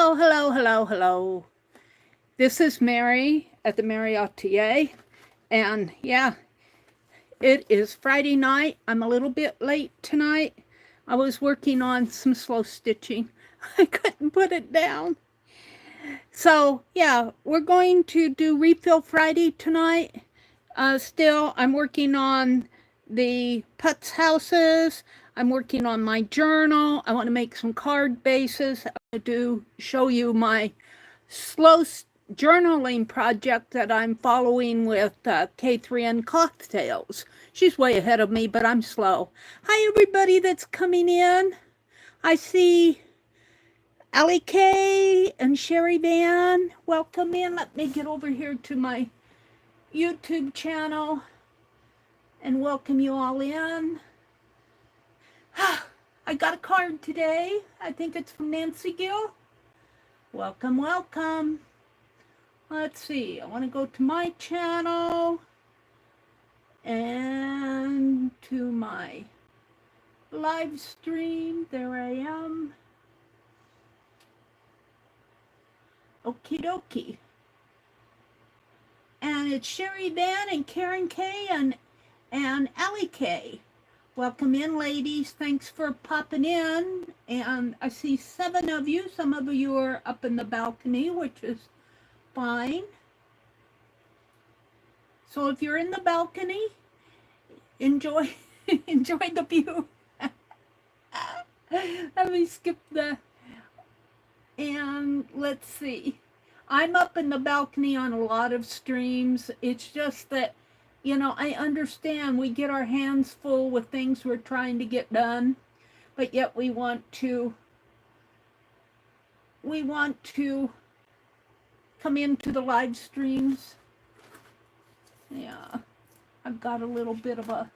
Hello, hello, hello, hello. This is Meri at the Meri Atelier, and yeah, it is Friday night. I'm a little bit late tonight. I was working on some slow stitching. I couldn't put it down. So yeah, we're going to do Refill Friday tonight. Still, I'm working on the Putz houses. I'm working on my journal. I want to make some card bases. I want to show you my slow journaling project that I'm following with K3N Cocktails. She's way ahead of me, but I'm slow. Hi, everybody that's coming in. I see Allie K and Sherry Van. Welcome in. Let me get over here to my YouTube channel and welcome you all in. I got a card today. I think it's from Nancy Gill. Welcome, welcome. Let's see. I want to go to my channel and to my live stream. There I am. Okie dokie. And it's Sherry Van and Karen K and Allie K. Welcome in, ladies. Thanks for popping in. And I see 7 of you. Some of you are up in the balcony, which is fine. So if you're in the balcony, enjoy the view. Let me skip and let's see. I'm up in the balcony on a lot of streams. It's just that, you know, I understand we get our hands full with things we're trying to get done, but yet we want to come into the live streams. Yeah, I've got a little bit of a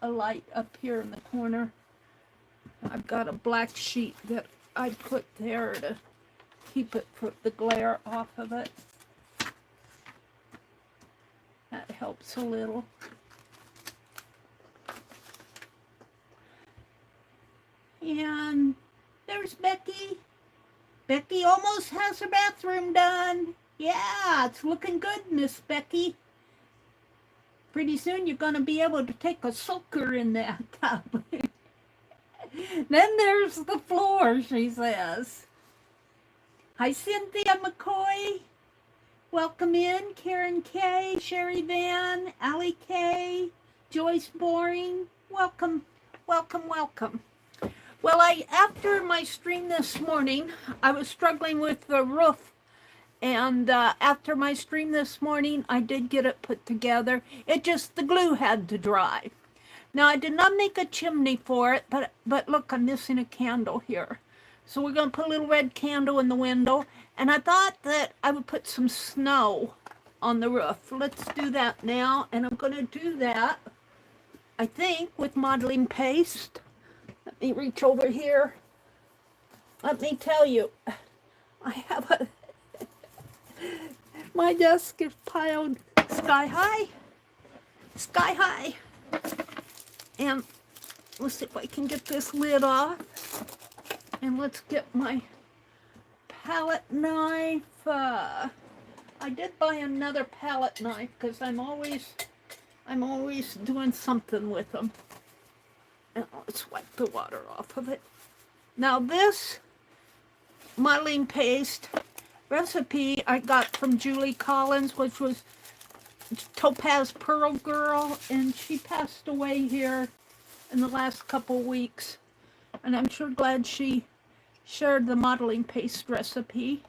light up here in the corner. I've got a black sheet that I put there to keep the glare off of it. That helps a little. And there's Becky. Becky almost has her bathroom done. Yeah, it's looking good, Miss Becky. Pretty soon you're going to be able to take a soaker in that tub. Then there's the floor, she says. Hi, Cynthia McCoy. Welcome in, Karen K, Sherry Van, Allie K, Joyce Boring. Welcome, welcome, welcome. Well, after my stream this morning, I was struggling with the roof, and after my stream this morning, I did get it put together. It just, the glue had to dry. Now, I did not make a chimney for it, but look, I'm missing a candle here. So we're going to put a little red candle in the window, and I thought that I would put some snow on the roof. Let's do that now, and I'm going to do that, I think, with modeling paste. Let me reach over here. Let me tell you, I have my desk is piled sky high. And let's see if I can get this lid off. And let's get my palette knife. I did buy another palette knife because I'm always doing something with them. And let's wipe the water off of it. Now this modeling paste recipe I got from Julie Collins, which was Topaz Pearl Girl, and she passed away here in the last couple weeks. And I'm sure glad she shared the modeling paste recipe.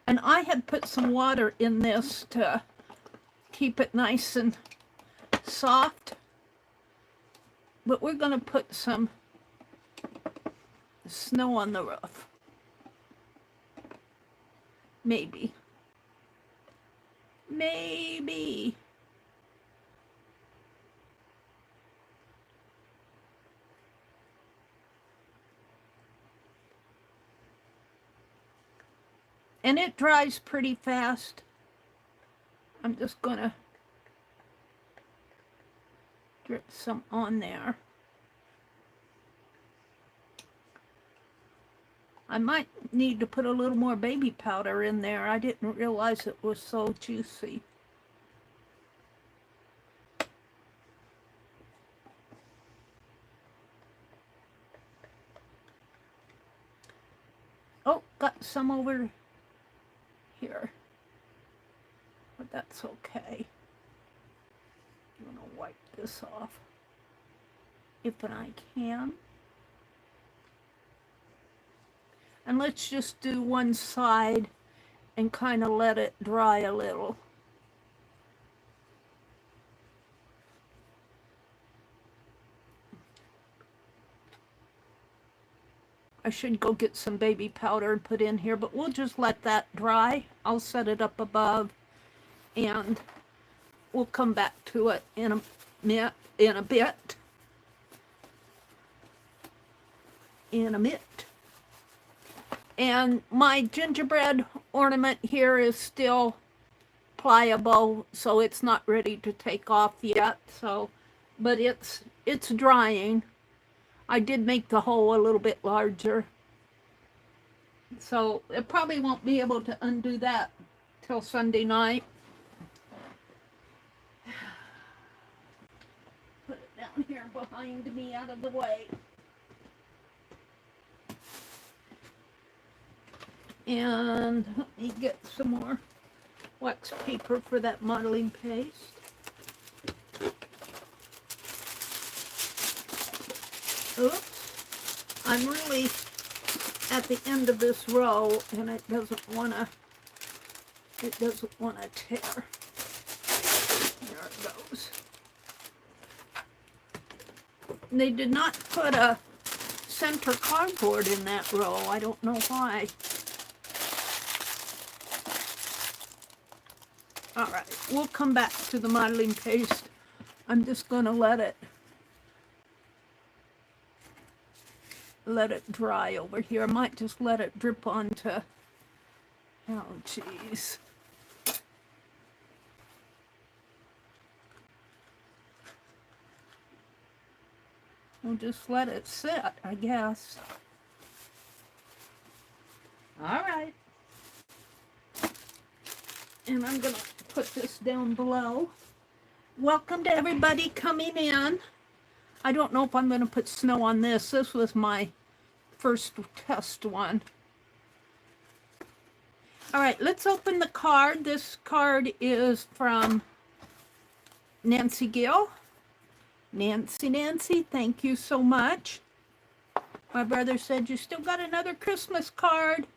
And I had put some water in this to keep it nice and soft. But we're going to put some snow on the roof. Maybe. Maybe. And it dries pretty fast. I'm just going to drip some on there. I might need to put a little more baby powder in there. I didn't realize it was so juicy. Oh, got some over here. But that's okay. I'm going to wipe this off if I can. And let's just do one side and kind of let it dry a little. I should go get some baby powder and put in here, but we'll just let that dry. I'll set it up above and we'll come back to it in a bit. And my gingerbread ornament here is still pliable, so it's not ready to take off yet. So, but it's drying. I did make the hole a little bit larger, so it probably won't be able to undo that till Sunday night. Put it down here behind me out of the way. And let me get some more wax paper for that modeling paste. Oops, I'm really at the end of this row and it doesn't want to tear. There it goes. They did not put a center cardboard in that row. I don't know why. All right, we'll come back to the modeling paste. I'm just going to let it dry over here. I might just let it drip onto, oh geez. We'll just let it sit, I guess. All right. And I'm going to put this down below. Welcome to everybody coming in. I don't know if I'm going to put snow on this. This was my first test one. All right, let's open the card. This card is from Nancy Gill. Nancy, thank you so much. My brother said you still got another Christmas card.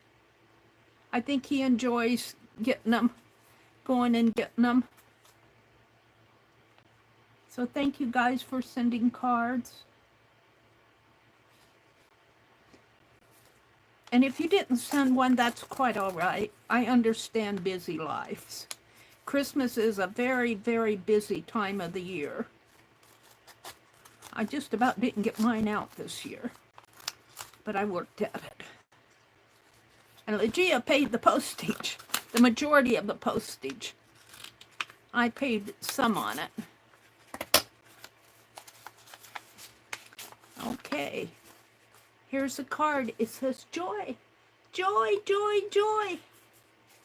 I think he enjoys getting them, going and getting them. So thank you guys for sending cards. And if you didn't send one, that's quite all right. I understand busy lives. Christmas is a very, very busy time of the year. I just about didn't get mine out this year, but I worked at it. And Legia paid the postage, the majority of the postage. I paid some on it. Okay, here's a card. It says joy, joy, joy, joy,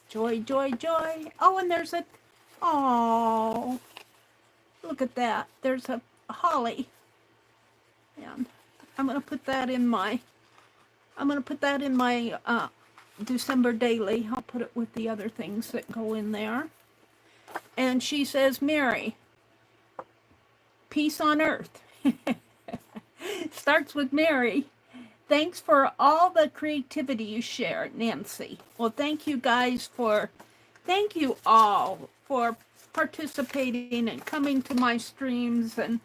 joy, joy, joy. Oh, and there's a, oh, look at that. There's a holly. And I'm going to put that in my, December daily. I'll put it with the other things that go in there. And she says, Meri, peace on earth. Starts with Meri. Thanks for all the creativity you share, Nancy. Well, thank you guys thank you all for participating and coming to my streams and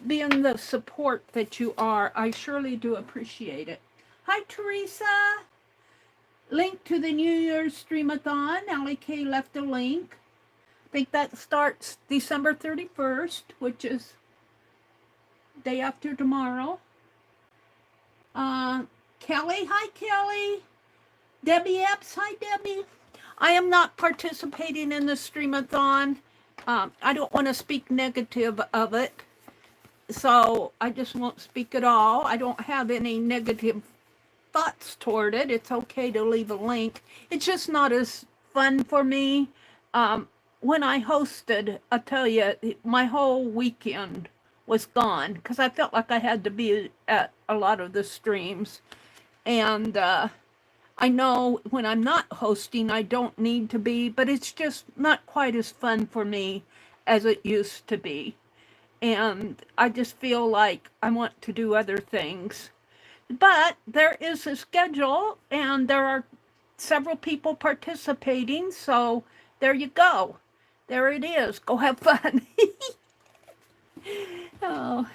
being the support that you are. I surely do appreciate it. Hi, Teresa. Link to the New Year's Streamathon. Allie K left a link. I think that starts December 31st, which is day after tomorrow. Kelly, hi Kelly. Debbie Epps, hi Debbie. I am not participating in the Streamathon. I don't want to speak negative of it, so I just won't speak at all. I don't have any negative thoughts toward it, it's okay to leave a link. It's just not as fun for me. When I hosted, I tell you, my whole weekend was gone because I felt like I had to be at a lot of the streams. And I know when I'm not hosting, I don't need to be, but it's just not quite as fun for me as it used to be. And I just feel like I want to do other things. But there is a schedule, and there are several people participating, so there you go. There it is. Go have fun. Oh.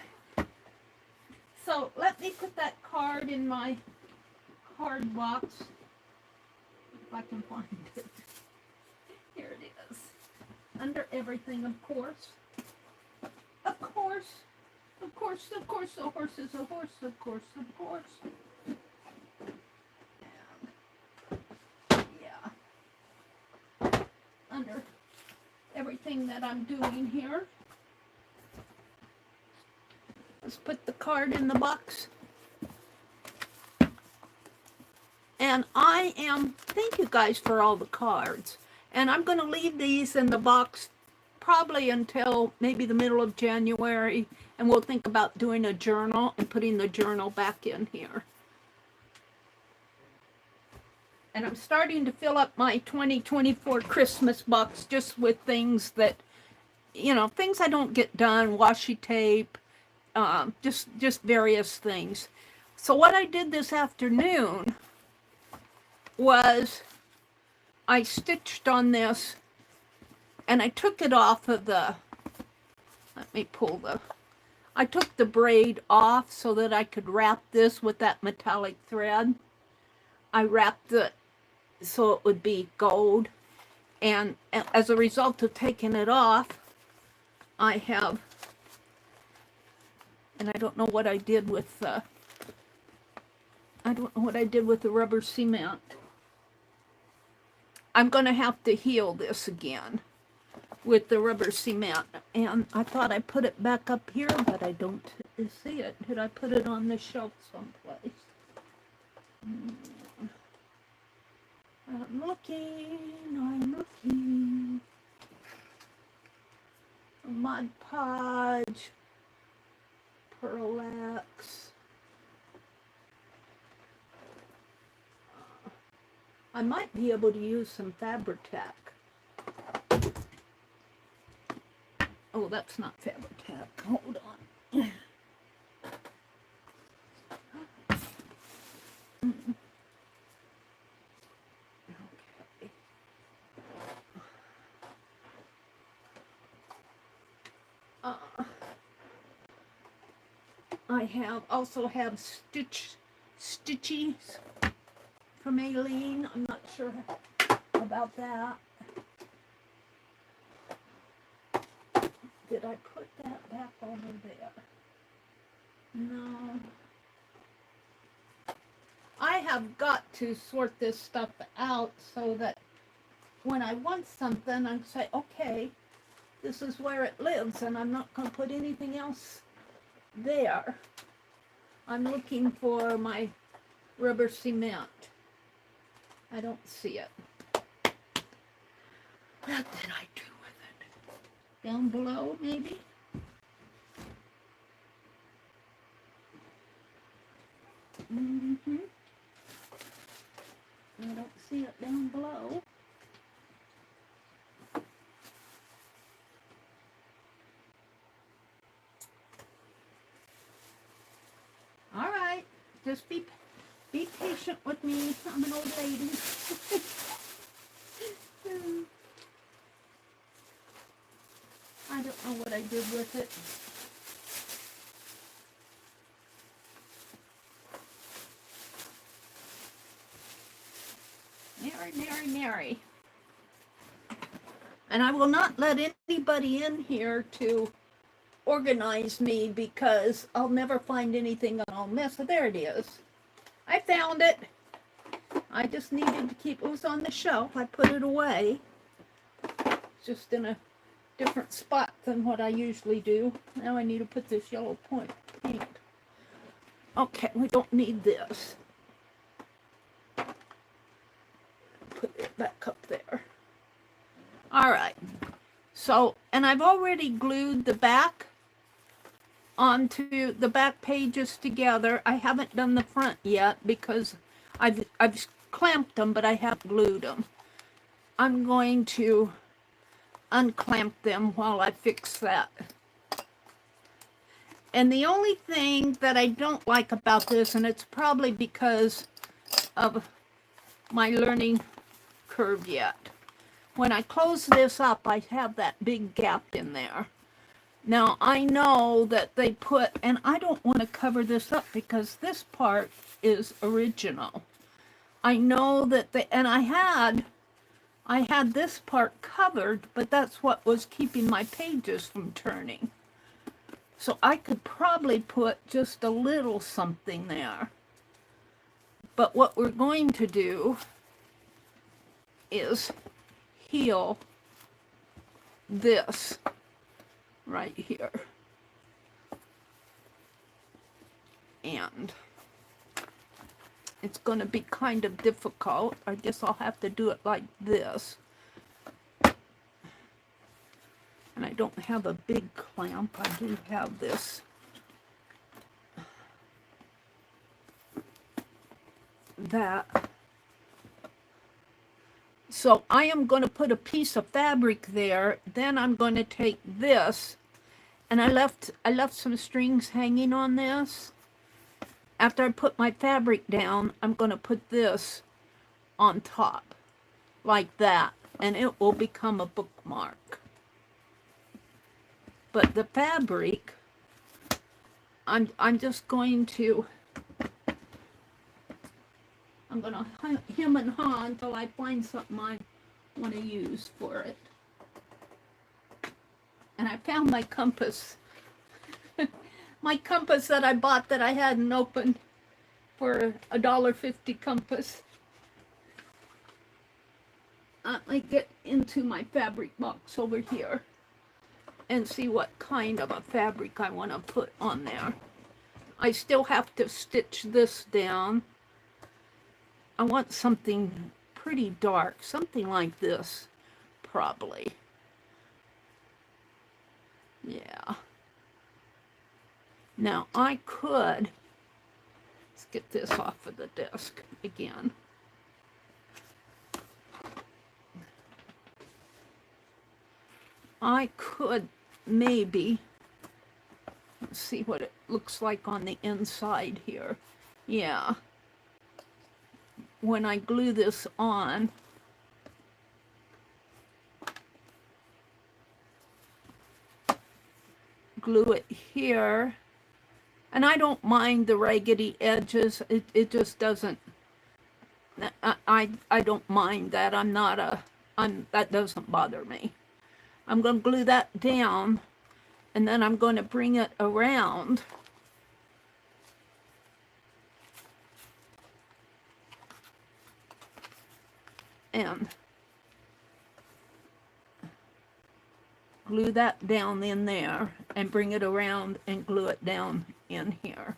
So let me put that card in my card box, if I can find it. Here it is. Under everything, of course. Of course. Of course, of course, a horse is a horse, of course, of course. And, yeah. Under everything that I'm doing here. Let's put the card in the box. And thank you guys for all the cards. And I'm going to leave these in the box probably until maybe the middle of January. And we'll think about doing a journal and putting the journal back in here. And I'm starting to fill up my 2024 Christmas box just with things that, things I don't get done, washi tape, just various things. So what I did this afternoon was I stitched on this and I took it off of I took the braid off so that I could wrap this with that metallic thread. I wrapped it so it would be gold. And as a result of taking it off, I have, and I don't know what I did with the rubber cement. I'm going to have to heal this again with the rubber cement. And I thought I put it back up here, but I don't see it. Did I put it on the shelf someplace? I'm looking. Mod Podge, Pearlax. I might be able to use some Fabri-Tac. Oh, that's not Fabri-Tac. Hold on. Okay. I also have stitchies from Aileen. I'm not sure about that. Did I put that back over there? No. I have got to sort this stuff out so that when I want something, I can say, okay, this is where it lives, and I'm not going to put anything else there. I'm looking for my rubber cement. I don't see it. What did I do with it? Down below, maybe? I don't see it down below. All right, just be patient with me. I'm an old lady. I don't know what I did with it. Meri. And I will not let anybody in here to organize me because I'll never find anything and I'll miss it. There it is. I found it. I just needed to keep, it was on the shelf. I put it away. It's just in a different spot than what I usually do. Now I need to put this yellow paint. Okay, we don't need this. So, and I've already glued the back onto the back pages together. I haven't done the front yet because I've clamped them, but I haven't glued them. I'm going to unclamp them while I fix that. And the only thing that I don't like about this, and it's probably because of my learning curve yet, when I close this up, I have that big gap in there. Now, I know that they put, and I don't want to cover this up because this part is original. I know that they, and I had this part covered, but that's what was keeping my pages from turning. So I could probably put just a little something there. But what we're going to do is heal this right here. And it's going to be kind of difficult. I guess I'll have to do it like this. And I don't have a big clamp. I do have this. That. So I am going to put a piece of fabric there. Then I'm going to take this, and I left some strings hanging on this. After I put my fabric down, I'm going to put this on top like that, and it will become a bookmark. But the fabric, I'm just going to, I'm going to hem and haw until I find something I want to use for it. And I found my compass. My compass that I bought that I hadn't opened, for $1.50 compass. Let me get into my fabric box over here and see what kind of a fabric I want to put on there. I still have to stitch this down. I want something pretty dark, something like this, probably. Yeah. Now I could, let's get this off of the desk again. I could maybe, let's see what it looks like on the inside here. Yeah. When I glue this on, glue it here, and I don't mind the raggedy edges. It just doesn't, I don't mind that. That doesn't bother me. I'm going to glue that down, and then I'm going to bring it around. And glue that down in there and bring it around and glue it down in here.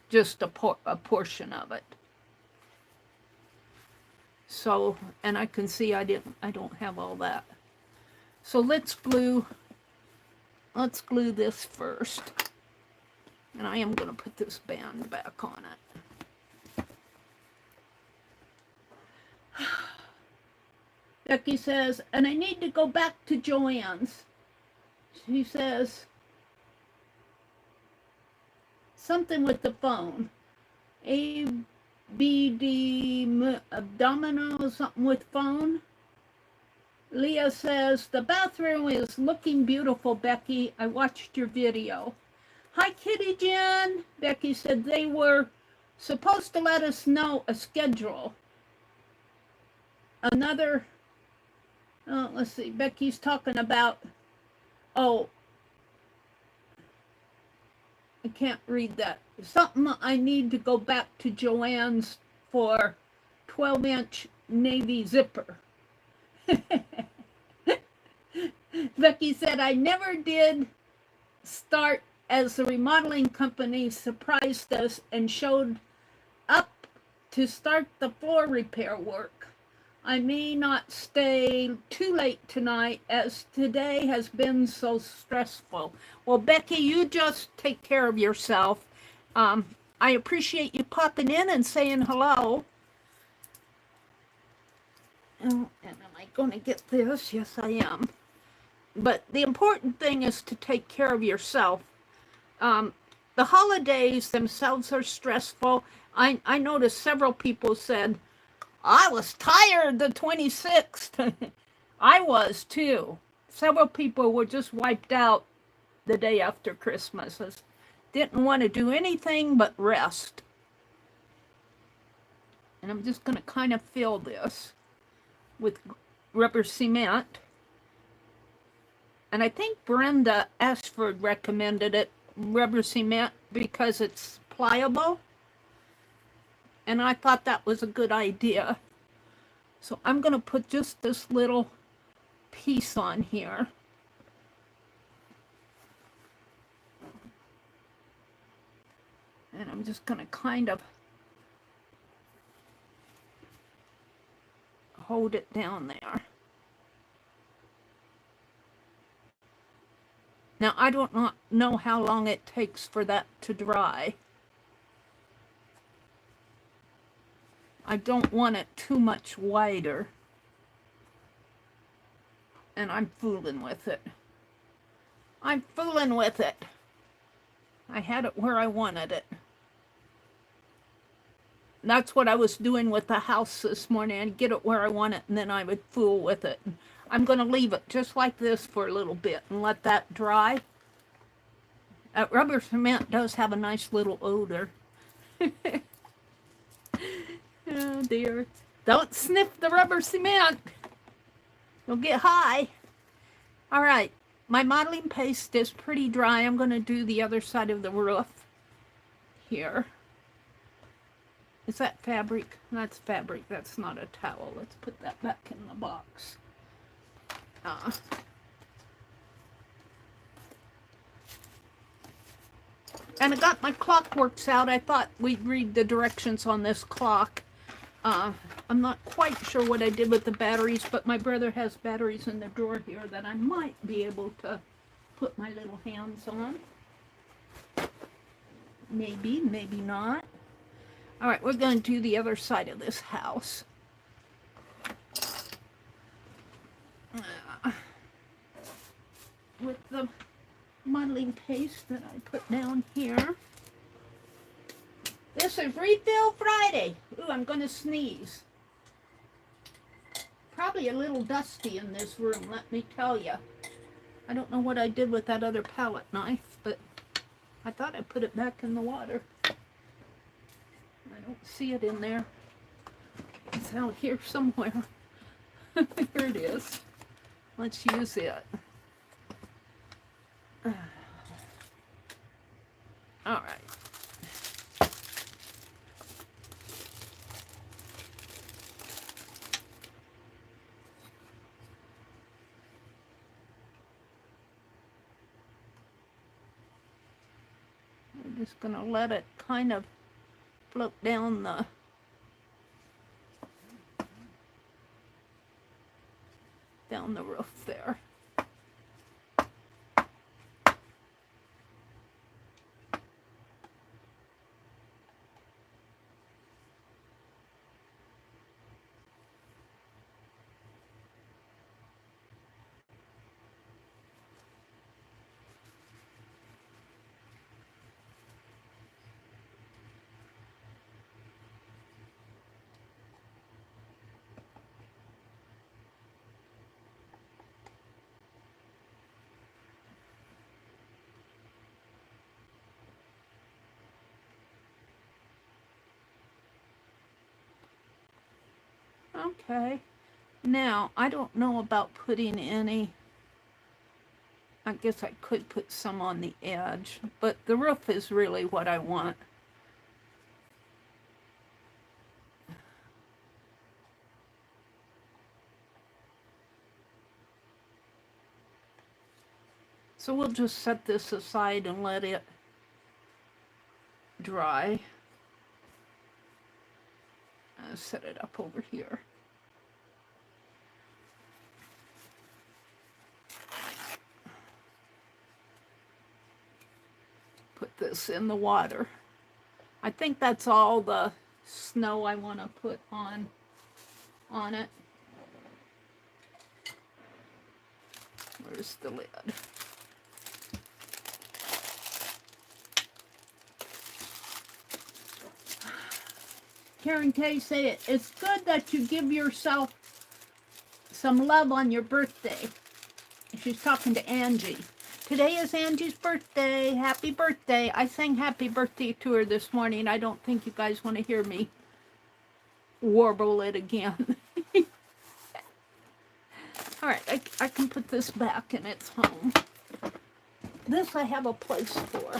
Just a portion of it. So, and I can see I don't have all that. So let's glue this first. And I am going to put this band back on it. Becky says, and I need to go back to Joanne's. She says, something with the phone. ABD abdominal, something with phone. Leah says, the bathroom is looking beautiful, Becky. I watched your video. Hi, Kitty Jen. Becky said they were supposed to let us know a schedule. Another, let's see, Becky's talking about, oh, I can't read that. Something I need to go back to Joanne's for 12-inch navy zipper. Becky said, I never did start as the remodeling company surprised us and showed up to start the floor repair work. I may not stay too late tonight, as today has been so stressful. Well, Becky, you just take care of yourself. I appreciate you popping in and saying hello. Oh, and am I going to get this? Yes, I am. But the important thing is to take care of yourself. The holidays themselves are stressful. I noticed several people said, I was tired the 26th. I was too. Several people were just wiped out the day after Christmas. Didn't want to do anything but rest. And I'm just going to kind of fill this with rubber cement. And I think Brenda Ashford recommended it, rubber cement, because it's pliable. And I thought that was a good idea. So I'm going to put just this little piece on here. And I'm just going to kind of hold it down there. Now, I don't know how long it takes for that to dry. I don't want it too much wider. And I'm fooling with it. I'm fooling with it. I had it where I wanted it. That's what I was doing with the house this morning. I'd get it where I want it, and then I would fool with it. I'm going to leave it just like this for a little bit and let that dry. That rubber cement does have a nice little odor. Oh dear. Don't sniff the rubber cement. You'll get high. All right. My modeling paste is pretty dry. I'm going to do the other side of the roof here. Is that fabric? That's fabric. That's not a towel. Let's put that back in the box. And I got my clockworks out. I thought we'd read the directions on this clock. I'm not quite sure what I did with the batteries, but my brother has batteries in the drawer here that I might be able to put my little hands on. Maybe, maybe not. All right, we're going to do the other side of this house. With the modeling paste that I put down here. This is Refill Friday. Ooh, I'm going to sneeze. Probably a little dusty in this room, let me tell you. I don't know what I did with that other palette knife, but I thought I put it back in the water. I don't see it in there. It's out here somewhere. Here it is. Let's use it. All right. I'm just going to let it kind of float down the roof there. Okay, now I don't know about putting any, I guess I could put some on the edge, but the roof is really what I want. So we'll just set this aside and let it dry. I'll set it up over here. this in the water. I think that's all the snow I want to put on it. Where's the lid? Karen Kay say it. It's good that you give yourself some love on your birthday. She's talking to Angie. Today is Angie's birthday. Happy birthday. I sang happy birthday to her this morning. I don't think you guys want to hear me warble it again. All right, I can put this back in its home. This I have a place for,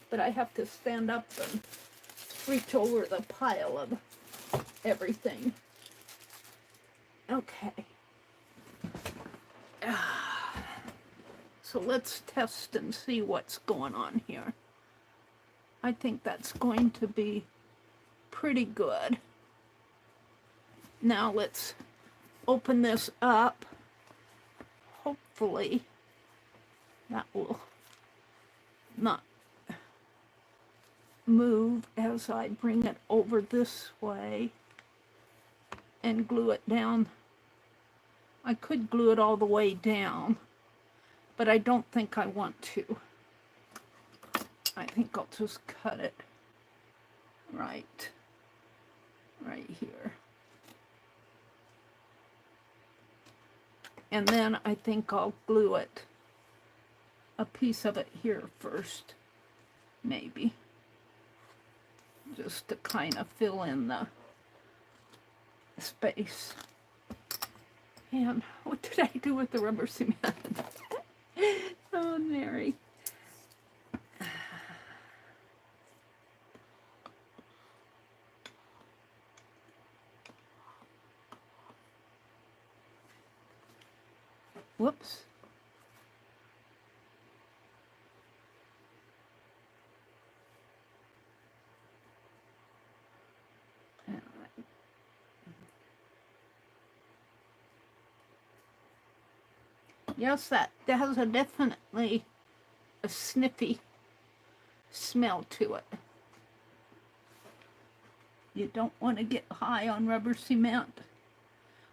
but I have to stand up and reach over the pile of everything. Okay. So let's test and see what's going on here. I think that's going to be pretty good. Now let's open this up. Hopefully that will not move as I bring it over this way and glue it down. I could glue it all the way down, but I don't think I want to. I think I'll just cut it right here. And then I think I'll glue it, a piece of it here first, maybe. Just to kind of fill in the space. And what did I do with the rubber cement? Oh, Mary. Whoops. Yes, that has a definitely a sniffy smell to it. You don't want to get high on rubber cement.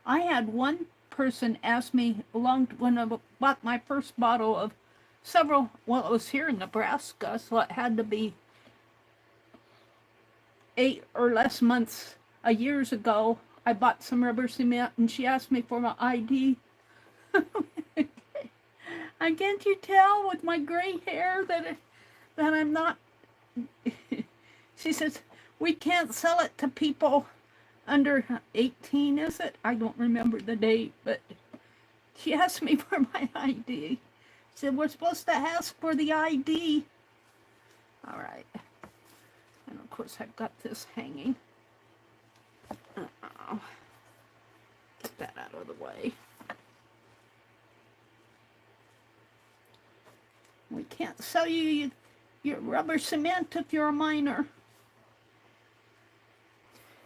I had one person ask me when I bought my first bottle of several, well, it was here in Nebraska, so it had to be 8 or less months, years ago. I bought some rubber cement and she asked me for my ID. Can't you tell with my gray hair that I'm not? She says, we can't sell it to people under 18, is it? I don't remember the date, but she asked me for my ID. She said, we're supposed to ask for the ID. All right. And of course, I've got this hanging. Get that out of the way. We can't sell you your rubber cement if you're a minor.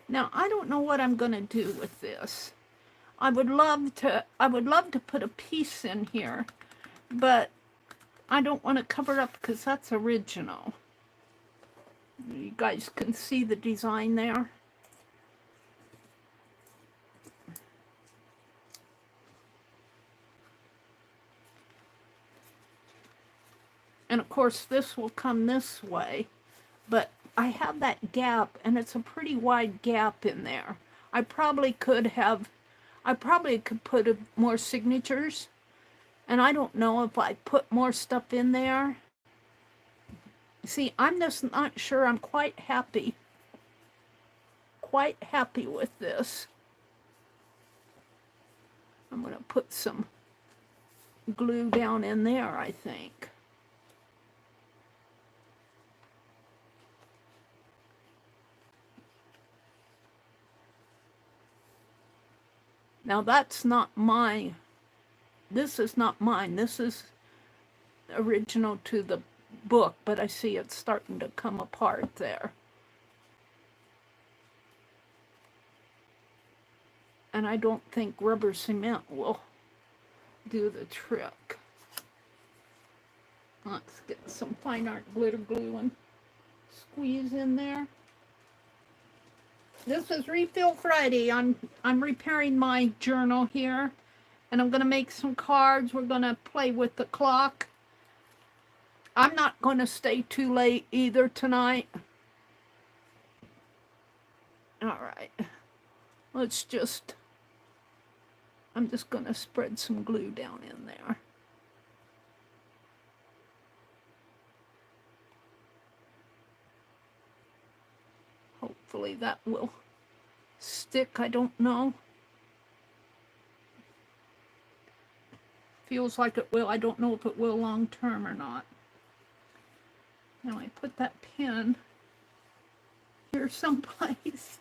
Now, I don't know what I'm going to do with this. I would love to put a piece in here, but I don't want to cover it up because that's original. You guys can see the design there. And of course, this will come this way, but I have that gap, and it's a pretty wide gap in there. I probably could put more signatures, and I don't know if I put more stuff in there. See, I'm just not sure I'm quite happy with this. I'm going to put some glue down in there, I think. Now that's not mine. This is not mine. This is original to the book, but I see it's starting to come apart there. And I don't think rubber cement will do the trick. Let's get some fine art glitter glue and squeeze in there. This is Refill Friday. I'm repairing my journal here, and I'm going to make some cards. We're going to play with the clock. I'm not going to stay too late either tonight. All right. I'm just going to spread some glue down in there. Hopefully that will stick, I don't know. Feels like it will. I don't know if it will long term or not. Now I put that pin here someplace.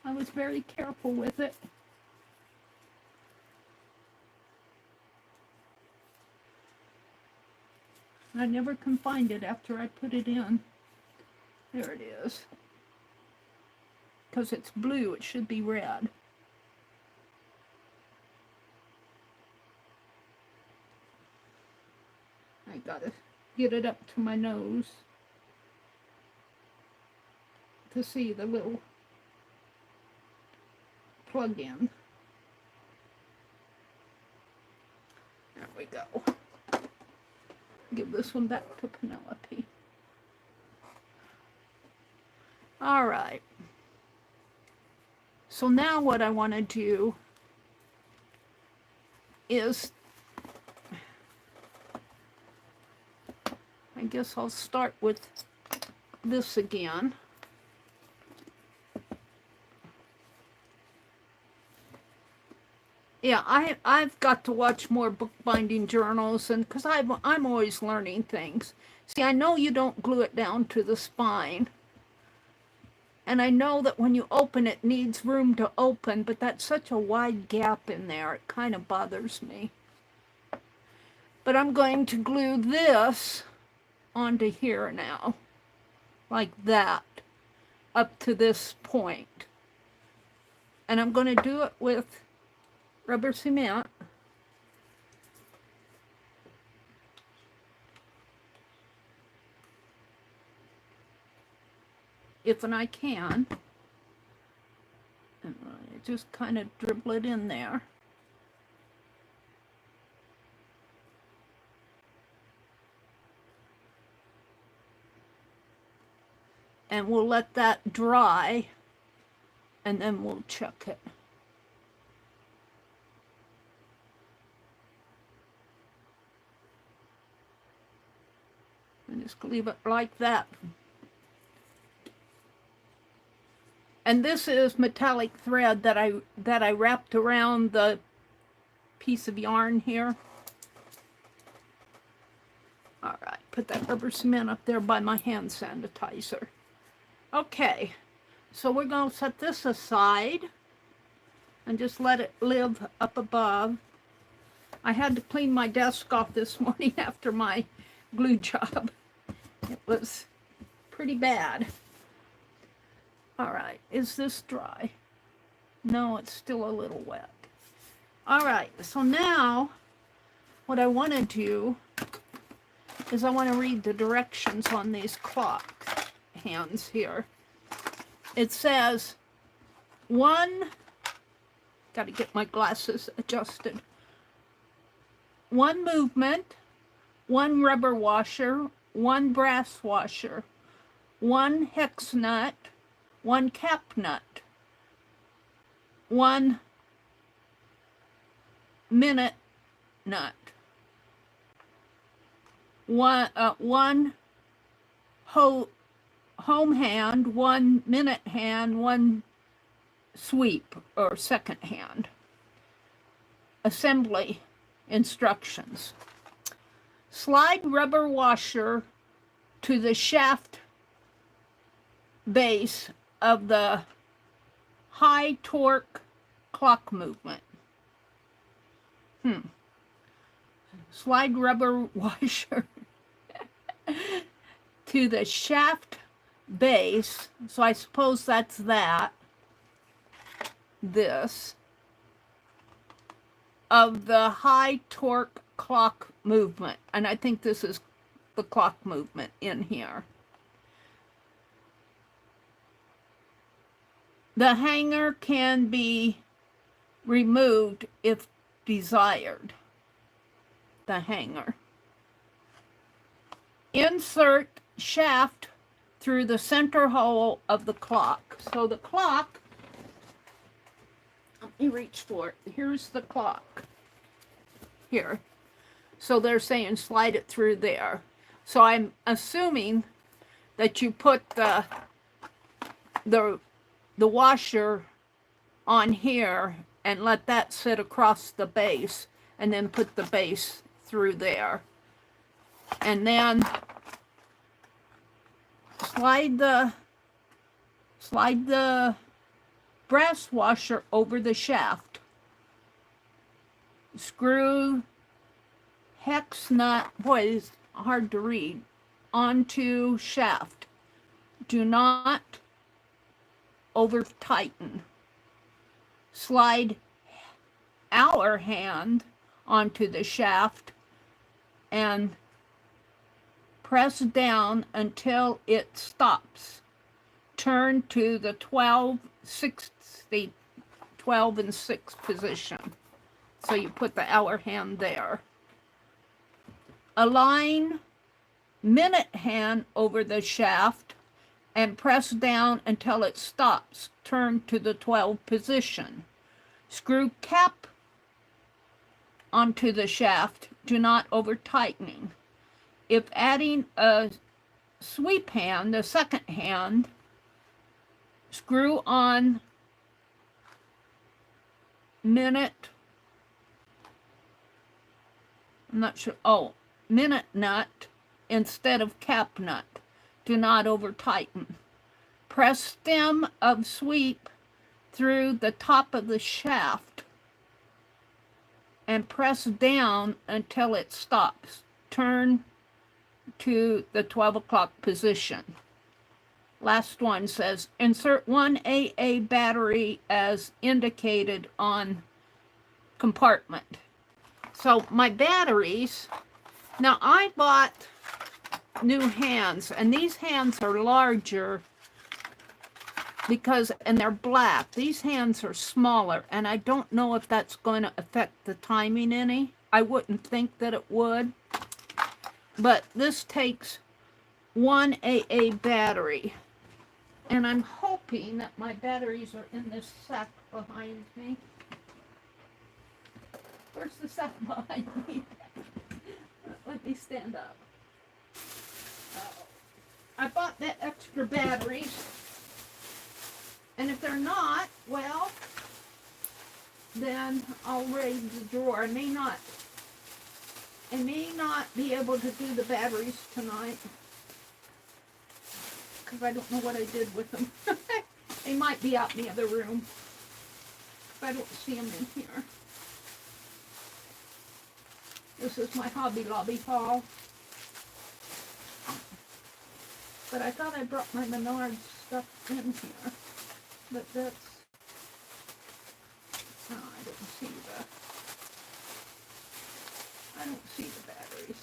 I was very careful with it. I never can find it after I put it in. There it is. Because it's blue, it should be red. I gotta get it up to my nose to see the little plug-in. There we go. Give this one back to Penelope. All right. So now what I want to do is, I guess I'll start with this again. Yeah, I've got to watch more bookbinding journals, and because I'm always learning things. See, I know you don't glue it down to the spine. And I know that when you open it needs room to open, but that's such a wide gap in there, it kind of bothers me. But I'm going to glue this onto here now, like that, up to this point. And I'm going to do it with rubber cement. If and I can. And I just kind of dribble it in there. And we'll let that dry, and then we'll check it. And just leave it like that. And this is metallic thread that I wrapped around the piece of yarn here. All right, put that rubber cement up there by my hand sanitizer. Okay, so we're going to set this aside and just let it live up above. I had to clean my desk off this morning after my glue job. It was pretty bad. All right, is this dry? No, it's still a little wet. All right, so now what I want to do is I want to read the directions on these clock hands here. It says got to get my glasses adjusted. 1 movement, 1 rubber washer, 1 brass washer, 1 hex nut, 1 cap nut, 1 minute nut, 1 home hand, 1 minute hand, 1 sweep or second hand. Assembly instructions. Slide rubber washer to the shaft base of the high torque clock movement. Slide rubber washer to the shaft base, so I suppose that's this, of the high torque clock movement, and I think this is the clock movement in here. The hanger can be removed if desired. The hanger. Insert shaft through the center hole of the clock. So the clock, let me reach for it. Here's the clock. Here. So they're saying slide it through there. So I'm assuming that you put the washer on here and let that sit across the base, and then put the base through there. And then slide the brass washer over the shaft. Screw hex nut, boy, it's hard to read, onto shaft. Do not over tighten. Slide hour hand onto the shaft and press down until it stops. Turn to the 12 and 6 position. So you put the hour hand there. Align minute hand over the shaft and press down until it stops. Turn to the 12 position. Screw cap onto the shaft. Do not over tightening. If adding a sweep hand, the second hand, screw on minute, I'm not sure, minute nut instead of cap nut. Do not over tighten. Press stem of sweep through the top of the shaft and press down until it stops. Turn to the 12 o'clock position. Last one says, insert 1 AA battery as indicated on compartment. So my batteries, now I bought new hands, and these hands are larger because, and they're black. These hands are smaller, and I don't know if that's going to affect the timing any. I wouldn't think that it would. But this takes 1 AA battery. And I'm hoping that my batteries are in this sack behind me. Where's the sack behind me? Let me stand up. I bought that extra batteries. And if they're not, well, then I'll raid the drawer. I may not be able to do the batteries tonight because I don't know what I did with them. They might be out in the other room. I don't see them in here. This is my Hobby Lobby haul. But I thought I brought my Menards stuff in here. But that's... Oh, I don't see the batteries.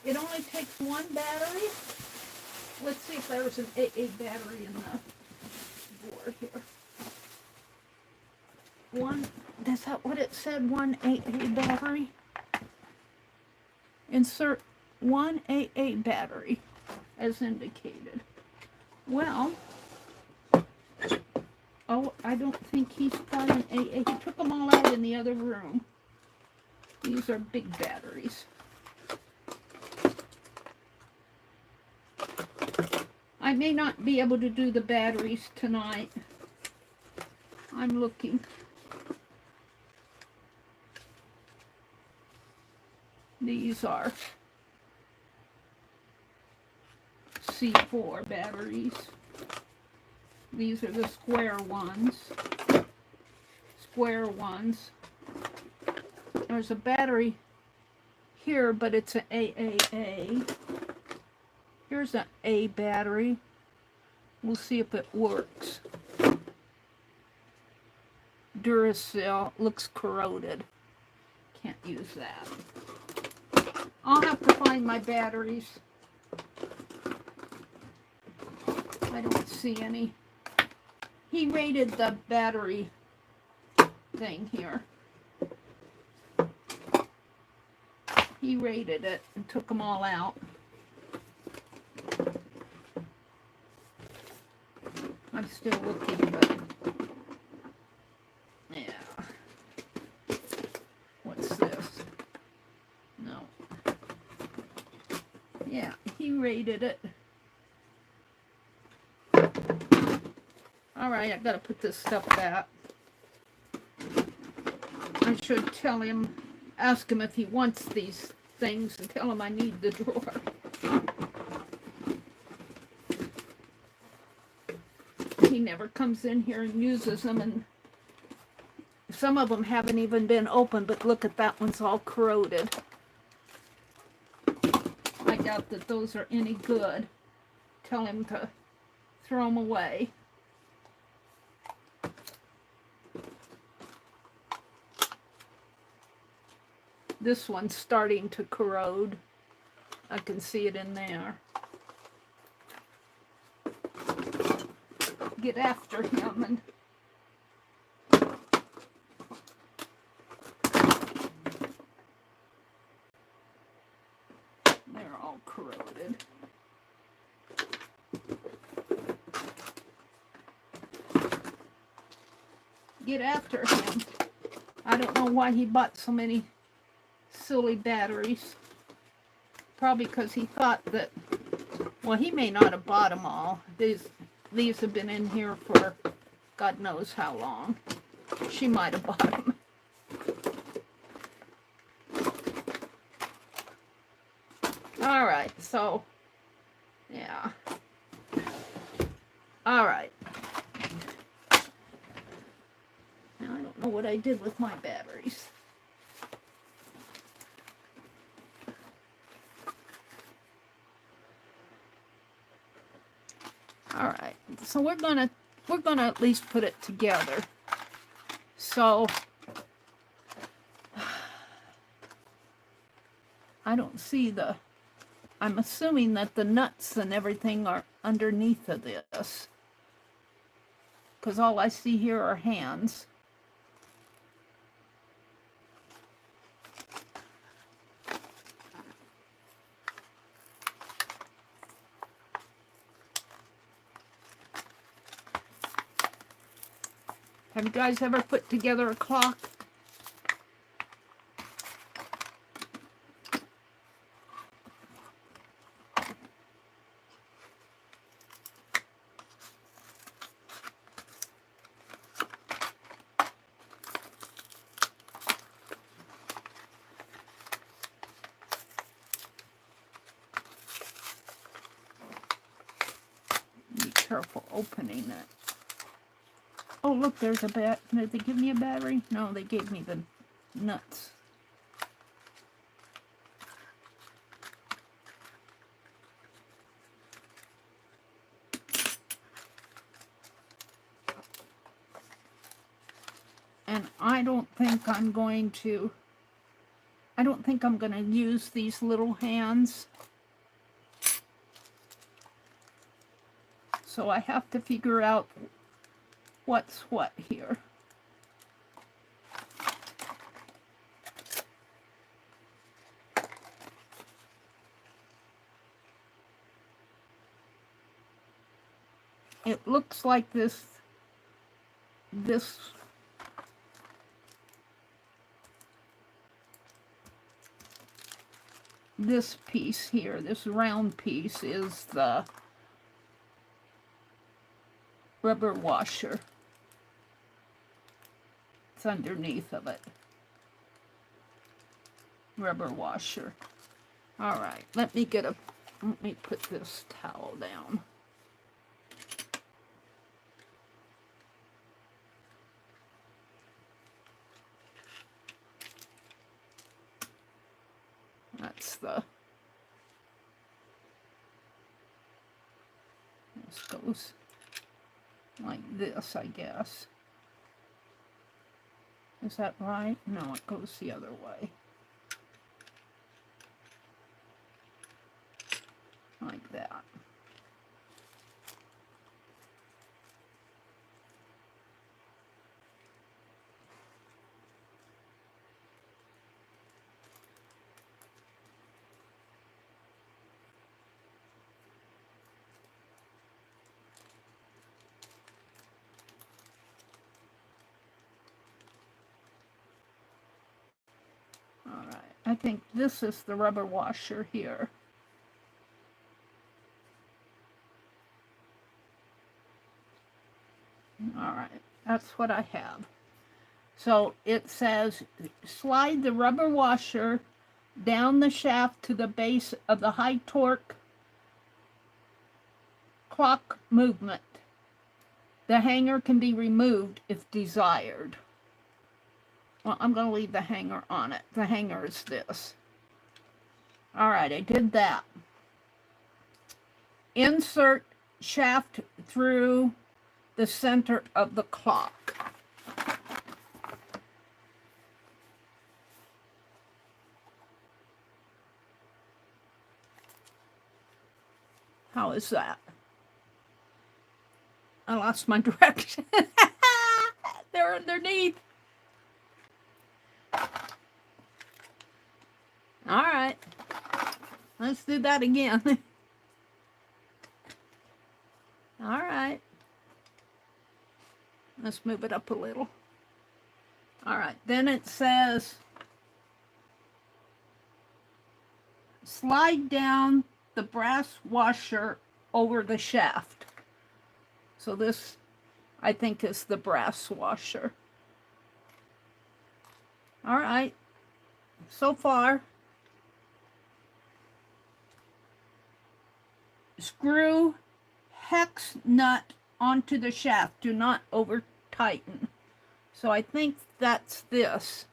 It only takes one battery. Let's see if there's an AA battery in the board here. Is that what it said? 1 AA battery? Insert 1 AA battery as indicated. Well, I don't think he's got an AA. He took them all out in the other room. These are big batteries. I may not be able to do the batteries tonight. I'm looking. These are C4 batteries. These are the square ones. There's a battery here, but it's an AAA. Here's an A battery. We'll see if it works. Duracell looks corroded. Can't use that. I'll have to find my batteries. I don't see any. He rated the battery thing here. He rated it and took them all out. I'm still looking, but yeah. What's this? No. Yeah, he rated it. All right, I gotta put this stuff back. I should tell him, ask him if he wants these things and tell him I need the drawer. He never comes in here and uses them, and some of them haven't even been opened, but look at that one's all corroded. I doubt that those are any good. Tell him to throw them away. This one's starting to corrode. I can see it in there. Get after him and they're all corroded. Get after him. I don't know why he bought so many silly batteries. Probably because he thought that, well, he may not have bought them all. These have been in here for God knows how long. She might have bought them. All right, so, yeah. All right. Now, I don't know what I did with my batteries. All right, so we're gonna at least put it together. So I don't see the. I'm assuming that the nuts and everything are underneath of this, because all I see here are hands. Have you guys ever put together a clock? Be careful opening it. Oh, look, there's a bat. Did they give me a battery? No, they gave me the nuts. And I don't think I'm going to use these little hands. So I have to figure out what's what here. It looks like this piece here, this round piece, is the rubber washer. It's underneath of it. Rubber washer. All right, let me put this towel down. That's this goes like this, I guess. Is that right? No, it goes the other way. like that. All right, I think this is the rubber washer here. All right, that's what I have. So it says, slide the rubber washer down the shaft to the base of the high torque clock movement. The hanger can be removed if desired. Well, I'm going to leave the hanger on it. The hanger is this. All right, I did that. Insert shaft through the center of the clock. How is that? I lost my direction. They're underneath. All right. Let's do that again. All right. Let's move it up a little. All right. Then it says, slide down the brass washer over the shaft. So this, I think, is the brass washer. All right. So far, screw hex nut onto the shaft. Do not over tighten. So I think that's this.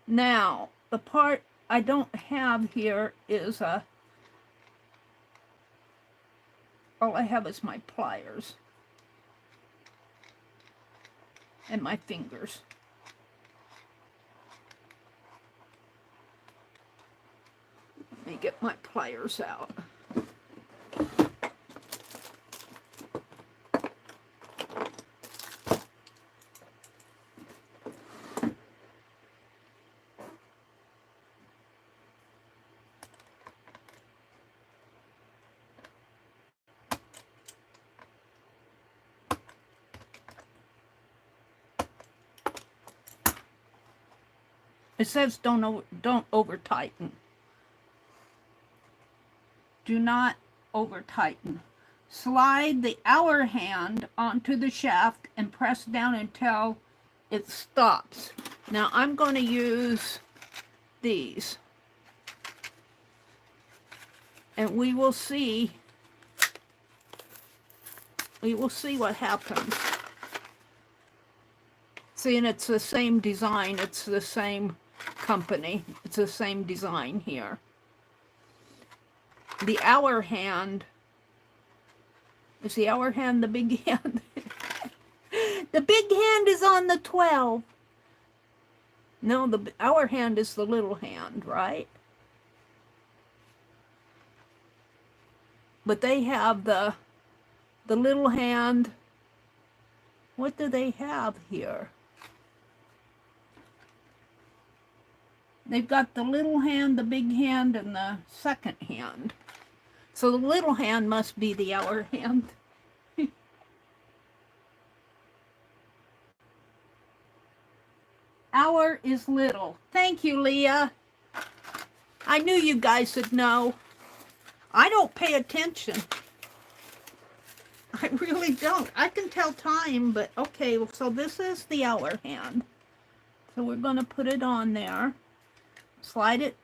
Now, the part I don't have here is a, all I have is my pliers and my fingers. Let me get my pliers out. It says don't over tighten. Do not over tighten. Slide the hour hand onto the shaft and press down until it stops. Now I'm going to use these. And we will see what happens. See, and it's the same design. It's the same company. It's the same design here. The hour hand, is the hour hand the big hand? The big hand is on the 12. No, the hour hand is the little hand, right? But they have the little hand. What do they have here? They've got the little hand, the big hand, and the second hand. So the little hand must be the hour hand. Hour is little. Thank you, Leah. I knew you guys would know. I don't pay attention. I really don't. I can tell time, but okay, so this is the hour hand. So we're going to put it on there. Slide it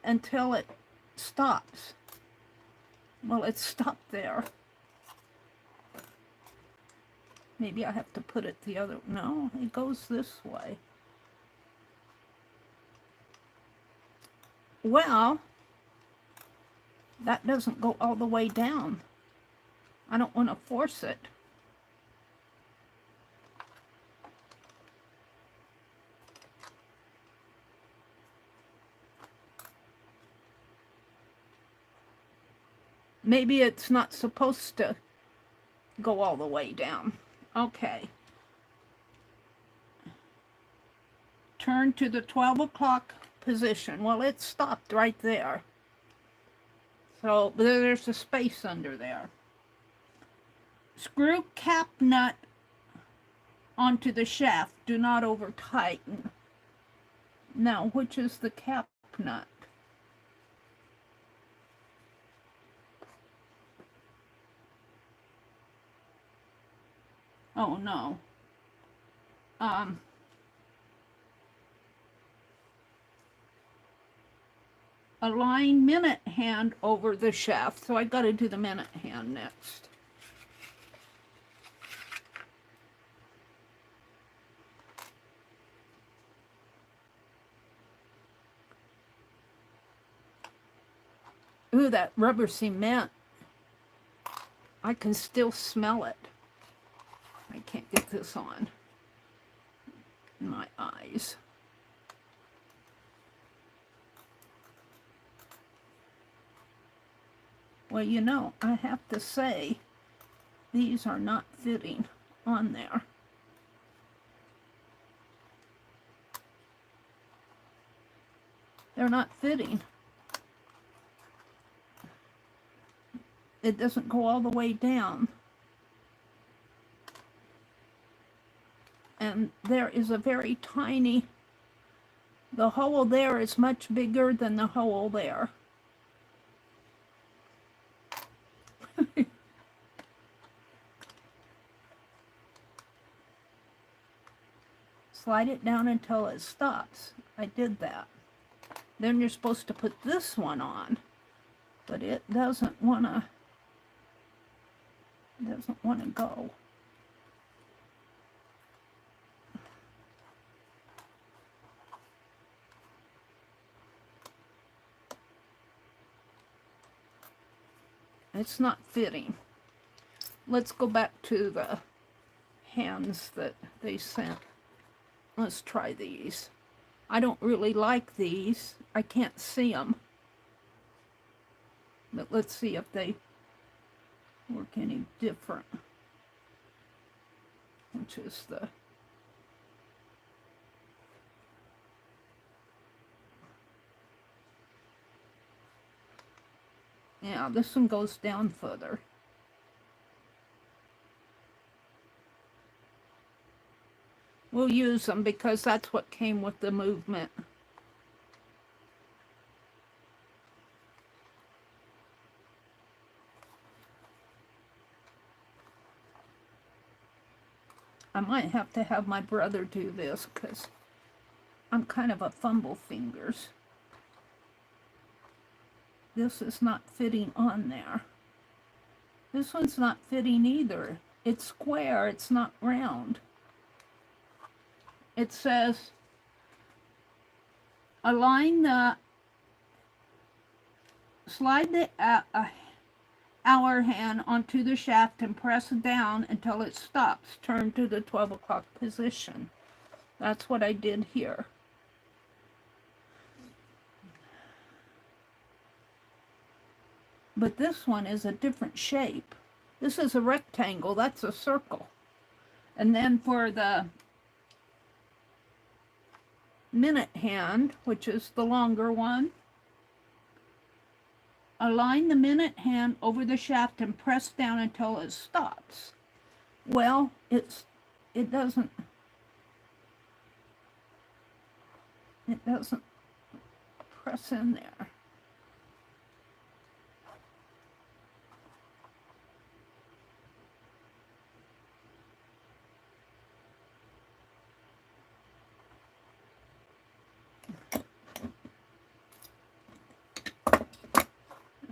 until it stops. Well, it stopped there. Maybe I have to put it the other... No, it goes this way. Well, that doesn't go all the way down. I don't want to force it. maybe it's not supposed to go all the way down. Okay. Turn to the 12 o'clock position. Well, it stopped right there. So there's a space under there. Screw cap nut onto the shaft. Do not over tighten. Now, which is the cap nut? Oh no. Align minute hand over the shaft. So I got to do the minute hand next. Ooh, that rubber cement. I can still smell it. I can't get this on my eyes. Well, you know, I have to say, these are not fitting on there. They're not fitting. It doesn't go all the way down. And there is a very tiny, the hole there is much bigger than the hole there. Slide it down until it stops. I did that. Then you're supposed to put this one on, but it doesn't want to go. It's not fitting. Let's go back to the hands that they sent. Let's try these. I don't really like these. I can't see them. But let's see if they work any different. Which is the... Yeah, this one goes down further. We'll use them because that's what came with the movement. I might have to have my brother do this because I'm kind of a fumble fingers. This is not fitting on there. This one's not fitting either. It's square, it's not round. It says, align the, slide the hour hand onto the shaft and press down until it stops. Turn to the 12 o'clock position. That's what I did here. But this one is a different shape. This is a rectangle, that's a circle. And then for the minute hand, which is the longer one, align the minute hand over the shaft and press down until it stops. Well, it doesn't press in there.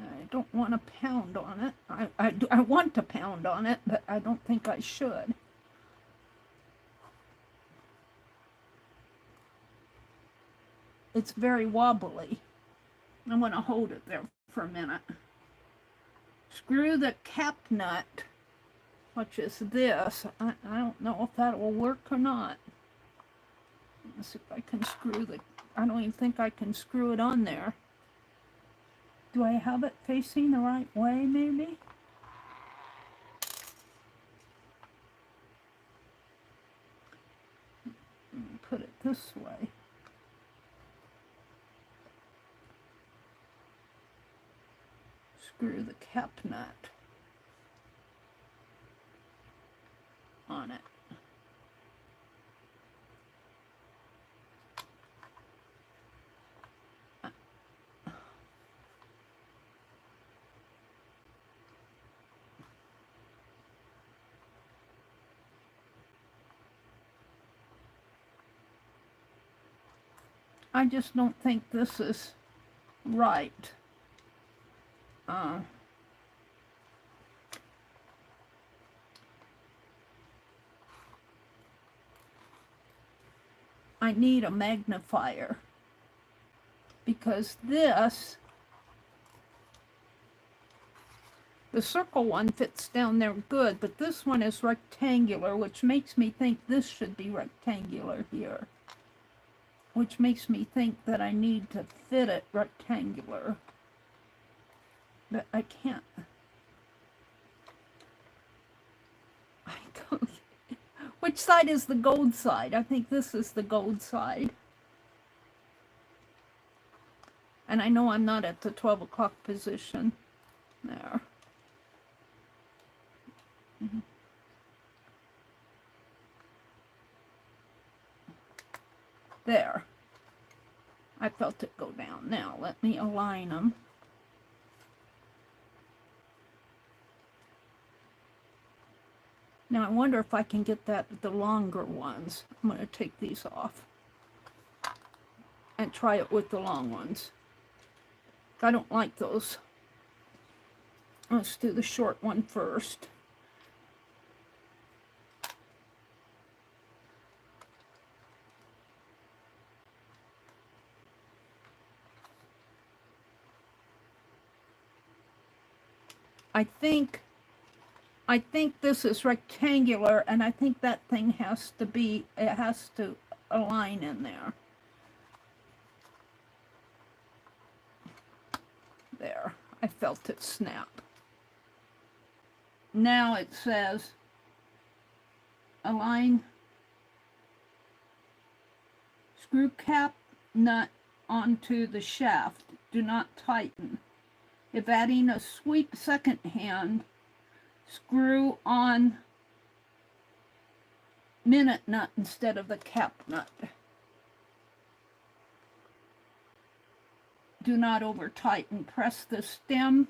I don't want to pound on it. I want to pound on it, but I don't think I should. It's very wobbly. I want to hold it there for a minute. Screw the cap nut, which is this. I don't know if that will work or not. Let's see if I can screw the... I don't even think I can screw it on there. Do I have it facing the right way, maybe? Put it this way. Screw the cap nut on it. I just don't think this is right. I need a magnifier because this, the circle one fits down there good, but this one is rectangular, which makes me think this should be rectangular here, which makes me think that I need to fit it rectangular, but I can't. Which side is the gold side? I think this is the gold side. And I know I'm not at the 12 o'clock position. There. There. I felt it go down. Now, let me align them. Now, I wonder if I can get the longer ones. I'm going to take these off and try it with the long ones. I don't like those. Let's do the short one first. I think this is rectangular, and I think that thing has to align in there. There, I felt it snap. Now it says align screw cap nut onto the shaft. Do not tighten. If adding a sweep second hand, screw on minute nut instead of the cap nut. Do not over tighten. Press the stem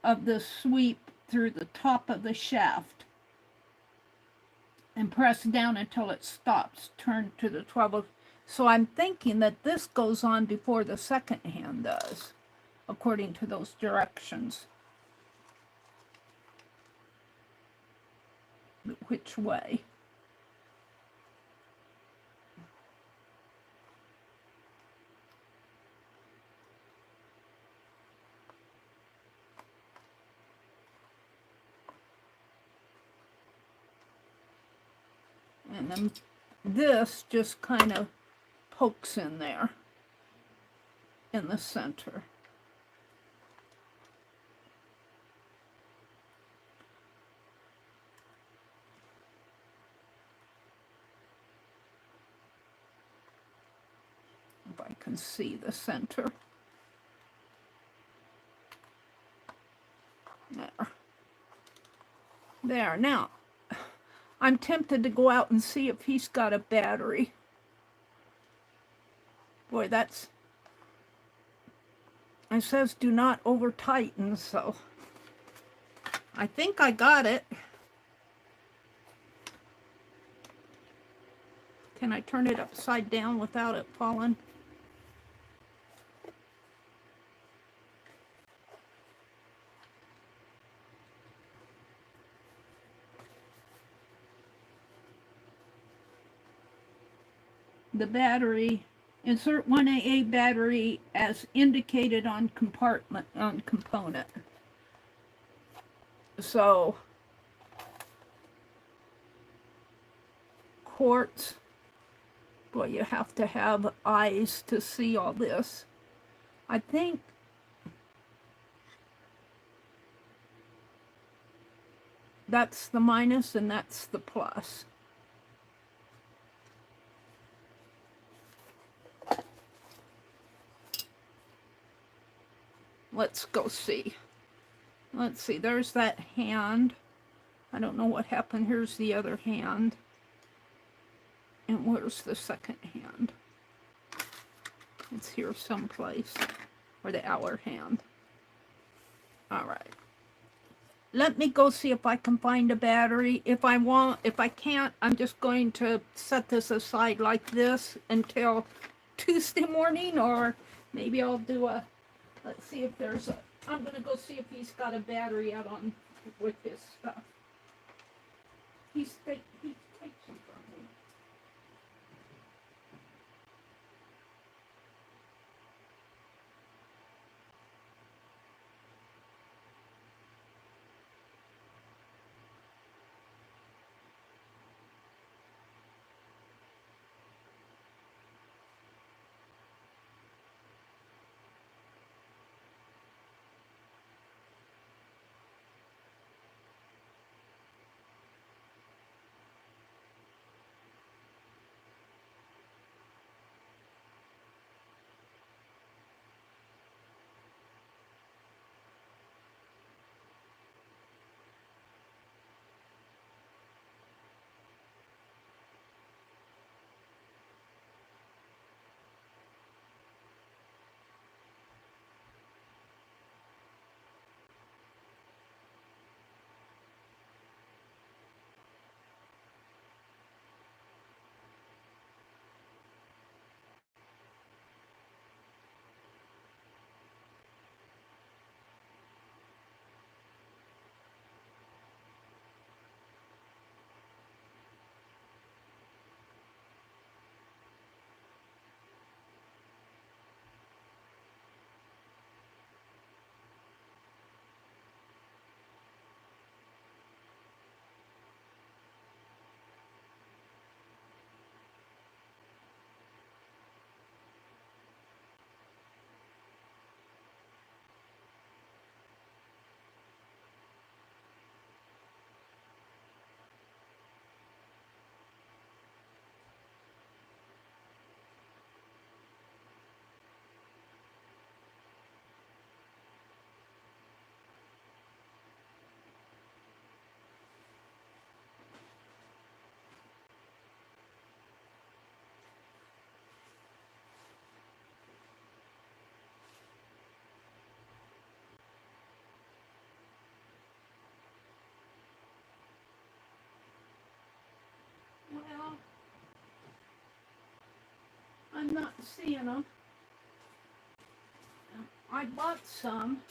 of the sweep through the top of the shaft and press down until it stops. Turn to the 12. So I'm thinking that this goes on before the second hand does, according to those directions. But which way? And then this just kind of pokes in there in the center. If I can see the center. There. There. Now, I'm tempted to go out and see if he's got a battery. Boy, that's... It says do not over tighten, so... I think I got it. Can I turn it upside down without it falling? The battery, insert 1AA battery as indicated on component. So, quartz, boy, you have to have eyes to see all this. I think That's the minus and that's the plus. Let's go see. Let's see, there's that hand. I don't know what happened. Here's the other hand. And where's the second hand? It's here someplace. Or the hour hand. All right. Let me go see if I can find a battery. If I can't, I'm just going to set this aside like this until Tuesday morning, or maybe I'll do a, let's see if there's a, I'm going to go see if he's got a battery out on with his stuff. He takes them from me. Well, I'm not seeing them. I bought some,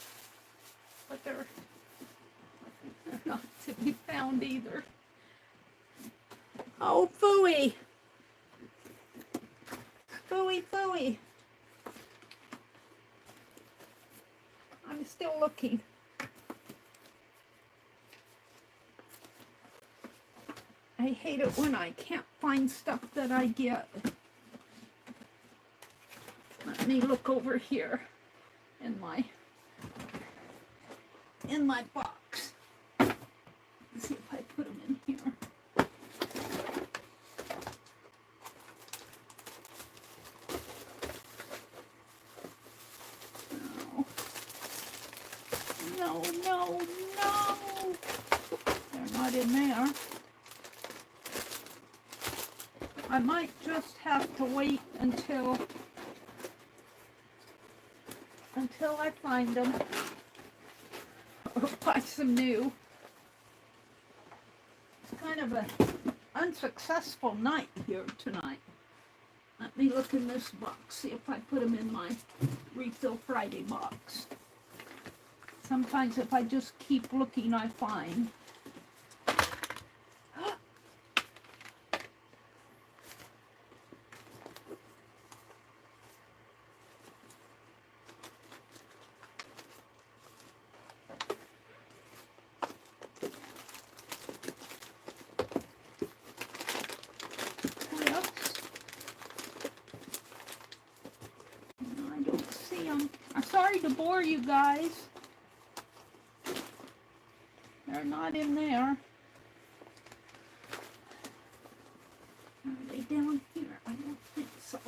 but they're not to be found either. Oh, phooey. Phooey, phooey. I'm still looking. I hate it when I can't find stuff that I get. Let me look over here in my box. Let's see if I put them in here. No, no, no. They're not in there. I might just have to wait until I find them, or buy some new. It's kind of an unsuccessful night here tonight. Let me look in this box, see if I put them in my Refill Friday box. Sometimes if I just keep looking, I find. I'm sorry to bore you guys. They're not in there. Are they down here? I don't think so.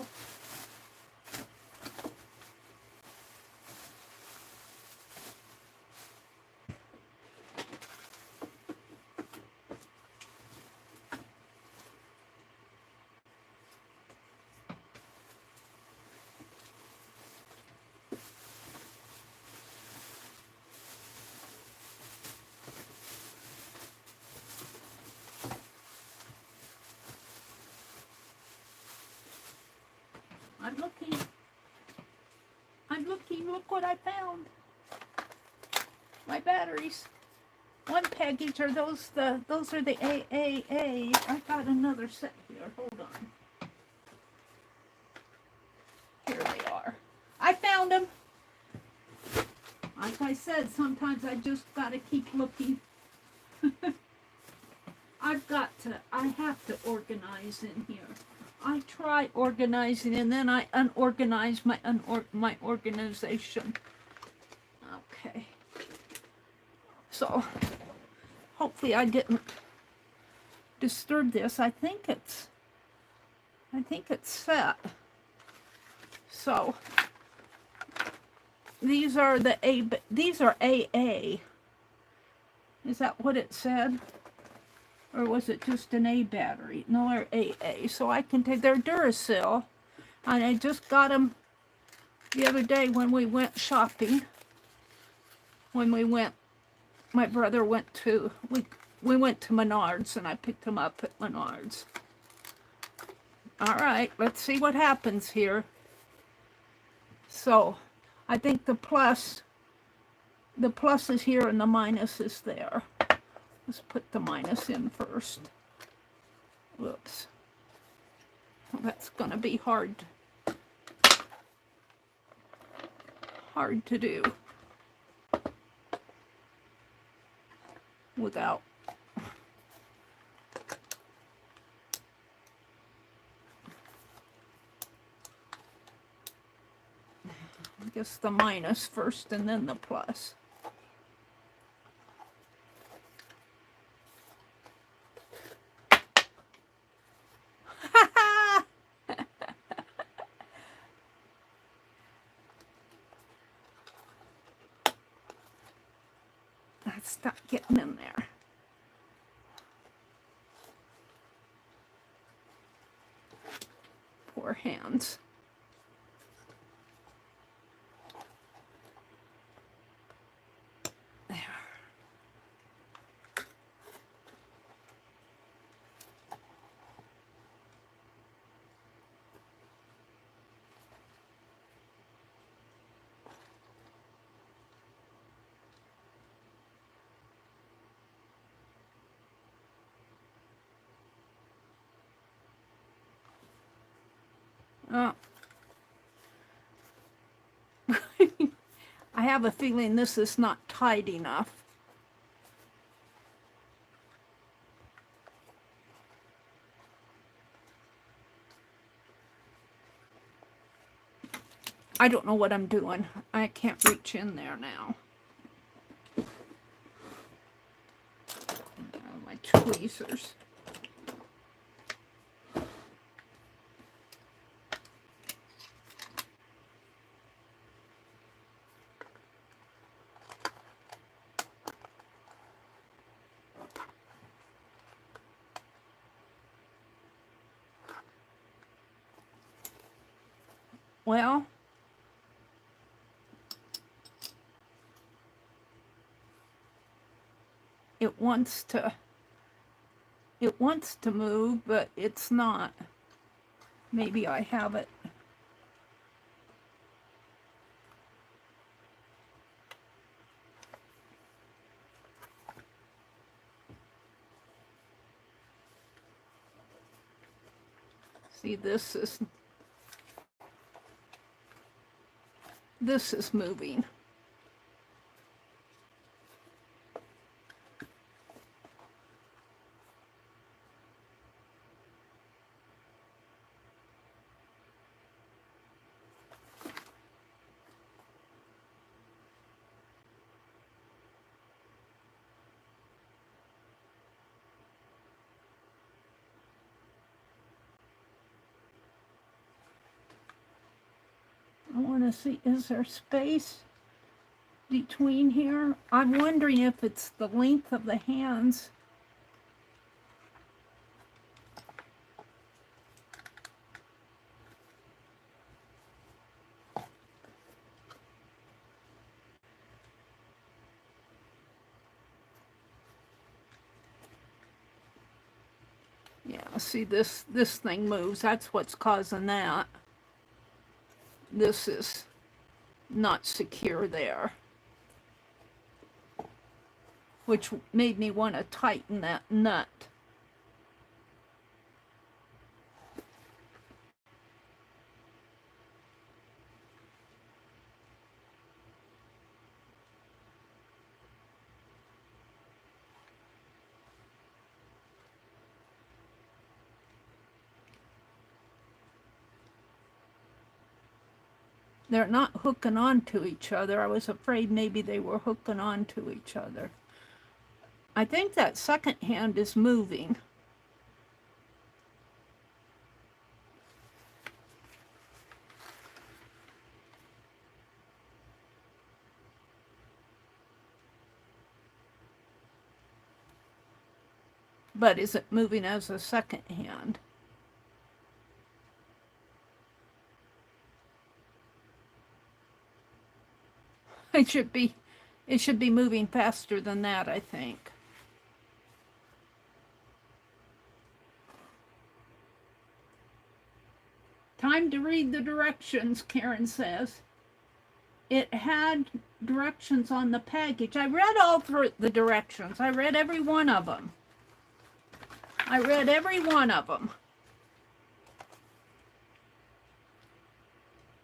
I'm looking. I'm looking. Look what I found. My batteries. One package are those are the AAA. I got another set here. Hold on. Here they are. I found them. Like I said, sometimes I just gotta keep looking. I have to organize in here. I try organizing and then I unorganize my organization. Okay. So, hopefully I didn't disturb this. I think it's set. So, these are AA. Is that what it said? Or was it just an A battery? No, they're AA. So I can take, they're Duracell. And I just got them the other day when we went shopping. My brother went to, we went to Menards and I picked them up at Menards. All right, let's see what happens here. So, I think the plus is here and the minus is there. Let's put the minus in first. Whoops. Well, that's going to be hard to do without. I guess the minus first and then the plus. Stop getting in there. Poor hands. There. I have a feeling this is not tight enough. I don't know what I'm doing. I can't reach in there now. My tweezers. Well, it wants to move, but it's not. Maybe I have it. See, this is moving. see, is there space between here? I'm wondering if it's the length of the hands. Yeah, see, this thing moves. That's what's causing that. This is not secure there, which made me want to tighten that nut. They're not hooking onto each other. I was afraid maybe they were hooking onto each other. I think that second hand is moving. But is it moving as a second hand? It should be moving faster than that, I think. Time to read the directions, Karen says. It had directions on the package. I read all through the directions. I read every one of them. I read every one of them.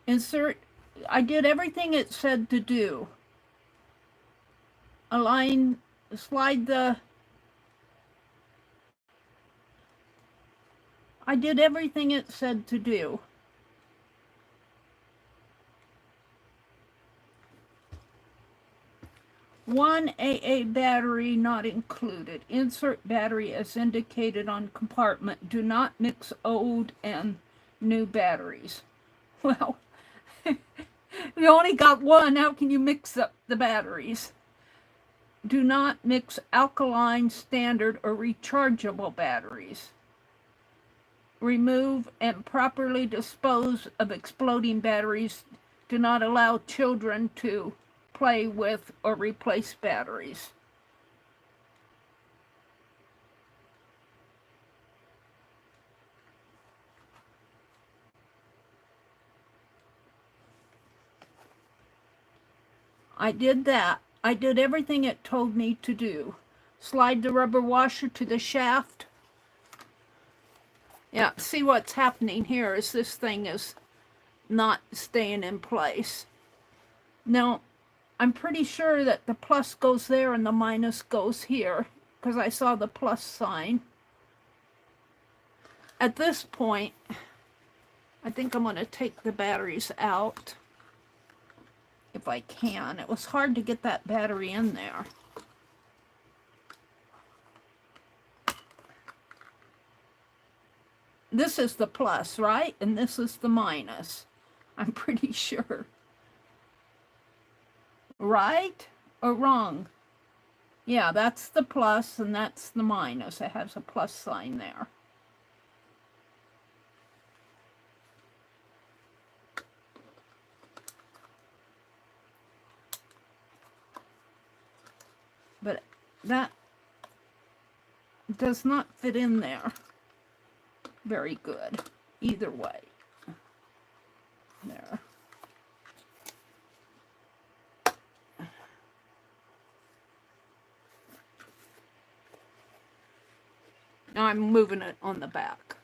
Insert, I did everything it said to do. Align, slide the, I did everything it said to do. One AA battery not included. Insert battery as indicated on compartment. Do not mix old and new batteries. Well, you only got one. How can you mix up the batteries? Do not mix alkaline, standard, or rechargeable batteries. Remove and properly dispose of exploding batteries. Do not allow children to play with or replace batteries. I did that. I did everything it told me to do. Slide the rubber washer to the shaft. Yeah, see what's happening here is this thing is not staying in place. Now, I'm pretty sure that the plus goes there and the minus goes here, because I saw the plus sign. At this point, I think I'm going to take the batteries out, if I can. It was hard to get that battery in there. This is the plus, right? And this is the minus. I'm pretty sure. Right or wrong? Yeah, that's the plus and that's the minus. It has a plus sign there. But that does not fit in there very good either way. There. Now I'm moving it on the back.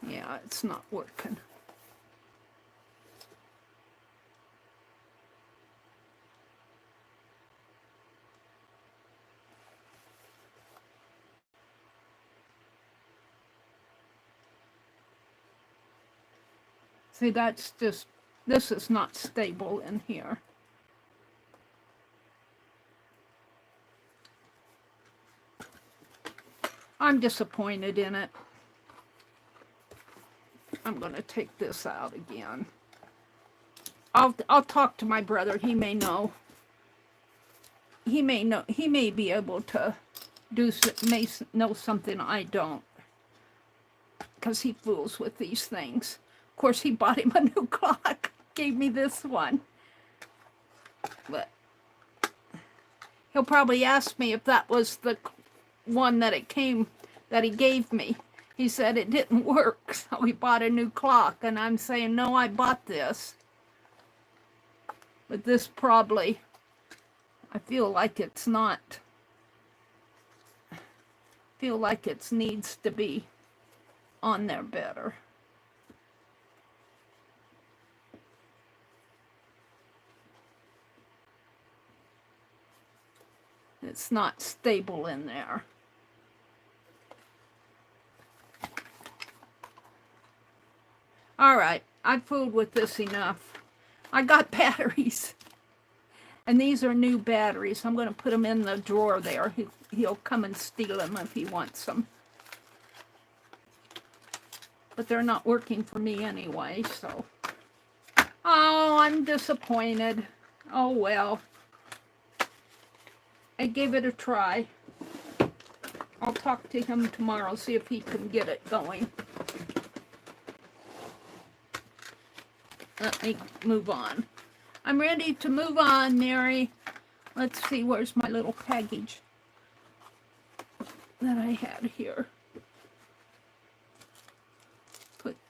Yeah, it's not working. See, that's just, this is not stable in here. I'm disappointed in it. I'm going to take this out again. I'll talk to my brother. He may know. He may be able to may know something I don't, because he fools with these things. Of course, he bought him a new clock. Gave me this one. But he'll probably ask me if that was the one that he gave me. He said it didn't work, so he bought a new clock. And I'm saying, no, I bought this. But this probably, I feel like it's not. I feel like it needs to be on there better. It's not stable in there. All right, I fooled with this enough. I got batteries. And these are new batteries. I'm going to put them in the drawer there. He'll come and steal them if he wants them. But they're not working for me anyway, so. Oh, I'm disappointed. Oh, well. I gave it a try. I'll talk to him tomorrow, see if he can get it going. Let me move on. I'm ready to move on, Mary. Let's see, where's my little package that I had here?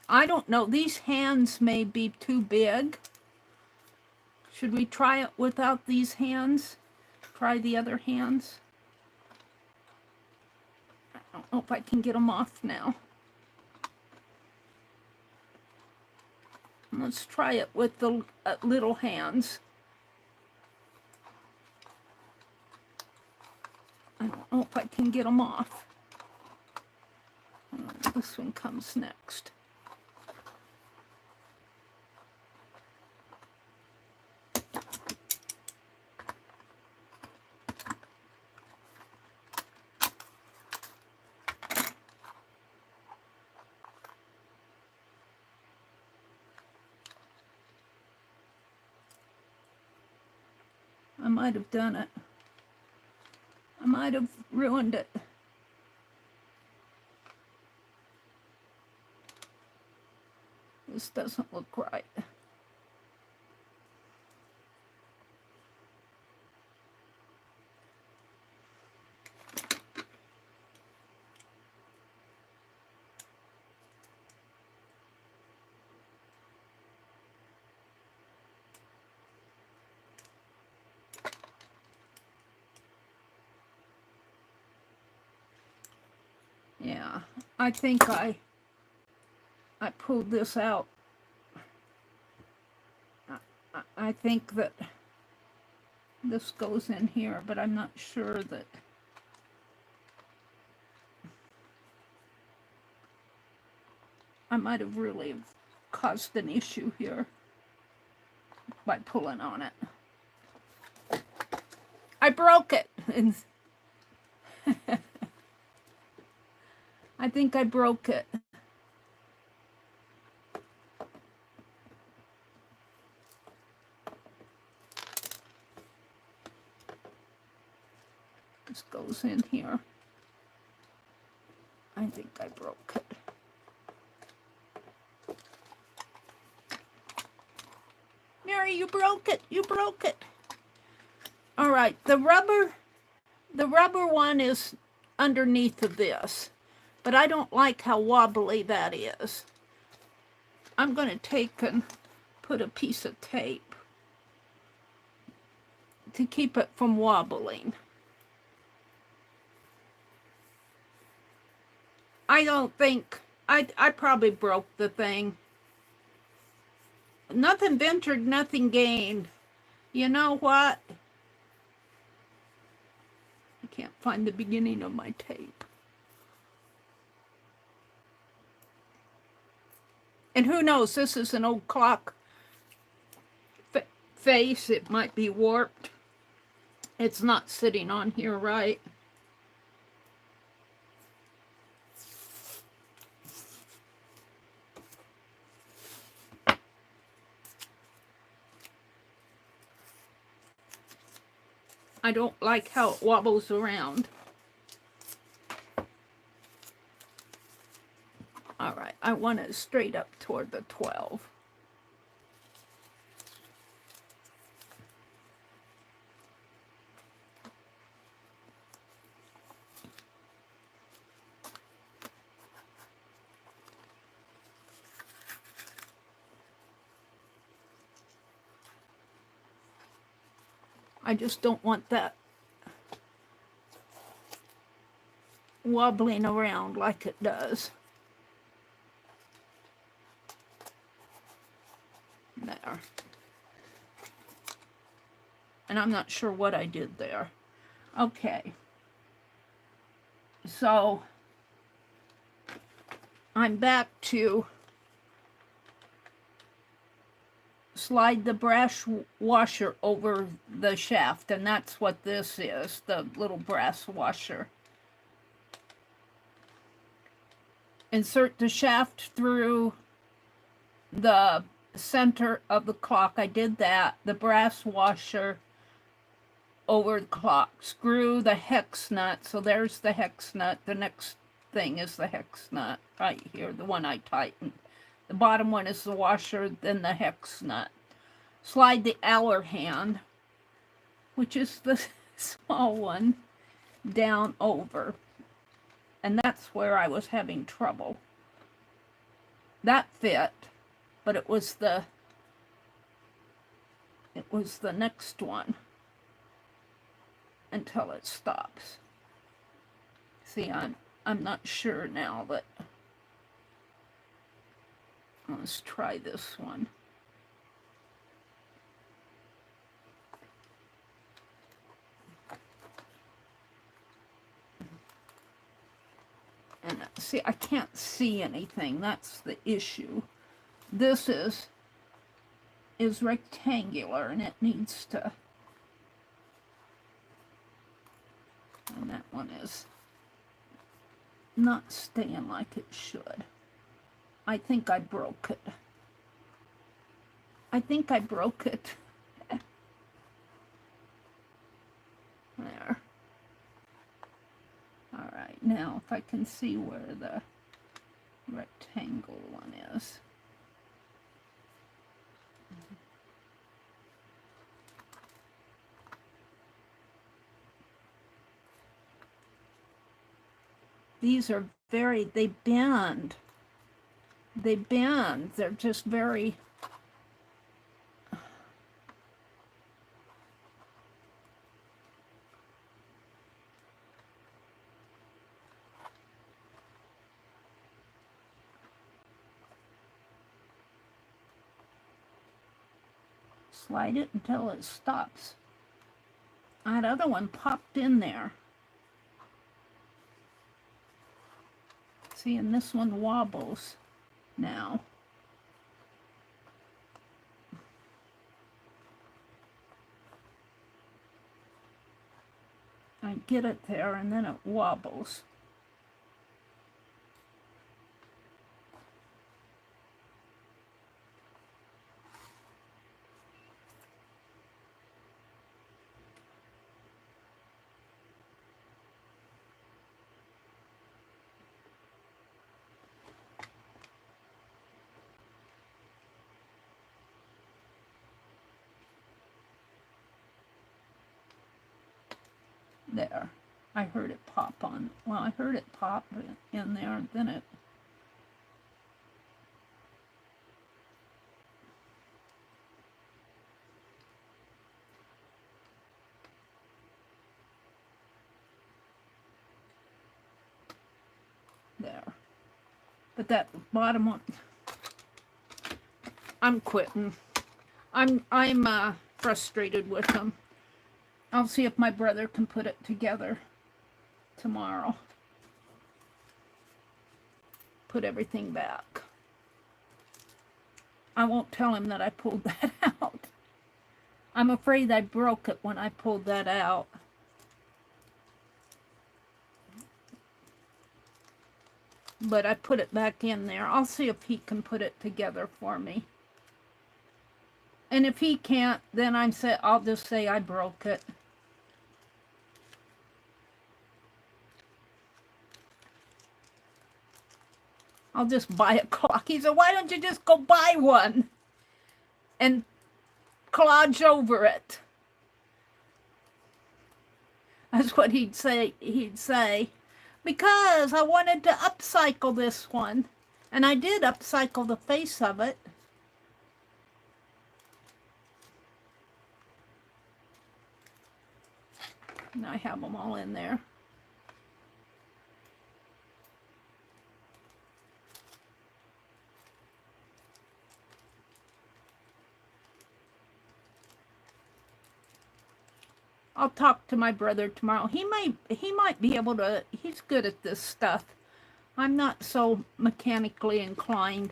I don't know. These hands may be too big. Should we try it without these hands? Try the other hands? I don't know if I can get them off now. Let's try it with the little hands. I don't know if I can get them off. This one comes next. I might have done it. I might have ruined it. This doesn't look right. Yeah, I think I pulled this out. I think that this goes in here, but I'm not sure that. I might have really caused an issue here by pulling on it. I broke it. I think I broke it. This goes in here. I think I broke it. Meri, you broke it. You broke it. All right, the rubber one is underneath of this, but I don't like how wobbly that is. I'm going to take and put a piece of tape to keep it from wobbling. I don't think, I probably broke the thing. Nothing ventured, nothing gained. You know what? I can't find the beginning of my tape. And who knows, this is an old clock face. It might be warped. It's not sitting on here right. I don't like how it wobbles around. All right, I want it straight up toward the 12. I just don't want that wobbling around like it does. There. And I'm not sure what I did there. Okay. So I'm back to slide the brass washer over the shaft, and that's what this is, the little brass washer. Insert the shaft through the center of the clock. I did that. The brass washer over the clock. Screw the hex nut. So there's the hex nut. The next thing is the hex nut right here, the one I tightened. The bottom one is the washer, then the hex nut. Slide the Aller hand, which is the small one, down over. And that's where I was having trouble. That fit, but it was the next one until it stops. See, I'm not sure now, but let's try this one. And see, I can't see anything. That's the issue. This is rectangular, and it needs to, and that one is not staying like it should. I think I broke it. I think I broke it. There. All right, now if I can see where the rectangle one is. These are very, they bend. They bend. They're just very... Slide it until it stops. That other one popped in there. See, and this one wobbles now. I get it there and then it wobbles. There. I heard it pop on. Well, I heard it pop in there, then it... There. But that bottom one... I'm quitting. I'm frustrated with them. I'll see if my brother can put it together tomorrow. Put everything back. I won't tell him that I pulled that out. I'm afraid I broke it when I pulled that out. But I put it back in there. I'll see if he can put it together for me. And if he can't, then I'll just say I broke it. I'll just buy a clock. He said, why don't you just go buy one and collage over it? That's what he'd say. He'd say, because I wanted to upcycle this one. And I did upcycle the face of it. And I have them all in there. I'll talk to my brother tomorrow. He might be able to, he's good at this stuff. I'm not so mechanically inclined.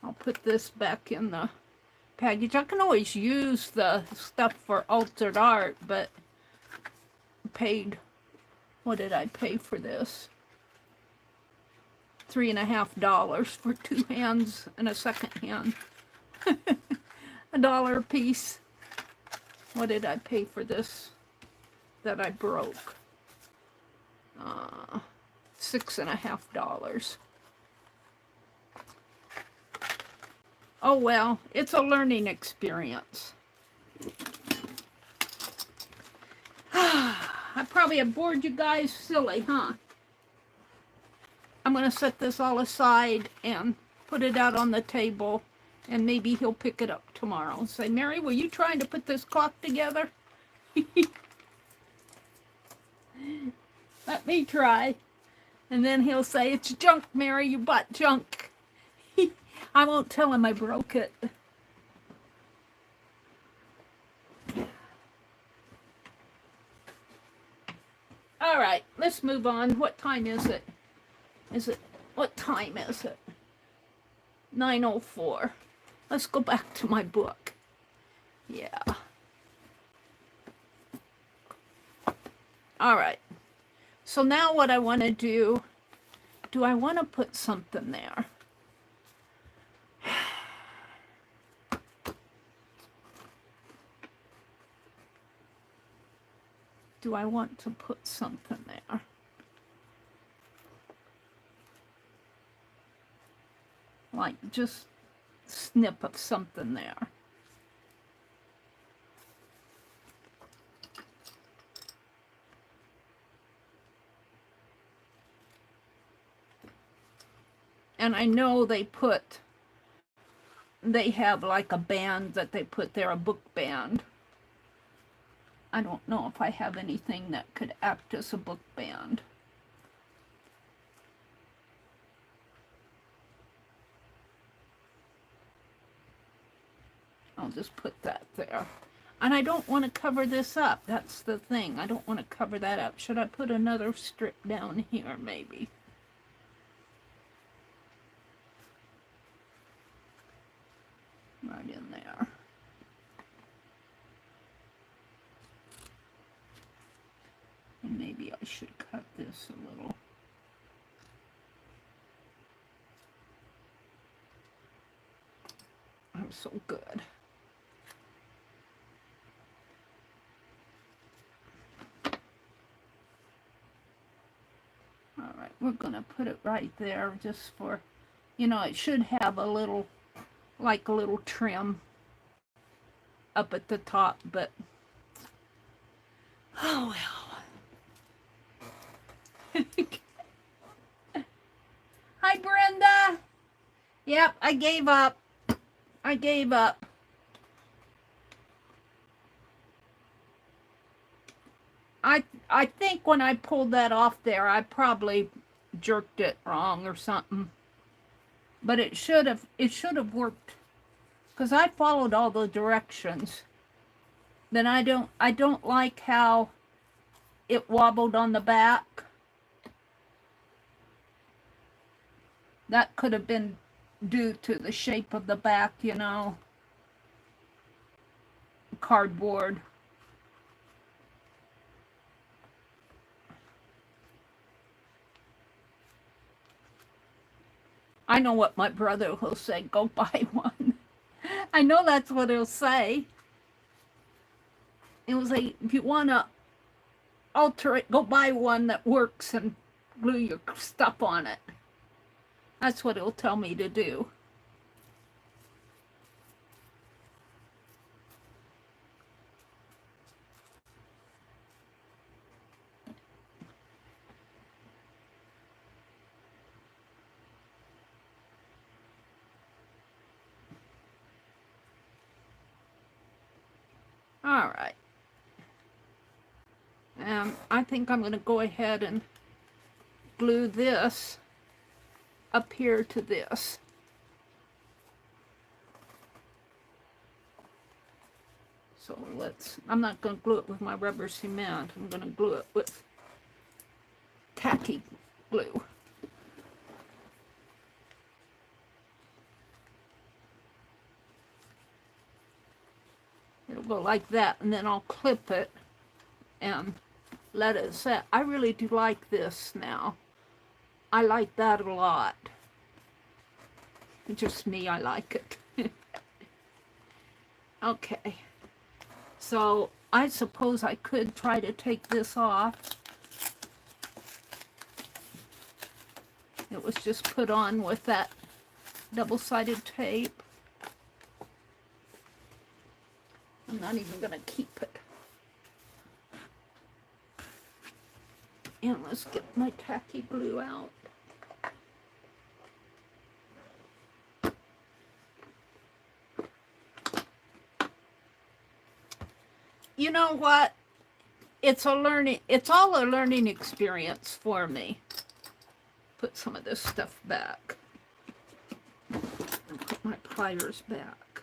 I'll put this back in the package. I can always use the stuff for altered art, but paid, what did I pay for this? $3.50 for 2 hands and a second hand. $1 a piece. What did I pay for this that I broke? $6.50. Oh well, it's a learning experience. I probably have bored you guys silly, huh? I'm going to set this all aside and put it out on the table, and maybe he'll pick it up tomorrow and say, Meri, were you trying to put this clock together? Let me try. And then he'll say, it's junk, Meri, you bought junk. I won't tell him I broke it. All right, let's move on. What time is it? What time is it? 9:04. Let's go back to my book. Yeah. All right. So now what I want to do I want to put something there? Do I want to put something there? Like just snip of something there. And I know they have like a band that they put there, a book band. I don't know if I have anything that could act as a book band. I'll just put that there. And I don't want to cover this up. That's the thing. I don't want to cover that up. Should I put another strip down here, maybe? Right in there. And maybe I should cut this a little. I'm so good. All right, we're going to put it right there just for, you know, it should have a little, like a little trim up at the top, but oh well. Hi, Brenda. Yep, I gave up. I gave up. I think when I pulled that off there, I probably jerked it wrong or something. But it should have worked, because I followed all the directions. Then I don't like how it wobbled on the back. That could have been due to the shape of the back, you know, cardboard. I know what my brother will say, go buy one. I know that's what he'll say. It was like, if you want to alter it, go buy one that works and glue your stuff on it. That's what he'll tell me to do. All right. I think I'm going to go ahead and glue this up here to this. So I'm not going to glue it with my rubber cement. I'm going to glue it with tacky glue. It'll go like that, and then I'll clip it and let it set. I really do like this now. I like that a lot. It's just me, I like it. Okay. So I suppose I could try to take this off. It was just put on with that double-sided tape. I'm not even going to keep it. And let's get my tacky glue out. You know what? It's all a learning experience for me. Put some of this stuff back. And put my pliers back.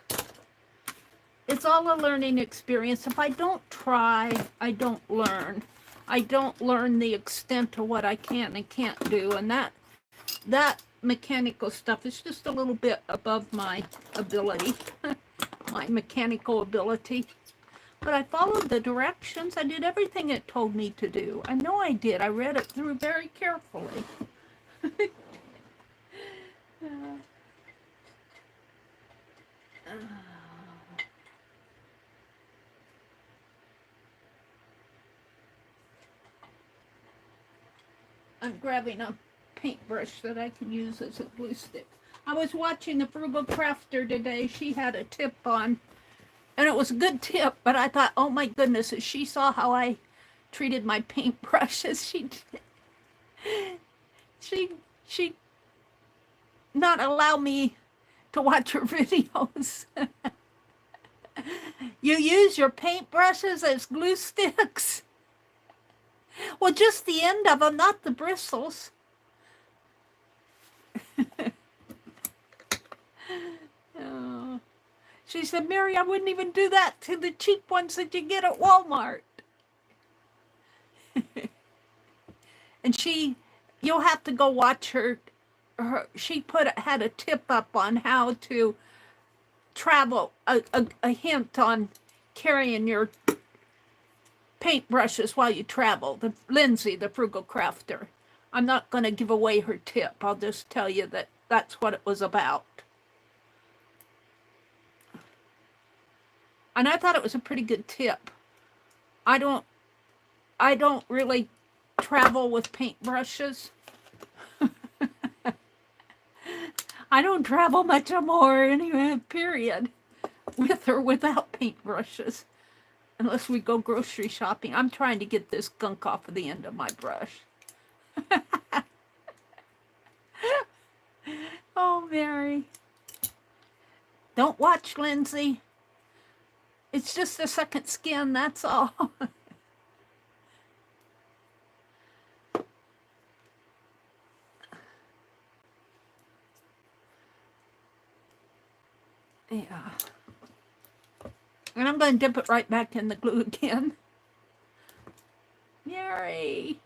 It's all a learning experience. If I don't try, I don't learn. I don't learn the extent of what I can and can't do. And that mechanical stuff is just a little bit above my ability, my mechanical ability. But I followed the directions. I did everything it told me to do. I know I did. I read it through very carefully. I'm grabbing a paintbrush that I can use as a glue stick. I was watching the Frugal Crafter today. She had a tip on, and it was a good tip, but I thought, oh my goodness, if she saw how I treated my paintbrushes, she'd not allow me to watch her videos. You use your paintbrushes as glue sticks? Well, just the end of them, not the bristles. Oh. She said, Meri, I wouldn't even do that to the cheap ones that you get at Walmart. And you'll have to go watch her. She had a tip up on how to travel, a hint on carrying your paintbrushes while you travel. Lindsay, the Frugal Crafter. I'm not going to give away her tip. I'll just tell you that that's what it was about. And I thought it was a pretty good tip. I don't really travel with paintbrushes. I don't travel much more anyway, period, with or without paintbrushes. Unless we go grocery shopping. I'm trying to get this gunk off of the end of my brush. Oh, Meri. Don't watch, Lindsay. It's just a second skin, that's all. Yeah. And I'm going to dip it right back in the glue again. Meri.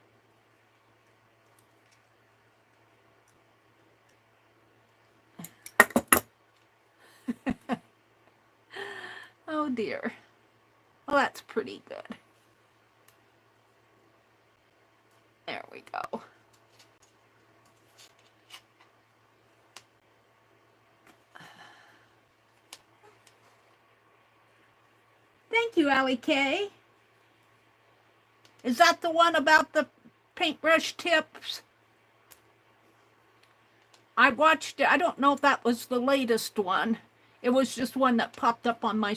dear. Well, that's pretty good. There we go. Thank you, Allie K. Is that the one about the paintbrush tips? I watched it. I don't know if that was the latest one. It was just one that popped up on my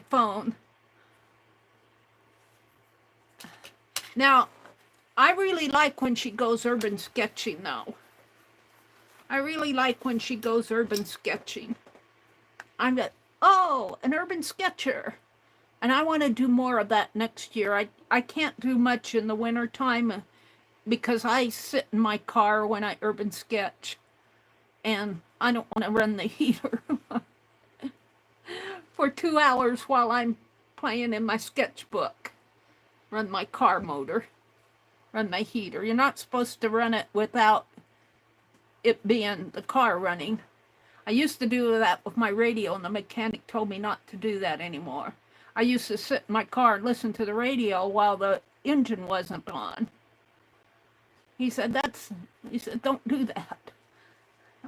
phone. Now, I really like when she goes urban sketching, though. I really like when she goes urban sketching. I'm like, oh, an urban sketcher. And I want to do more of that next year. I can't do much in the winter time because I sit in my car when I urban sketch. And I don't want to run the heater for 2 hours while I'm playing in my sketchbook. Run my car motor. Run my heater. You're not supposed to run it without it being the car running. I used to do that with my radio, and the mechanic told me not to do that anymore. I used to sit in my car and listen to the radio while the engine wasn't on. He said, don't do that.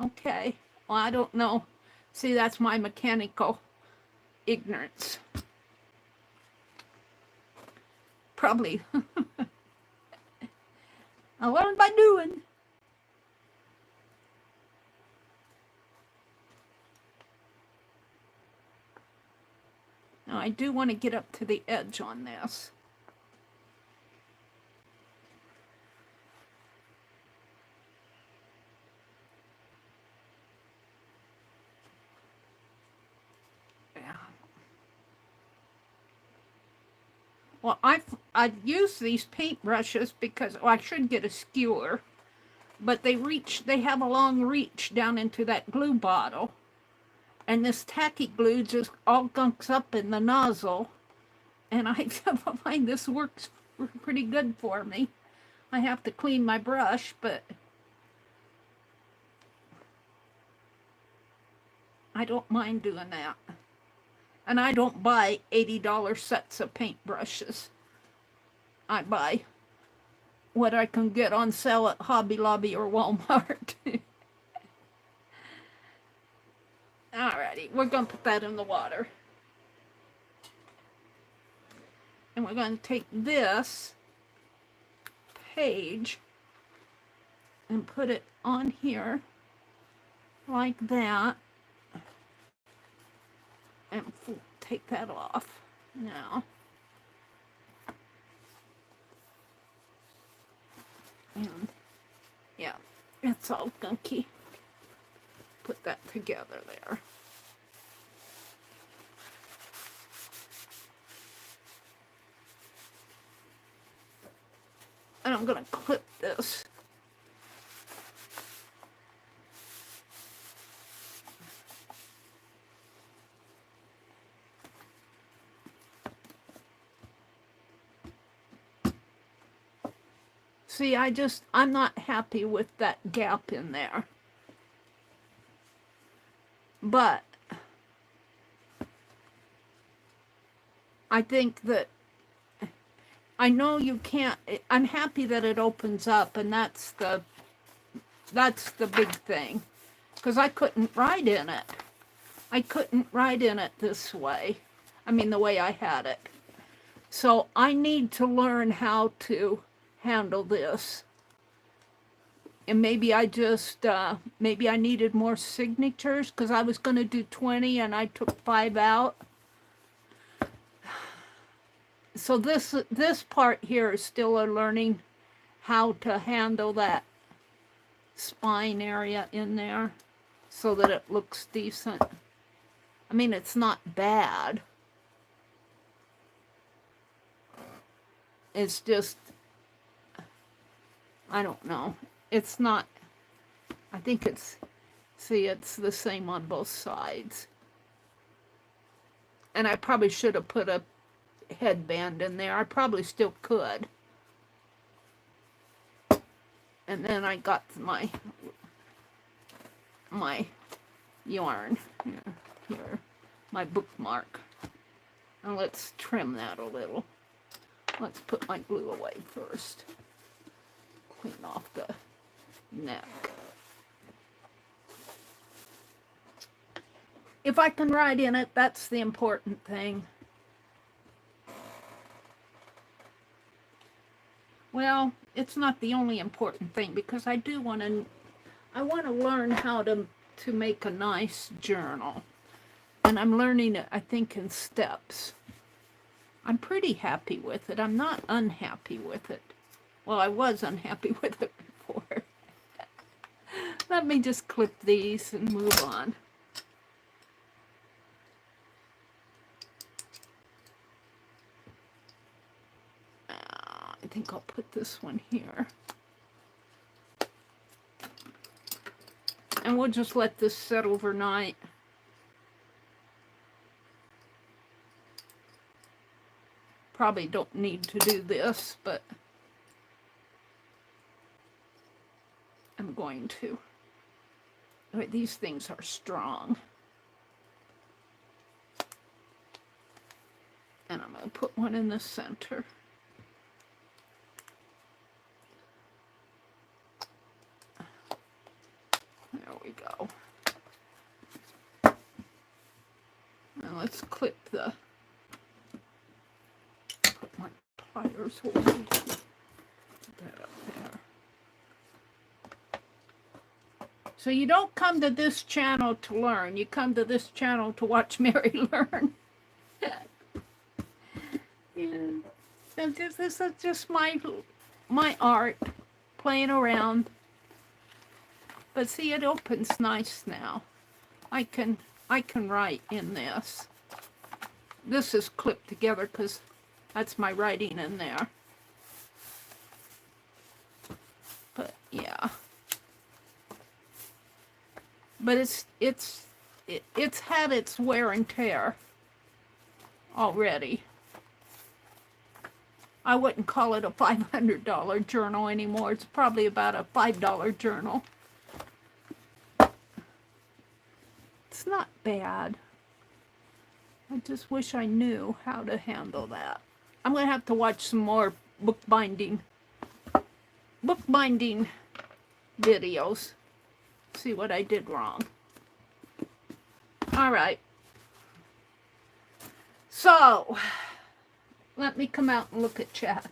Okay. Well, I don't know. See, that's my mechanical ignorance. Probably. I learned by doing. Now, I do want to get up to the edge on this. Well, I've used these paintbrushes because, well, I should get a skewer, but they have a long reach down into that glue bottle, and this tacky glue just all gunks up in the nozzle, and I find this works pretty good for me. I have to clean my brush, but I don't mind doing that. And I don't buy $80 sets of paintbrushes. I buy what I can get on sale at Hobby Lobby or Walmart. Alrighty, we're going to put that in the water. And we're going to take this page and put it on here like that. And take that off now. And yeah, it's all gunky. Put that together there. And I'm going to clip this. See, I'm not happy with that gap in there. But I think that, I know you can't, I'm happy that it opens up, and that's the big thing. Because I couldn't write in it. I couldn't write in it this way. I mean, the way I had it. So I need to learn how to handle this. And maybe I just maybe I needed more signatures, because I was going to do 20 and I took 5 out. So this part here is still a learning how to handle that spine area in there so that it looks decent. I mean, it's not bad. It's just, I don't know. It's not, I think it's, see, it's the same on both sides. And I probably should have put a headband in there. I probably still could. And then I got my yarn here, my bookmark. Now let's trim that a little. Let's put my glue away first. Clean off the neck. If I can write in it, that's the important thing. Well, it's not the only important thing, because I want to learn how to make a nice journal. And I'm learning it, I think, in steps. I'm pretty happy with it. I'm not unhappy with it. Well, I was unhappy with it before. Let me just clip these and move on. I think I'll put this one here. And we'll just let this set overnight. Probably don't need to do this, but I'm going to. Right, these things are strong. And I'm going to put one in the center. There we go. Now let's clip the, put my pliers away. Put that up there. So you don't come to this channel to learn. You come to this channel to watch Meri learn. And this is just my art, playing around. But see, it opens nice now. I can write in this. This is clipped together because that's my writing in there. But yeah. But it's had its wear and tear already. I wouldn't call it a $500 journal anymore. It's probably about a $5 journal. It's not bad. I just wish I knew how to handle that. I'm going to have to watch some more bookbinding videos. See what I did wrong. All right. So, let me come out and look at chat.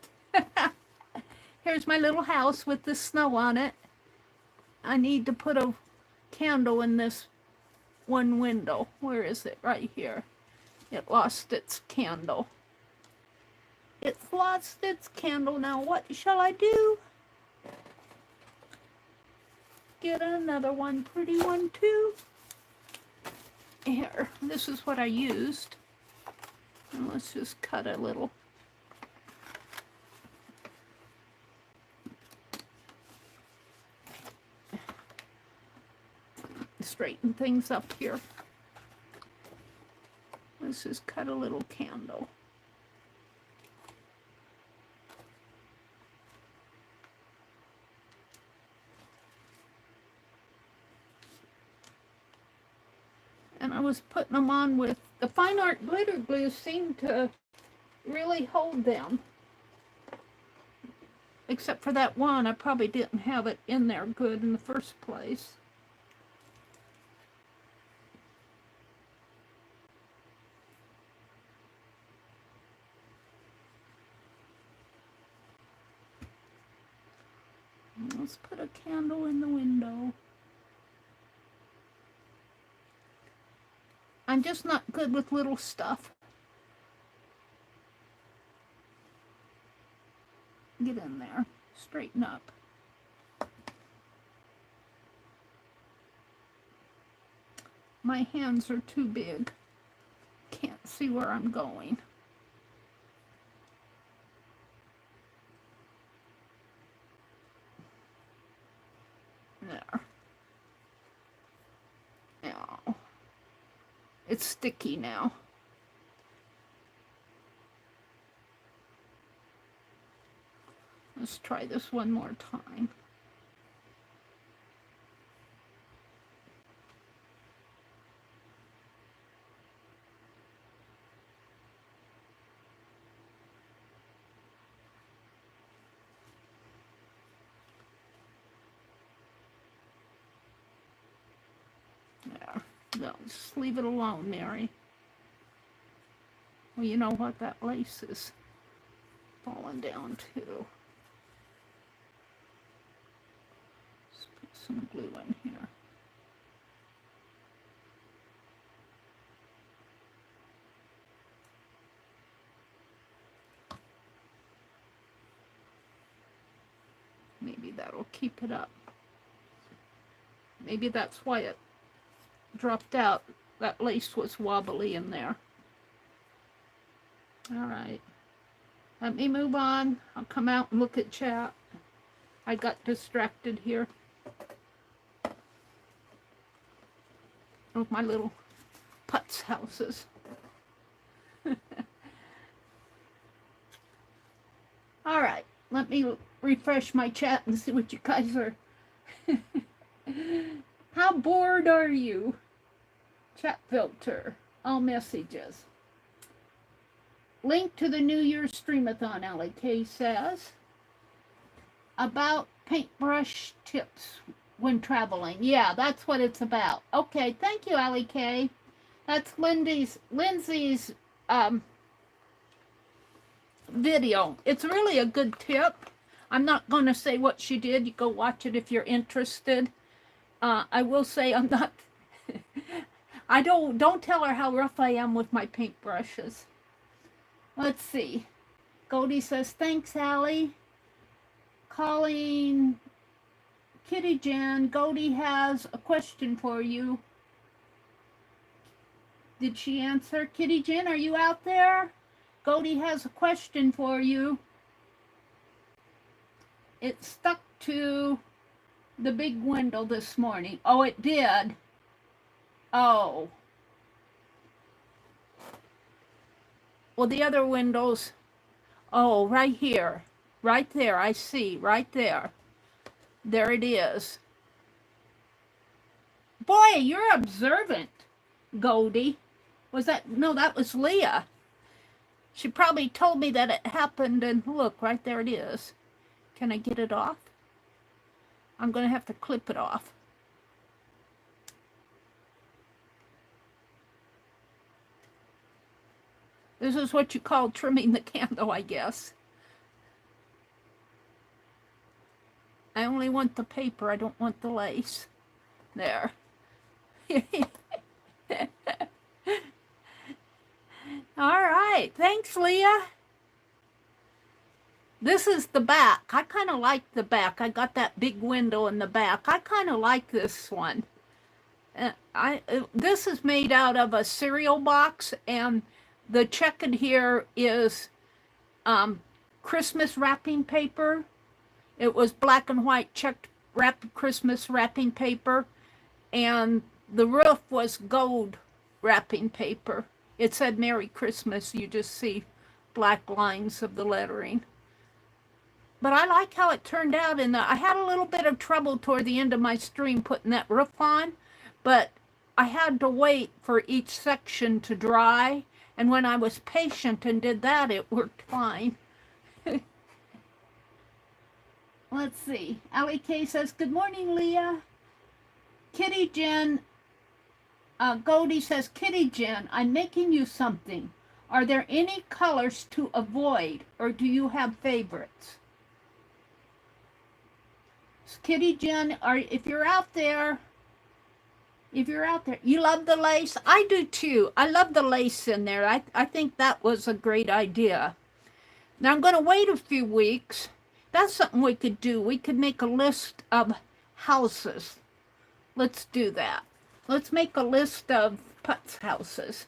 Here's my little house with the snow on it. I need to put a candle in this one window. Where is it? Right here. It lost its candle. It's lost its candle. Now what shall I do? Get another one, pretty one too. Here, this is what I used. And let's just cut a little. Straighten things up here. Let's just cut a little candle. And I was putting them on with the fine art glitter glue, seemed to really hold them. Except for that one, I probably didn't have it in there good in the first place. Let's put a candle in the window. I'm just not good with little stuff. Get in there. Straighten up. My hands are too big. Can't see where I'm going. There. Now. It's sticky now. Let's try this one more time. There. No, just leave it alone, Mary. Well, you know what? That lace is falling down too. Let's put some glue in here. Maybe that'll keep it up. Maybe that's why it dropped out. That lace was wobbly in there. All right. Let me move on. I'll come out and look at chat. I got distracted here with my little Putz houses. All right. Let me refresh my chat and see what you guys are. How bored are you? Chat filter. All messages. Link to the New Year's Streamathon, LK says. About paintbrush tips when traveling. Yeah, that's what it's about. Okay, thank you, LK. That's Lindsay's video. It's really a good tip. I'm not going to say what she did. You go watch it if you're interested. I will say I'm not... I don't tell her how rough I am with my paintbrushes. Let's see. Goldie says, thanks, Allie. Calling Kitty Jen. Goldie has a question for you. Did she answer? Kitty Jen, are you out there? Goldie has a question for you. It stuck to the big window this morning. Oh, it did. Oh. Well, the other windows, oh, right here. Right there, I see. Right there. There it is. Boy, you're observant, Goldie. Was that, no, that was Leah. She probably told me that it happened, and look, right there it is. Can I get it off? I'm going to have to clip it off. This is what you call trimming the candle, I guess. I only want the paper. I don't want the lace. There. All right. Thanks, Leah. This is the back. I kind of like the back. I got that big window in the back. I kind of like this one. This is made out of a cereal box, and the checkered here is Christmas wrapping paper. It was black and white checked Christmas wrapping paper, and the roof was gold wrapping paper. It said Merry Christmas. You just see black lines of the lettering. But I like how it turned out. And I had a little bit of trouble toward the end of my stream putting that roof on, but I had to wait for each section to dry. And when I was patient and did that, it worked fine. Let's see. Allie K says, good morning, Leah. Kitty Jen, Goldie says, Kitty Jen, I'm making you something. Are there any colors to avoid, or do you have favorites? Kitty Jen, if you're out there, you love the lace? I do too. I love the lace in there. I think that was a great idea. Now I'm going to wait a few weeks. That's something we could do. We could make a list of houses. Let's do that. Let's make a list of Putz houses.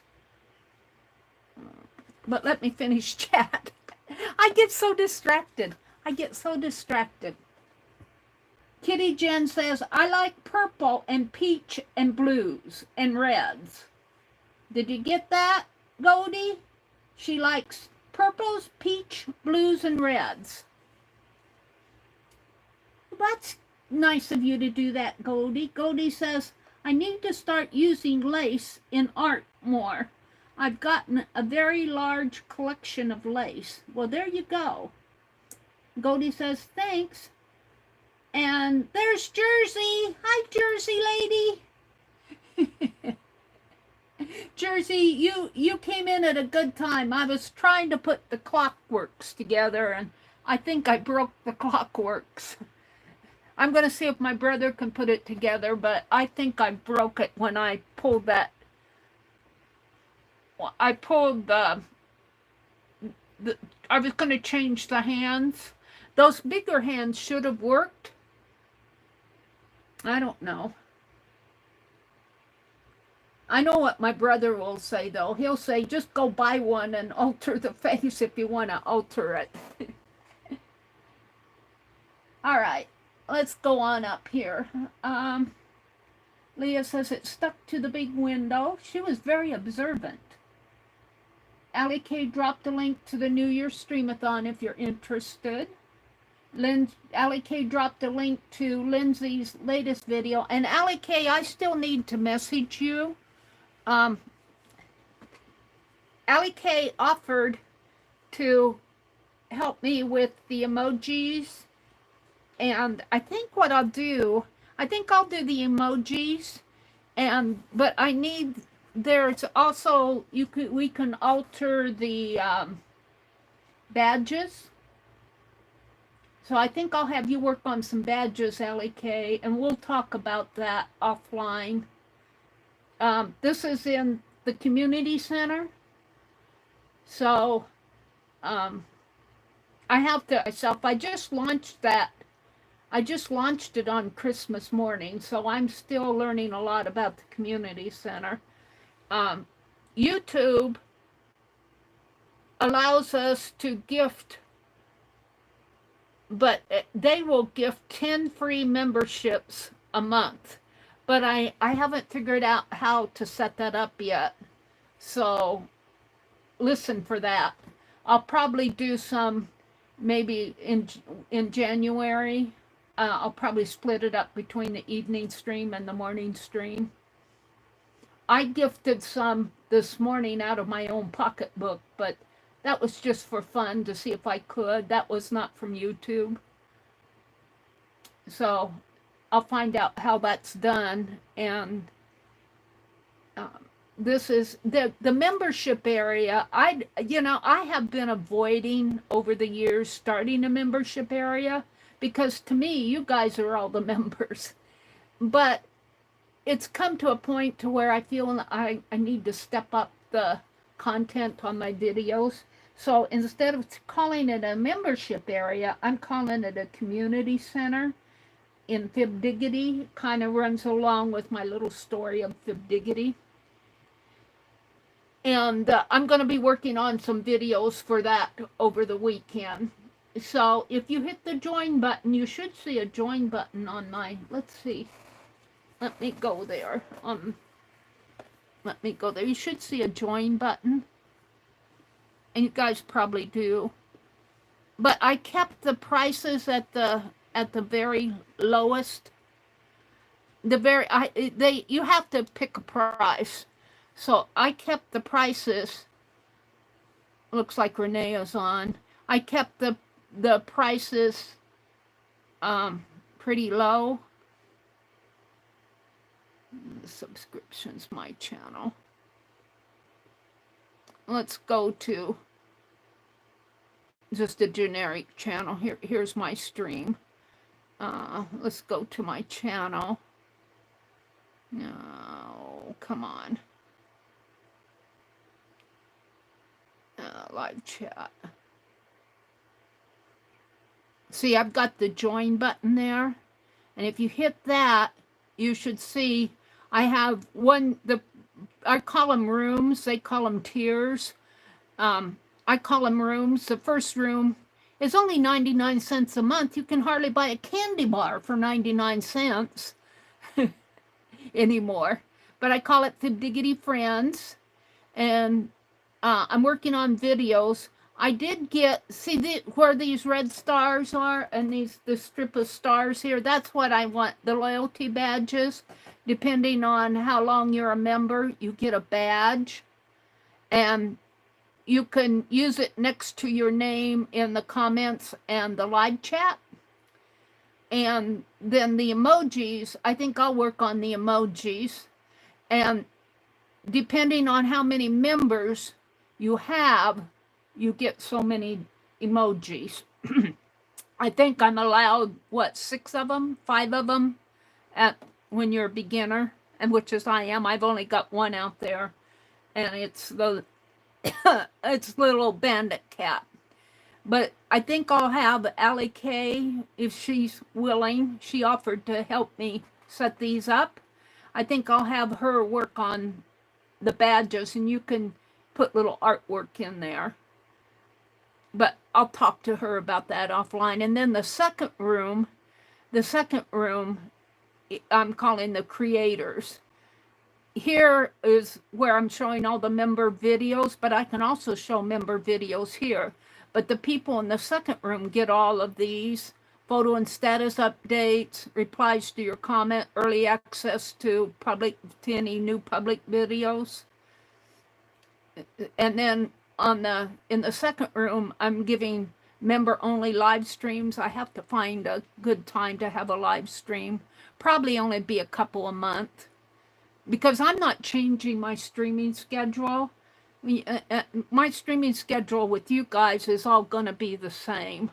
But let me finish chat. I get so distracted. Kitty Jen says, I like purple and peach and blues and reds. Did you get that, Goldie? She likes purples, peach, blues, and reds. That's nice of you to do that, Goldie. Goldie says, I need to start using lace in art more. I've gotten a very large collection of lace. Well, there you go. Goldie says, thanks. And there's Jersey. Hi, Jersey lady. Jersey, you came in at a good time. I was trying to put the clockworks together, and I think I broke the clockworks. I'm going to see if my brother can put it together, but I think I broke it when I pulled that. I pulled the I was going to change the hands. Those bigger hands should have worked. I don't know. I know what my brother will say, though. He'll say, just go buy one and alter the face if you want to alter it. All right, let's go on up here. Leah says it stuck to the big window. She was very observant. Allie K dropped a link to the New Year's Streamathon if you're interested. Allie K dropped a link to Lindsay's latest video. And Allie K, I still need to message you. Allie K offered to help me with the emojis. And I think what I'll do, I think I'll do the emojis. But I need... There's also, we can alter the badges. So I think I'll have you work on some badges, Allie K, and we'll talk about that offline. This is in the community center. So I have to myself, I just launched that. I just launched it on Christmas morning, so I'm still learning a lot about the community center. YouTube allows us to gift, but they will gift 10 free memberships a month. But I haven't figured out how to set that up yet. So listen for that. I'll probably do some maybe in January. I'll probably split it up between the evening stream and the morning stream. I gifted some this morning out of my own pocketbook, but that was just for fun to see if I could. That was not from YouTube. So I'll find out how that's done. And this is the membership area. I have been avoiding over the years starting a membership area because to me, you guys are all the members. But it's come to a point to where I feel I need to step up the content on my videos. So instead of calling it a membership area, I'm calling it a community center in Fibdiggity. Kind of runs along with my little story of Fibdiggity. And I'm going to be working on some videos for that over the weekend. So if you hit the join button, you should see a join button on my, let's see. Let me go there. Let me go there. You should see a join button. And you guys probably do. But I kept the prices at the very lowest. You have to pick a price. So I kept the prices. Looks like Renee is on. I kept the prices pretty low. The subscriptions, my channel. Let's go to just a generic channel. Here's my stream. Let's go to my channel. No, come on. Live chat. See, I've got the join button there. And if you hit that, you should see I have I call them rooms. They call them tiers. I call them rooms. The first room is only 99 cents a month. You can hardly buy a candy bar for 99 cents anymore. But I call it Fibdiggity Friends. And I'm working on videos. I did get, see where these red stars are and the strip of stars here? That's what I want, the loyalty badges. Depending on how long you're a member, you get a badge. And you can use it next to your name in the comments and the live chat. And then the emojis, I think I'll work on the emojis. And depending on how many members you have, you get so many emojis. I think I'm allowed, what, 6 of them, 5 of them at when you're a beginner, and which is I am. I've only got one out there, and it's the it's little bandit cat. But I think I'll have Allie Kay, if she's willing. She offered to help me set these up. I think I'll have her work on the badges, and you can put little artwork in there. But I'll talk to her about that offline. And then the second room, I'm calling the creators. Here is where I'm showing all the member videos, but I can also show member videos here. But the people in the second room get all of these photo and status updates, replies to your comment, early access to any new public videos. And then in the second room, I'm giving member only live streams. I have to find a good time to have a live stream. Probably only be a couple a month, because I'm not changing my streaming schedule. My streaming schedule with you guys is all going to be the same.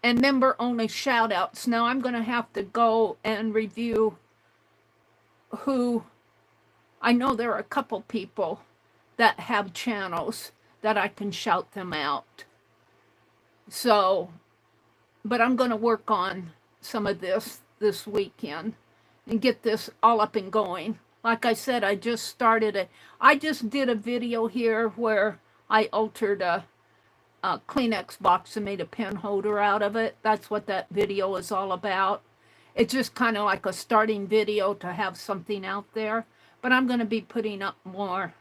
And member only shout outs. Now I'm going to have to go and review who, I know there are a couple people that have channels that I can shout them out. So, but I'm going to work on some of this weekend and get this all up and going. Like I said, I just did a video here where I altered a Kleenex box and made a pen holder out of it. That's what that video is all about. It's just kind of like a starting video to have something out there. But I'm going to be putting up more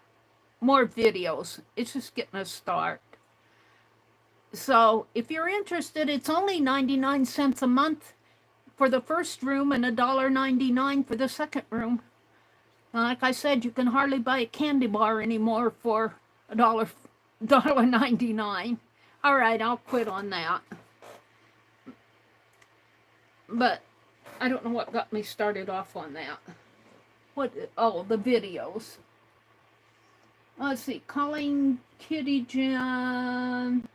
videos. It's just getting a start. So if you're interested, it's only 99 cents a month for the first room and $1.99 for the second room. Like I said, you can hardly buy a candy bar anymore for $1.99. All right, I'll quit on that. But I don't know what got me started off on that. Oh, the videos. Let's see, Colleen Kitty Jen.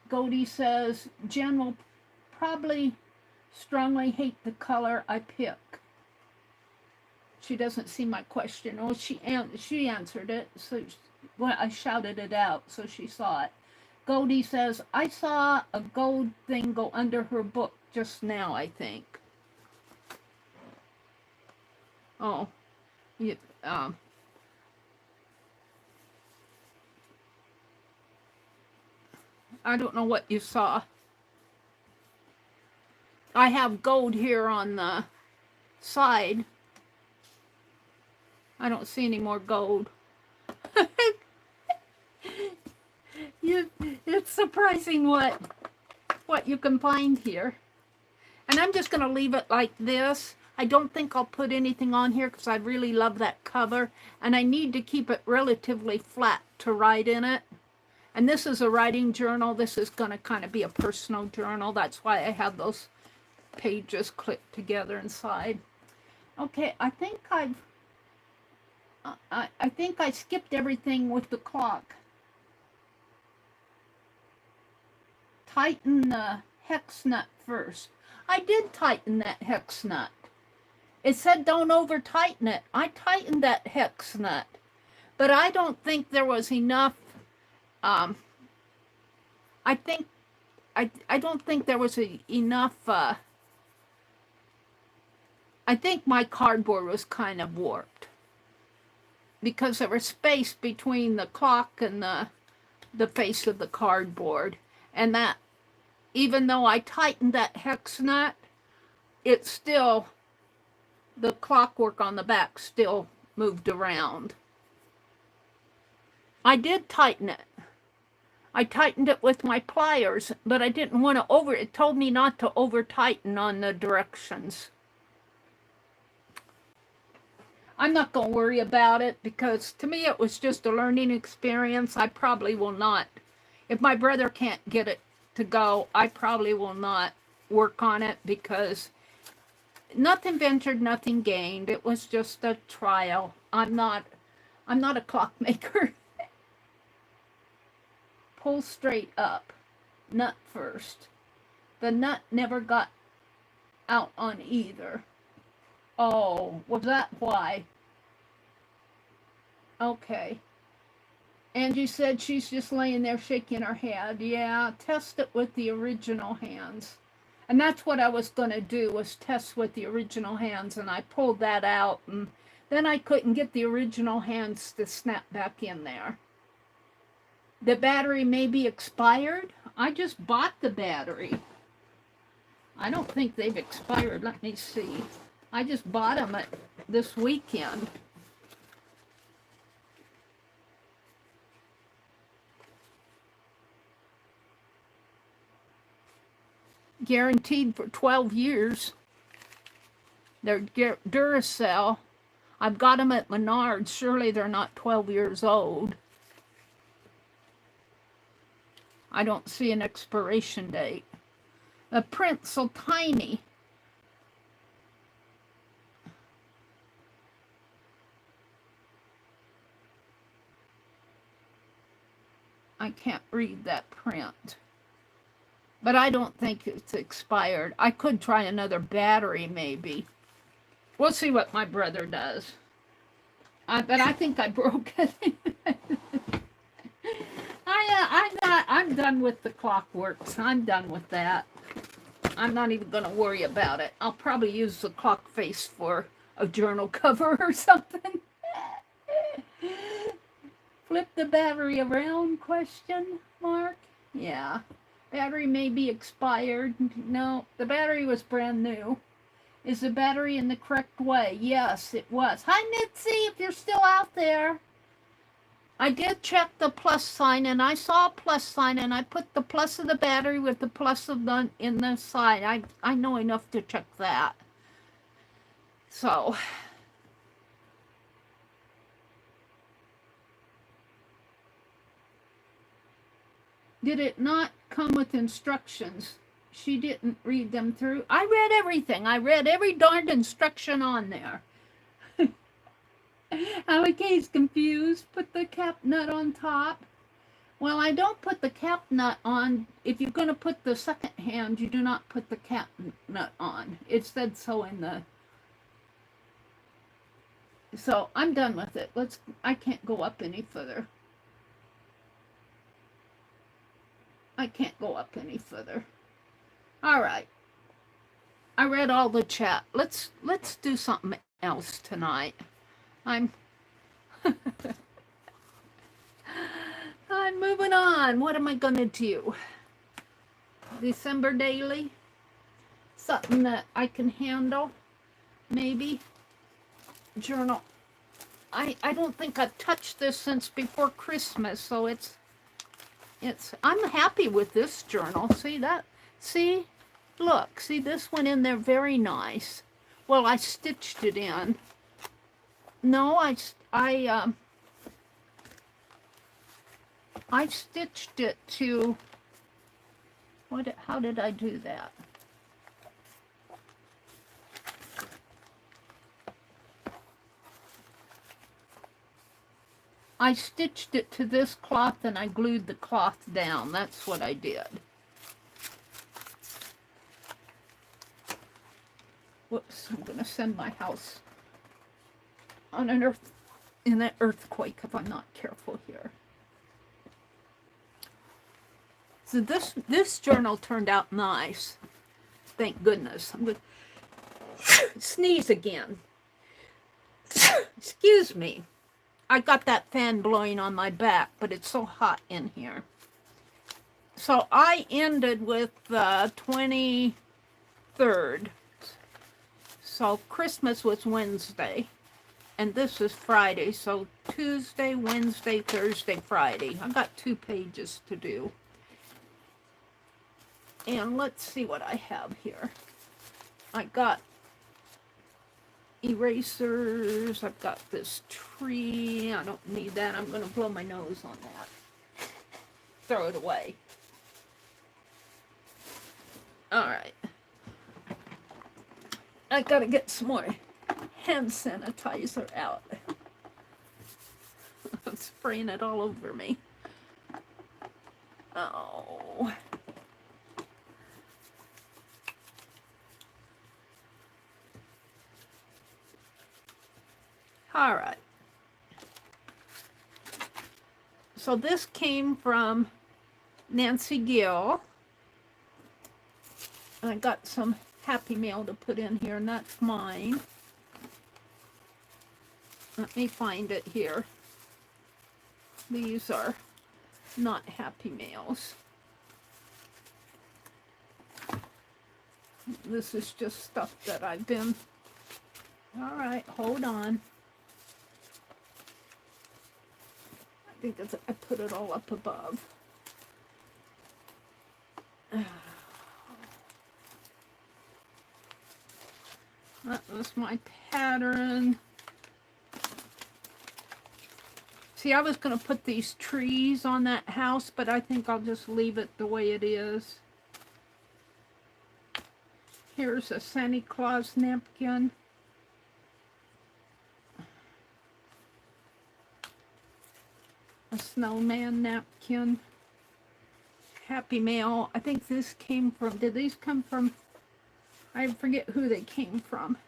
Goldie says, Jen will probably strongly hate the color I pick. She doesn't see my question. Oh, she answered it, so I shouted it out, so she saw it. Goldie says, I saw a gold thing go under her book just now, I think. Oh, yeah, I don't know what you saw. I have gold here on the side. I don't see any more gold. It's surprising what you can find here. And I'm just going to leave it like this. I don't think I'll put anything on here because I really love that cover. And I need to keep it relatively flat to write in it. And this is a writing journal. This is going to kind of be a personal journal. That's why I have those pages clipped together inside. Okay, I think I skipped everything with the clock. Tighten the hex nut first. I did tighten that hex nut. It said don't over tighten it. I tightened that hex nut, but I don't think there was enough. I don't think there was enough. I think my cardboard was kind of warped because there was space between the clock and the face of the cardboard, and that even though I tightened that hex nut, it still, the clockwork on the back still moved around. I did tighten it. I tightened it with my pliers, but I didn't want to it told me not to over tighten on the directions. I'm not going to worry about it because to me it was just a learning experience. I probably will not, if my brother can't get it to go, I probably will not work on it because nothing ventured, nothing gained. It was just a trial. I'm not a clockmaker. Pull straight up. Nut first. The nut never got out on either. Oh, was that why? Okay. Angie said she's just laying there shaking her head. Yeah, test it with the original hands. And that's what I was going to do, was test with the original hands. And I pulled that out, and then I couldn't get the original hands to snap back in there. The battery may be expired. I just bought the battery. I don't think they've expired. Let me see. I just bought them this weekend. Guaranteed for 12 years. They're Duracell. I've got them at Menards. Surely they're not 12 years old. I don't see an expiration date. The print's so tiny. I can't read that print. But I don't think it's expired. I could try another battery, maybe. We'll see what my brother does. But I think I broke it. I'm done with the Clockworks. I'm done with that. I'm not even going to worry about it. I'll probably use the clock face for a journal cover or something. Flip the battery around, question mark? Yeah. Battery may be expired. No, the battery was brand new. Is the battery in the correct way? Yes, it was. Hi, Mitzi, if you're still out there. I did check the plus sign, and I saw a plus sign, and I put the plus of the battery with the plus of the in the side. I know enough to check that. So, did it not come with instructions? She didn't read them through. I read everything. I read every darned instruction on there. Alikay's confused. Put the cap nut on top. Well, I don't put the cap nut on. If you're going to put the second hand, you do not put the cap nut on. It said so in the... So, I'm done with it. I can't go up any further. I can't go up any further. All right. I read all the chat. Let's do something else tonight. I'm moving on. What am I going to do? December daily? Something that I can handle? Maybe. Journal. I don't think I've touched this since before Christmas, so I'm happy with this journal. See that? See? Look, see this one in there, very nice. Well, I stitched it in. No, I stitched it to, how did I do that? I stitched it to this cloth and I glued the cloth down. That's what I did. Whoops, I'm going to send my house on an earthquake if I'm not careful here. So this journal turned out nice. Thank goodness. I'm going to sneeze again. Excuse me. I got that fan blowing on my back, but it's so hot in here. So I ended with the 23rd. So Christmas was Wednesday, and this is Friday. So Tuesday, Wednesday, Thursday, Friday. I've got 2 pages to do. And let's see what I have here. I got erasers. I've got this tree. I don't need that. I'm going to blow my nose on that. Throw it away. All right. I gotta get some more hand sanitizer out. I'm spraying it all over me. Oh. All right. So this came from Nancy Gill. I got some Happy Mail to put in here, and that's mine. Let me find it here. These are not Happy Mails. This is just stuff that I've been... All right, hold on. I think it's, I put it all up above. That was my pattern. See, I was going to put these trees on that house, but I think I'll just leave it the way it is. Here's a Santa Claus napkin. A snowman napkin. Happy Mail. I think this came from, did these come from, I forget who they came from.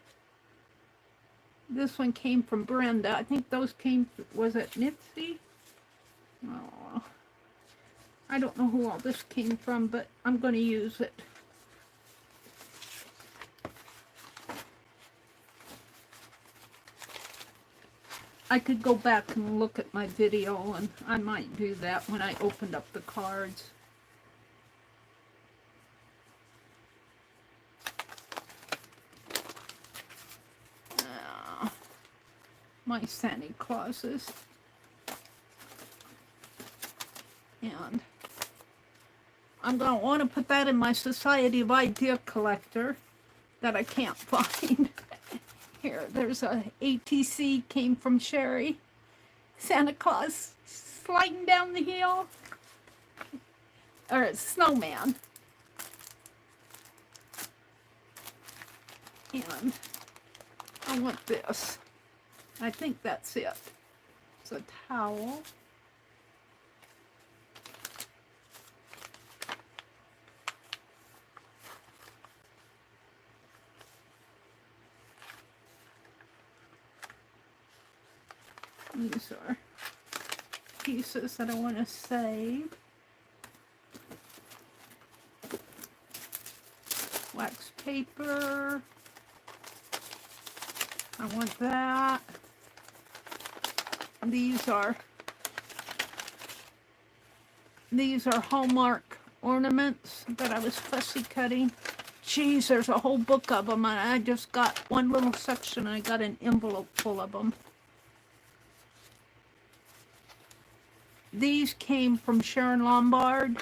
This one came from Brenda. I think those came, was it Nipsey? Oh, I don't know who all this came from, but I'm going to use it. I could go back and look at my video, and I might do that when I opened up the cards. My Santa Clauses. And I'm going to want to put that in my Society of Idea collector that I can't find. Here, there's a ATC came from Sherry. Santa Claus sliding down the hill. Or a snowman. And I want this. I think that's it. It's a towel. These are pieces that I want to save. Wax paper. I want that. These are Hallmark ornaments that I was fussy cutting. Geez, there's a whole book of them, and I just got one little section, and I got an envelope full of them. These came from Sharon Lombard,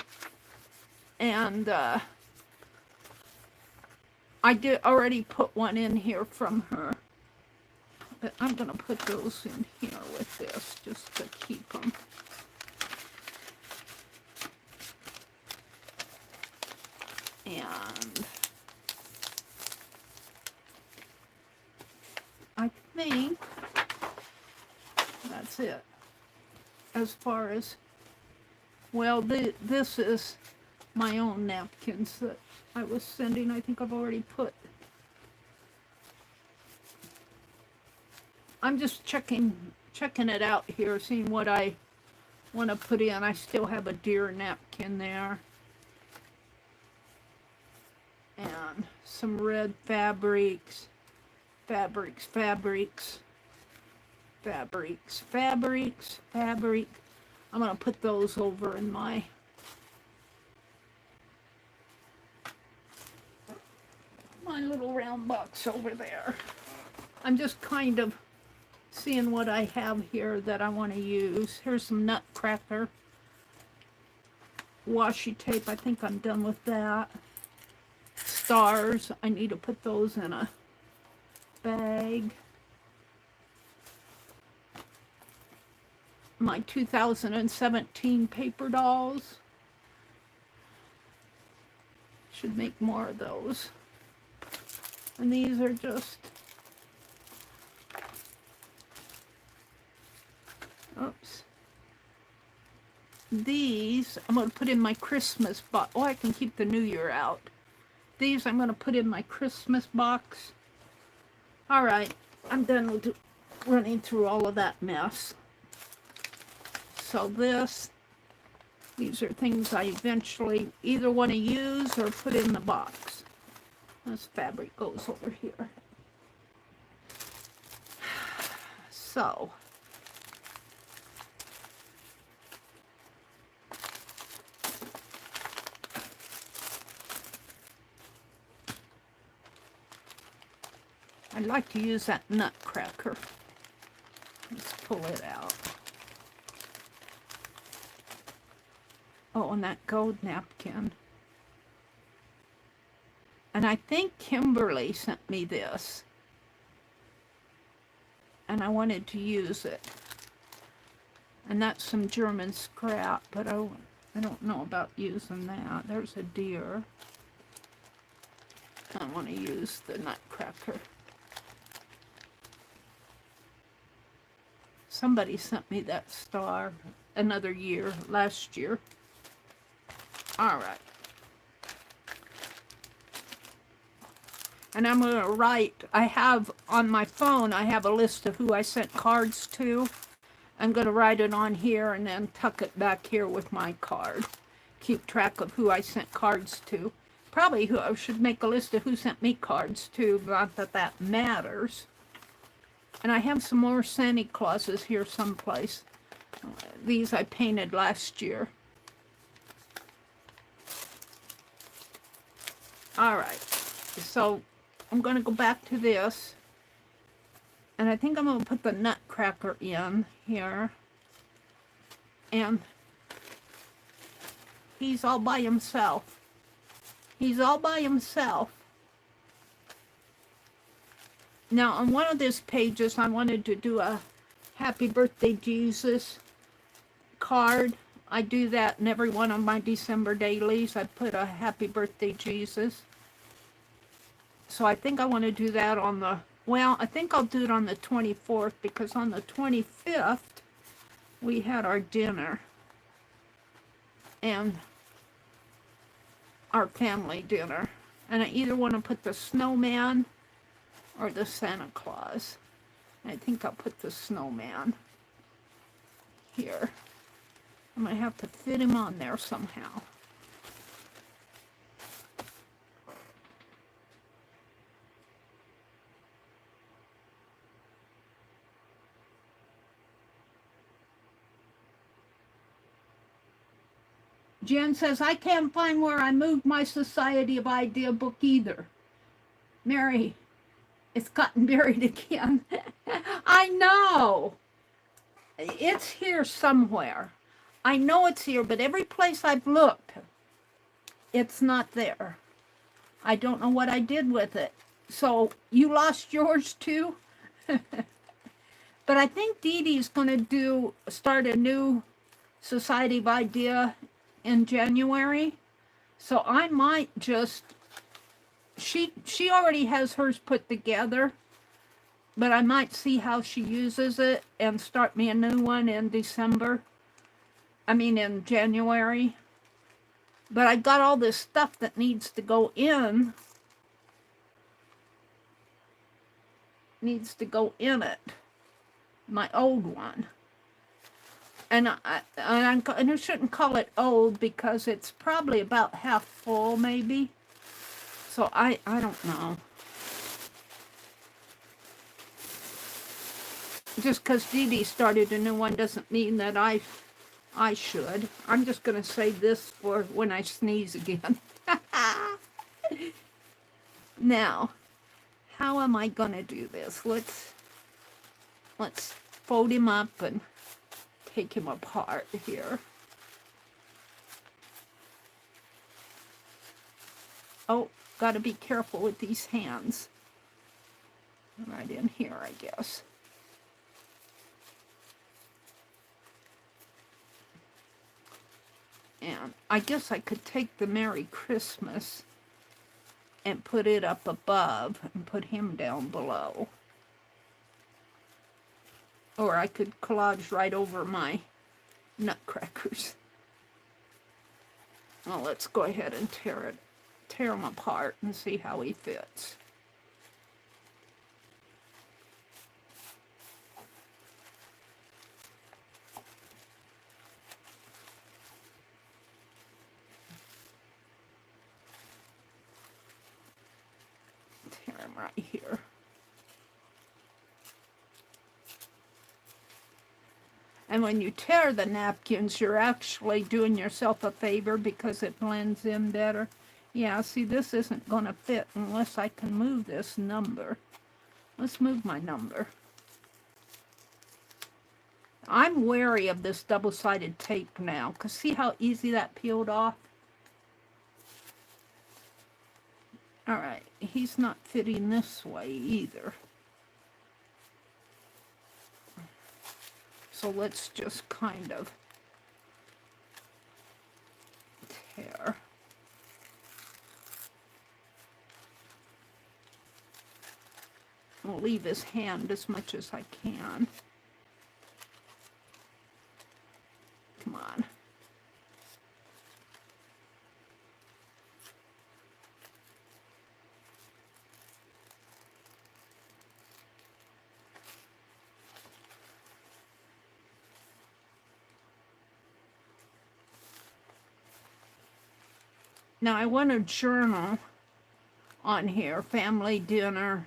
and I did already put one in here from her. But I'm going to put those in here with this just to keep them. And I think that's it. As far as, well, this is my own napkins that I was sending. I think I've already put. I'm just checking it out here, seeing what I want to put in. I still have a deer napkin there. And some red fabrics. I'm going to put those over in my little round box over there. I'm just kind of seeing what I have here that I want to use. Here's some Nutcracker washi tape. I think I'm done with that. Stars. I need to put those in a bag. My 2017 paper dolls. Should make more of those. And these are just, oops. These I'm going to put in my Christmas box. Oh, I can keep the New Year out. These I'm going to put in my Christmas box. All right, I'm done with running through all of that mess. So these are things I eventually either want to use or put in the box. This fabric goes over here. So, I'd like to use that nutcracker. Let's pull it out. Oh, and that gold napkin. And I think Kimberly sent me this. And I wanted to use it. And that's some German scrap, but I don't know about using that. There's a deer. I want to use the nutcracker. Somebody sent me that star another year, last year. All right. And I'm going to write, I have on my phone, I have a list of who I sent cards to. I'm going to write it on here and then tuck it back here with my card. Keep track of who I sent cards to. Probably who I should make a list of who sent me cards to, not that that matters. And I have some more Santa Clauses here someplace. These I painted last year. All right, so I'm going to go back to this. And I think I'm going to put the nutcracker in here. And he's all by himself. He's all by himself. Now, on one of these pages, I wanted to do a Happy Birthday Jesus card. I do that in every one of my December dailies. I put a Happy Birthday Jesus. So I think I want to do that on the, well, I think I'll do it on the 24th, because on the 25th, we had our dinner. And our family dinner. And I either want to put the snowman or the Santa Claus. I think I'll put the snowman here. I'm going to have to fit him on there somehow. Jen says, I can't find where I moved my Society of Idea book either. Mary, it's gotten buried again. I know. It's here somewhere. I know it's here, but every place I've looked, it's not there. I don't know what I did with it. So you lost yours too? But I think Dee Dee's going to start a new Society of Idea in January. So I might just, she already has hers put together, but I might see how she uses it and start me a new one in in January. But I got all this stuff that needs to go in. Needs to go in it. My old one. And I shouldn't call it old because it's probably about half full, maybe. So I don't know. Just because Dee Dee started a new one doesn't mean that I should. I'm just going to save this for when I sneeze again. Now, how am I going to do this? Let's fold him up and take him apart here. Oh, got to be careful with these hands. Right in here, I guess. And I guess I could take the Merry Christmas and put it up above and put him down below. Or I could collage right over my nutcrackers. Well, let's go ahead and tear them apart and see how he fits. Tear him right here. And when you tear the napkins, you're actually doing yourself a favor because it blends in better. Yeah, see, this isn't going to fit unless I can move this number. Let's move my number. I'm wary of this double-sided tape now, because see how easy that peeled off? All right, he's not fitting this way either. So let's just kind of tear. I'll leave his hand as much as I can. Come on. Now I want a journal on here, family dinner,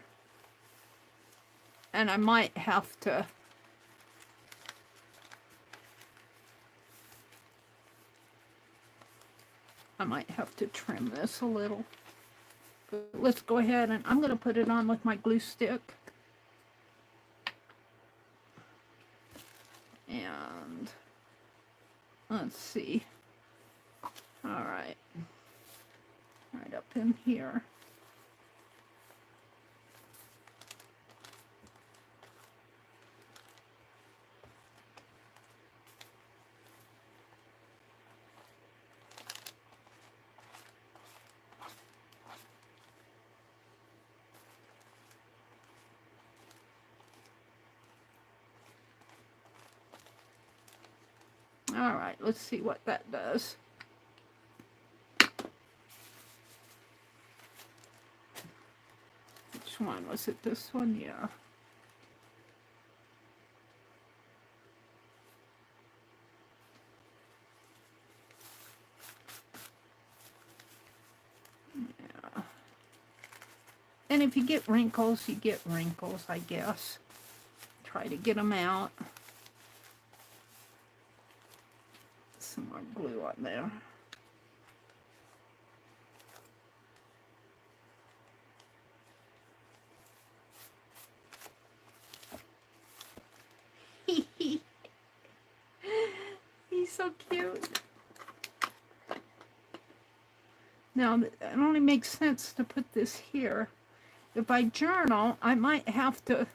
and I might have to trim this a little. But let's go ahead and I'm going to put it on with my glue stick. And let's see. All right. Right up in here. All right, let's see what that does. Which one was it? This one? Yeah. Yeah. And if you get wrinkles, you get wrinkles, I guess. Try to get them out. Some more glue on there. He's so cute. Now, it only makes sense to put this here. If I journal, I might have to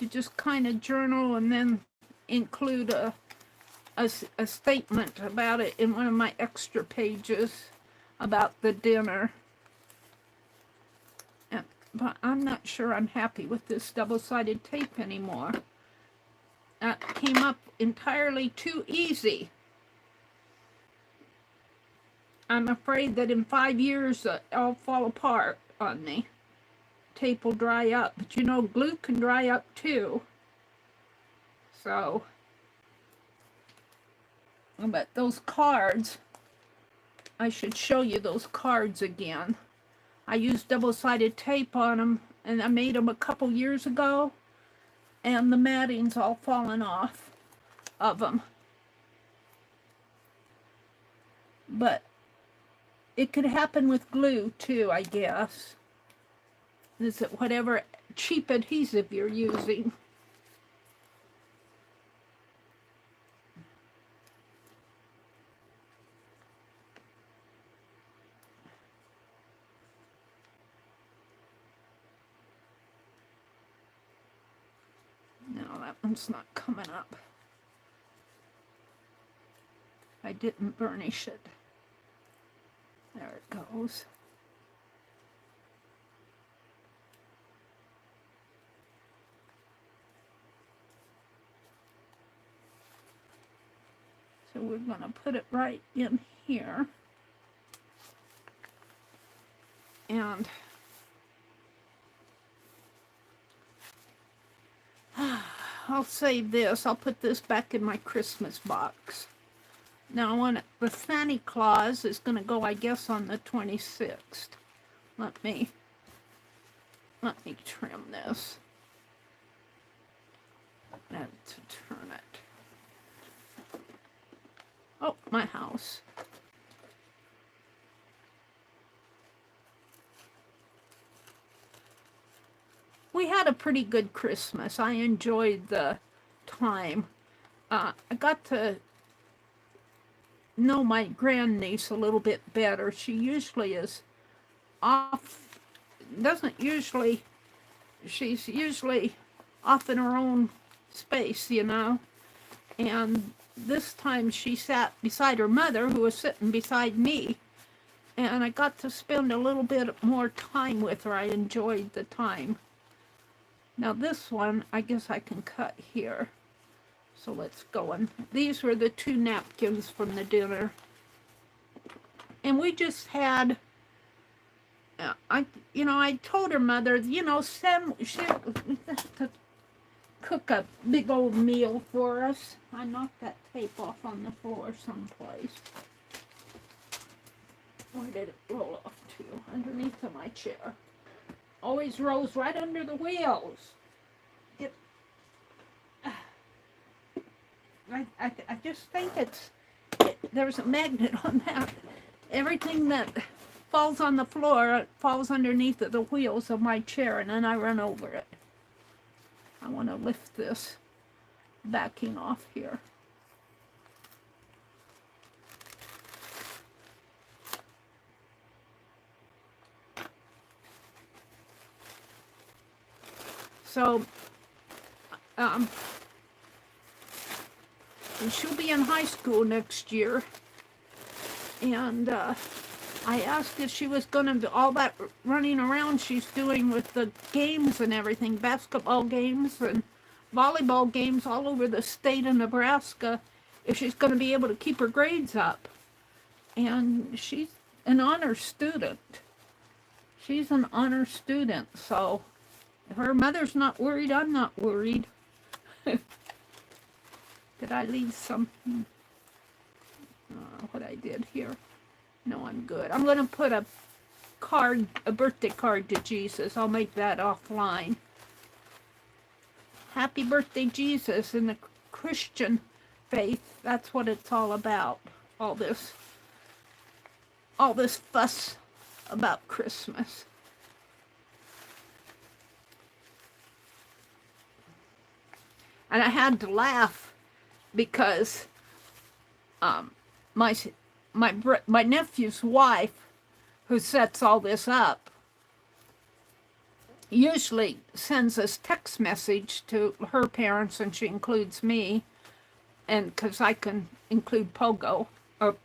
just kind of journal and then include a statement about it in one of my extra pages about the dinner. But I'm not sure I'm happy with this double-sided tape anymore. That came up entirely too easy. I'm afraid that in 5 years it'll fall apart on me. Tape will dry up, but you know, glue can dry up too. So, but those cards, I should show you those cards again. I used double-sided tape on them, and I made them a couple years ago, and the matting's all fallen off of them. But it could happen with glue too, I guess. Is it whatever cheap adhesive you're using? No, that one's not coming up. I didn't burnish it. There it goes. So we're going to put it right in here. And I'll save this. I'll put this back in my Christmas box. Now I want the Santa Claus is going to go, I guess, on the 26th. Let me trim this. And to turn it. Oh, my house. We had a pretty good Christmas. I enjoyed the time. I got to know my grandniece a little bit better. She usually is off, she's usually off in her own space, you know. And this time she sat beside her mother, who was sitting beside me. And I got to spend a little bit more time with her. I enjoyed the time. Now this one, I guess I can cut here. So let's go. And these were the 2 napkins from the dinner. And we just had, I told her mother, to cook a big old meal for us. I knocked that tape off on the floor someplace. Where did it roll off to? Underneath of my chair. Always rolls right under the wheels. I just think there's a magnet on that. Everything that falls on the floor falls underneath of the wheels of my chair, and then I run over it. I want to lift this backing off here. So, she'll be in high school next year, and I asked if she was going to do all that running around she's doing with the games and everything, basketball games and volleyball games all over the state of Nebraska, if she's going to be able to keep her grades up. And she's an honor student. She's an honor student, so if her mother's not worried, I'm not worried. Did I leave some? What I did here? No, I'm good. I'm going to put a birthday card to Jesus. I'll make that offline. Happy birthday, Jesus. In the Christian faith, that's what it's all about. All this fuss about Christmas. And I had to laugh because my nephew's wife, who sets all this up, usually sends us text message to her parents, and she includes me, and because I can include Pogo, or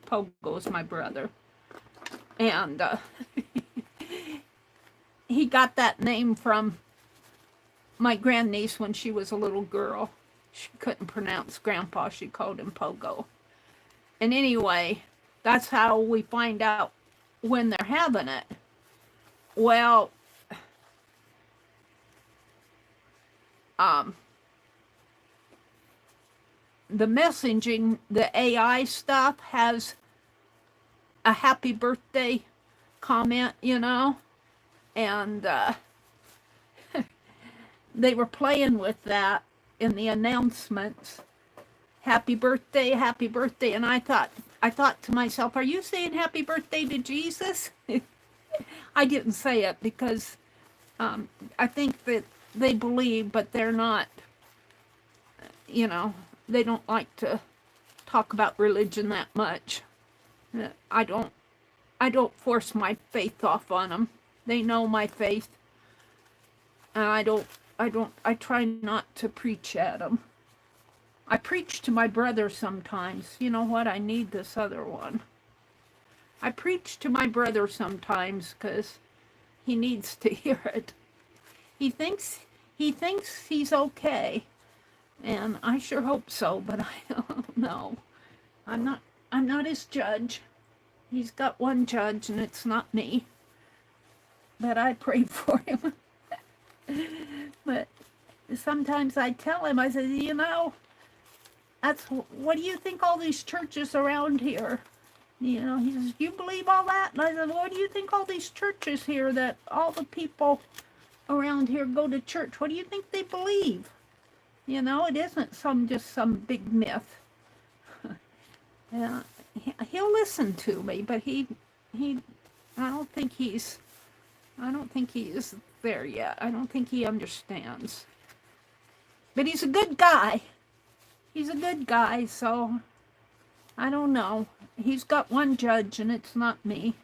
Pogo is my brother, and he got that name from my grandniece when she was a little girl. She couldn't pronounce Grandpa. She called him Pogo. And anyway, that's how we find out when they're having it. Well, the messaging, the AI stuff has a happy birthday comment, you know, and they were playing with that in the announcements. Happy birthday, and I thought to myself, are you saying happy birthday to Jesus? I didn't say it because I think that they believe, but they're not, you know, they don't like to talk about religion that much. I don't force my faith off on them. They know my faith, and I try not to preach at them. I preach to my brother sometimes. You know what? I need this other one. I preach to my brother sometimes because he needs to hear it. He thinks he's okay, and I sure hope so, but I don't know. I'm not his judge. He's got one judge, and it's not me. But I pray for him. But sometimes I tell him, I say, you know, what do you think all these churches around here? You know, he says, you believe all that? And I said, what do you think all these churches here that all the people around here go to church? What do you think they believe? You know, it isn't just some big myth. Yeah, he'll listen to me, but I don't think he's there yet. I don't think he understands. But he's a good guy. He's a good guy, so I don't know. He's got one judge, and it's not me.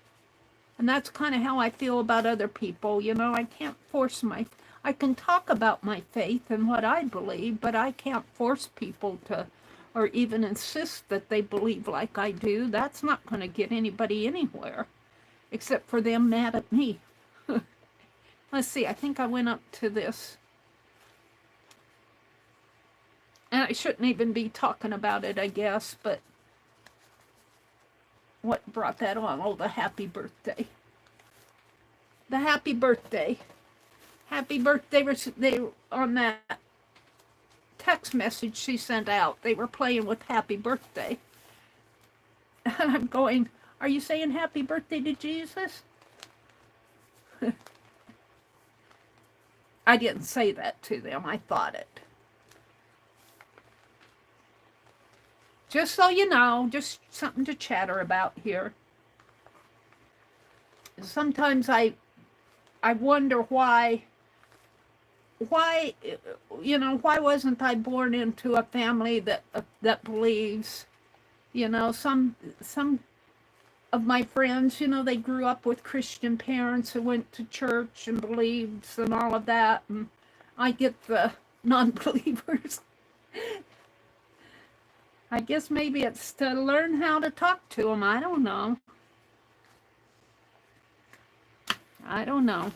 And that's kind of how I feel about other people. You know, I can't force I can talk about my faith and what I believe, but I can't force people to, or even insist that they believe like I do. That's not going to get anybody anywhere, except for them mad at me. Let's see, I think I went up to this. And I shouldn't even be talking about it, I guess, but what brought that on? Oh, the happy birthday. The happy birthday. Happy birthday, they on that text message she sent out, they were playing with happy birthday. And I'm going, are you saying happy birthday to Jesus? I didn't say that to them, I thought it. Just so you know, just something to chatter about here. Sometimes I wonder why, you know, why wasn't I born into a family that believes? You know, some of my friends, you know, they grew up with Christian parents who went to church and believed and all of that, and I get the non-believers. I guess maybe it's to learn how to talk to them. I don't know. I don't know.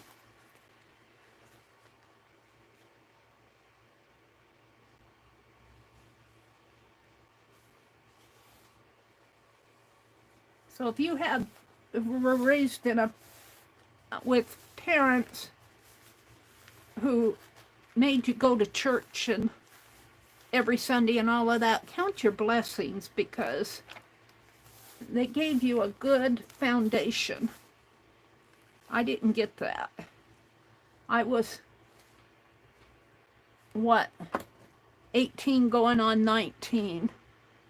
So if you were raised with parents who made you go to church and every Sunday and all of that, count your blessings, because they gave you a good foundation. I didn't get that. I was, 18 going on 19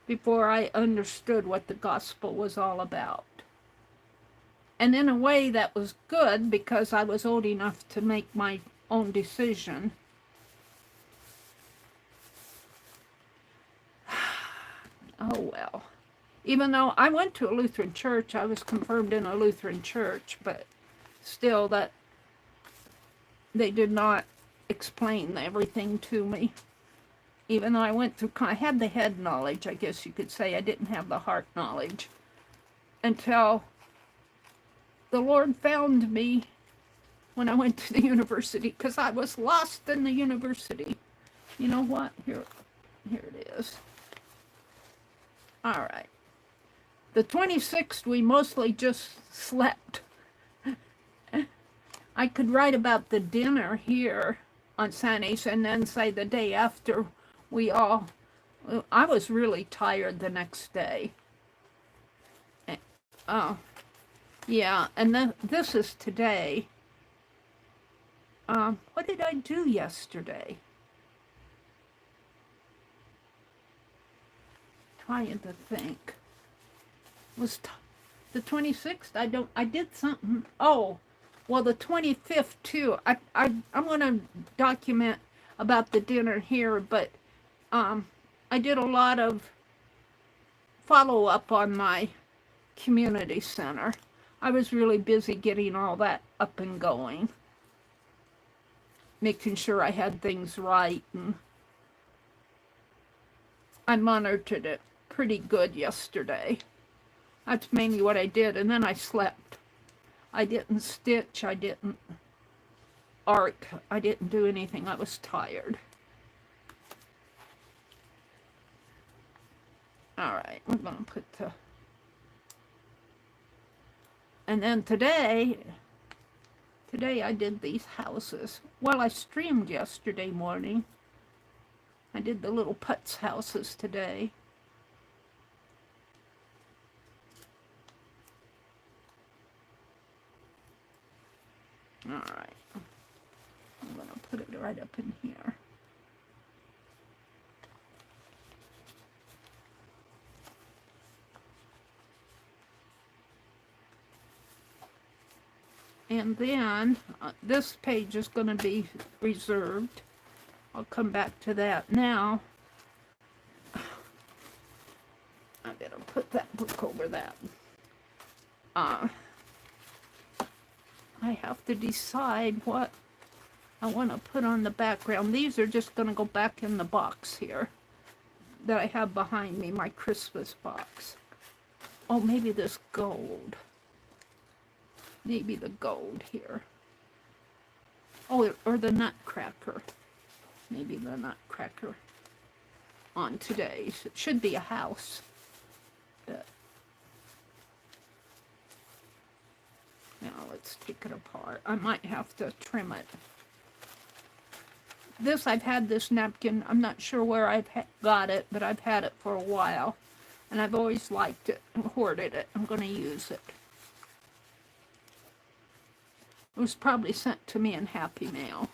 before I understood what the gospel was all about. And in a way that was good, because I was old enough to make my own decision. Oh well. Even though I went to a Lutheran church, I was confirmed in a Lutheran church, but still that they did not explain everything to me. Even though I had the head knowledge, I guess you could say. I didn't have the heart knowledge until the Lord found me when I went to the university, because I was lost in the university. You know what? Here it is. All right. The 26th, we mostly just slept. I could write about the dinner here on Sundays and then say the day after I was really tired the next day. Oh, yeah, and then this is today. What did I do yesterday? Trying to think. Was the 26th? I did something. Oh, well, the 25th too. I'm going to document about the dinner here, but I did a lot of follow-up on my community center. I was really busy getting all that up and going, making sure I had things right, and I monitored it pretty good yesterday. That's mainly what I did. And then I slept. I didn't stitch. I didn't arc. I didn't do anything. I was tired. All right, we're going to put the... And then today I did these houses. Well, I streamed yesterday morning. I did the little Putz houses today. All right. I'm going to put it right up in here. And then this page is going to be reserved. I'll come back to that now. I better put that book over that. I have to decide what I want to put on the background. These are just going to go back in the box here that I have behind me, my Christmas box. Oh, maybe this gold. Maybe the gold here. Oh, or the nutcracker. Maybe the nutcracker on today's. It should be a house. But now let's take it apart. I might have to trim it. I've had this napkin. I'm not sure where I've got it, but I've had it for a while. And I've always liked it and hoarded it. I'm going to use it. It was probably sent to me in Happy Mail.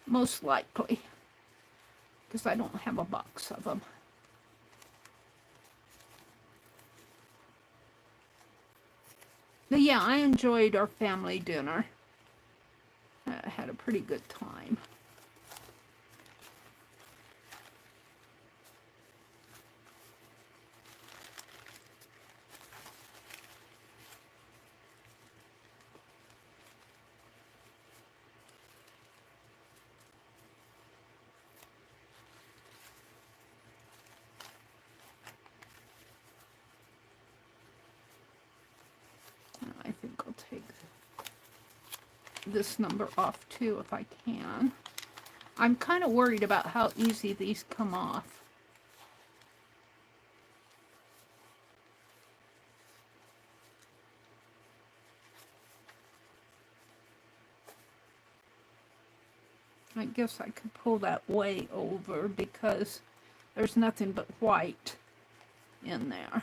Most likely. Because I don't have a box of them. But yeah, I enjoyed our family dinner. I had a pretty good time. I think I'll take this number off too if I can. I'm kind of worried about how easy these come off. I guess I could pull that way over because there's nothing but white in there.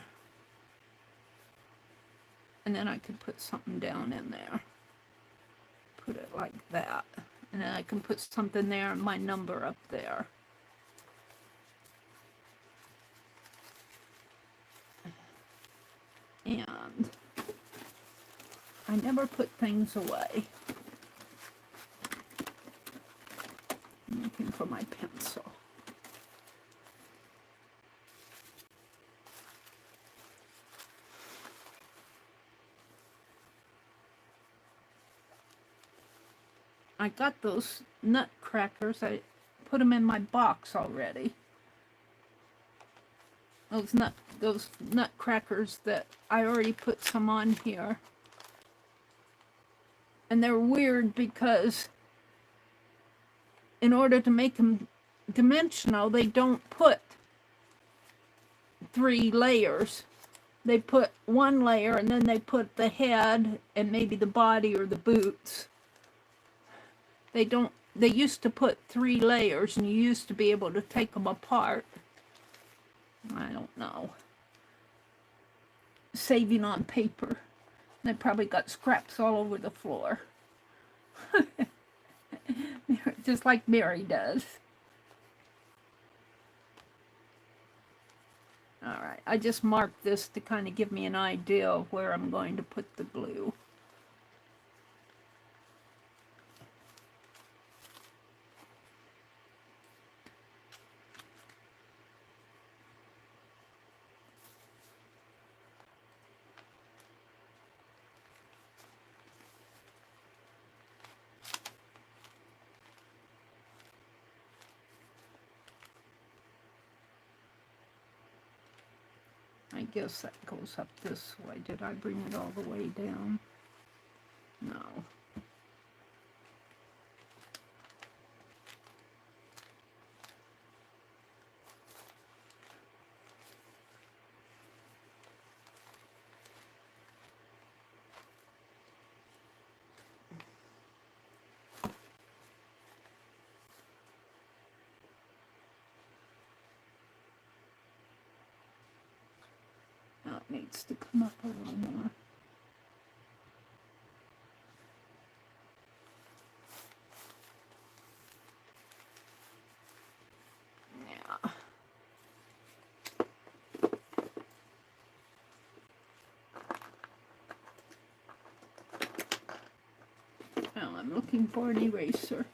And then I could put something down in there. Put it like that. And then I can put something there and my number up there. And I never put things away. I'm looking for my pencil. I got those nutcrackers. I put them in my box already. Those nutcrackers that I already put some on here. And they're weird because in order to make them dimensional, they don't put 3 layers. They put 1 layer and then they put the head and maybe the body or the boots. They used to put 3 layers and you used to be able to take them apart. I don't know. Saving on paper. They probably got scraps all over the floor. Just like Meri does. Alright, I just marked this to kind of give me an idea of where I'm going to put the glue. I guess that goes up this way. Did I bring it all the way down? No. Now it needs to come up a little more. Yeah. Well, I'm looking for an eraser.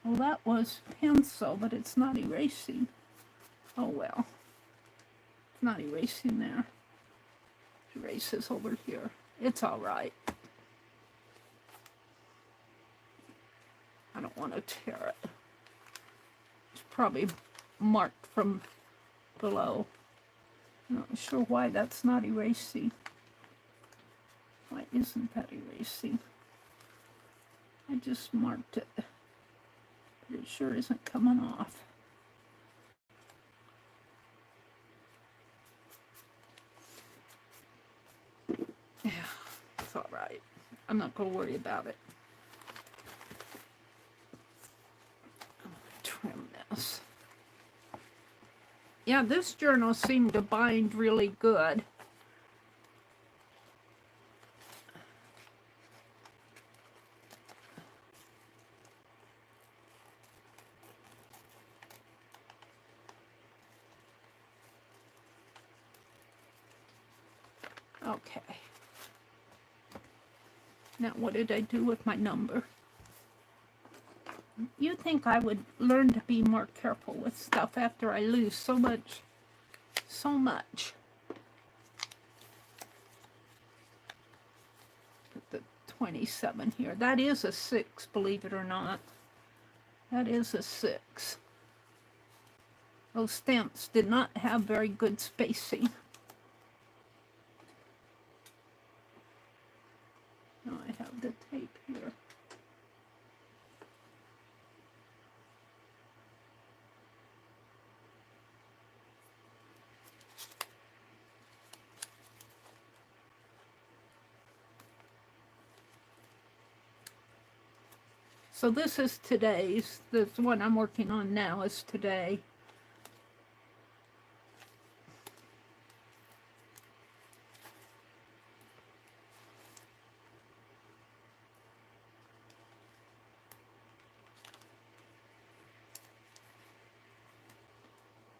Well, that was pencil, but it's not erasing. Oh well. It's not erasing there. It erases over here. It's all right. I don't want to tear it. It's probably marked from below. I'm not sure why that's not erasing. Why isn't that erasing? I just marked it. But it sure isn't coming off. Yeah, it's all right. I'm not going to worry about it. I'm going to trim this. Yeah, this journal seemed to bind really good. Okay. Now, what did I do with my number? You'd think I would learn to be more careful with stuff after I lose so much. Put the 27 here. That is a 6, believe it or not. That is a 6. Those stamps did not have very good spacing. Now I have the tape here. So this is today's. The one I'm working on now is today.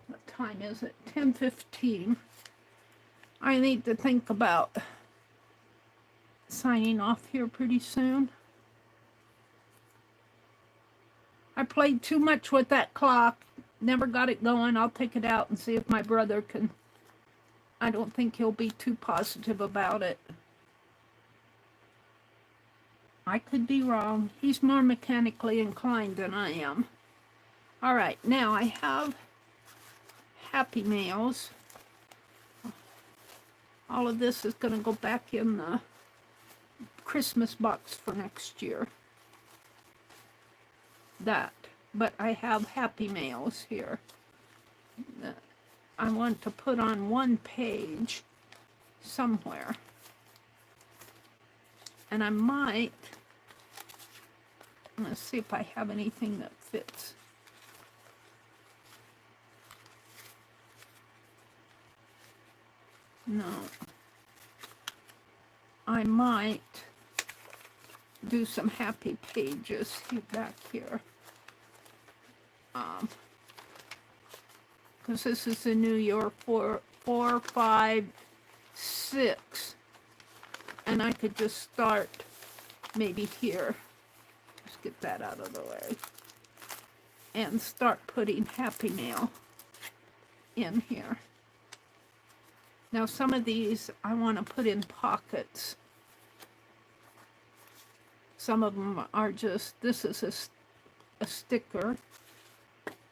What time is it? 10:15. I need to think about signing off here pretty soon. I played too much with that clock. Never got it going. I'll take it out and see if my brother can. I don't think he'll be too positive about it. I could be wrong. He's more mechanically inclined than I am. All right, now I have Happy Meals. All of this is going to go back in the Christmas box for next year. That, but I have Happy Meals here that I want to put on one page somewhere, and I might, let's see if I have anything that fits. No, I might do some happy pages back here. Because this is the New Year 4, 5, 6. And I could just start maybe here. Just get that out of the way. And start putting Happy Mail in here. Now some of these I want to put in pockets. Some of them are just, this is a sticker.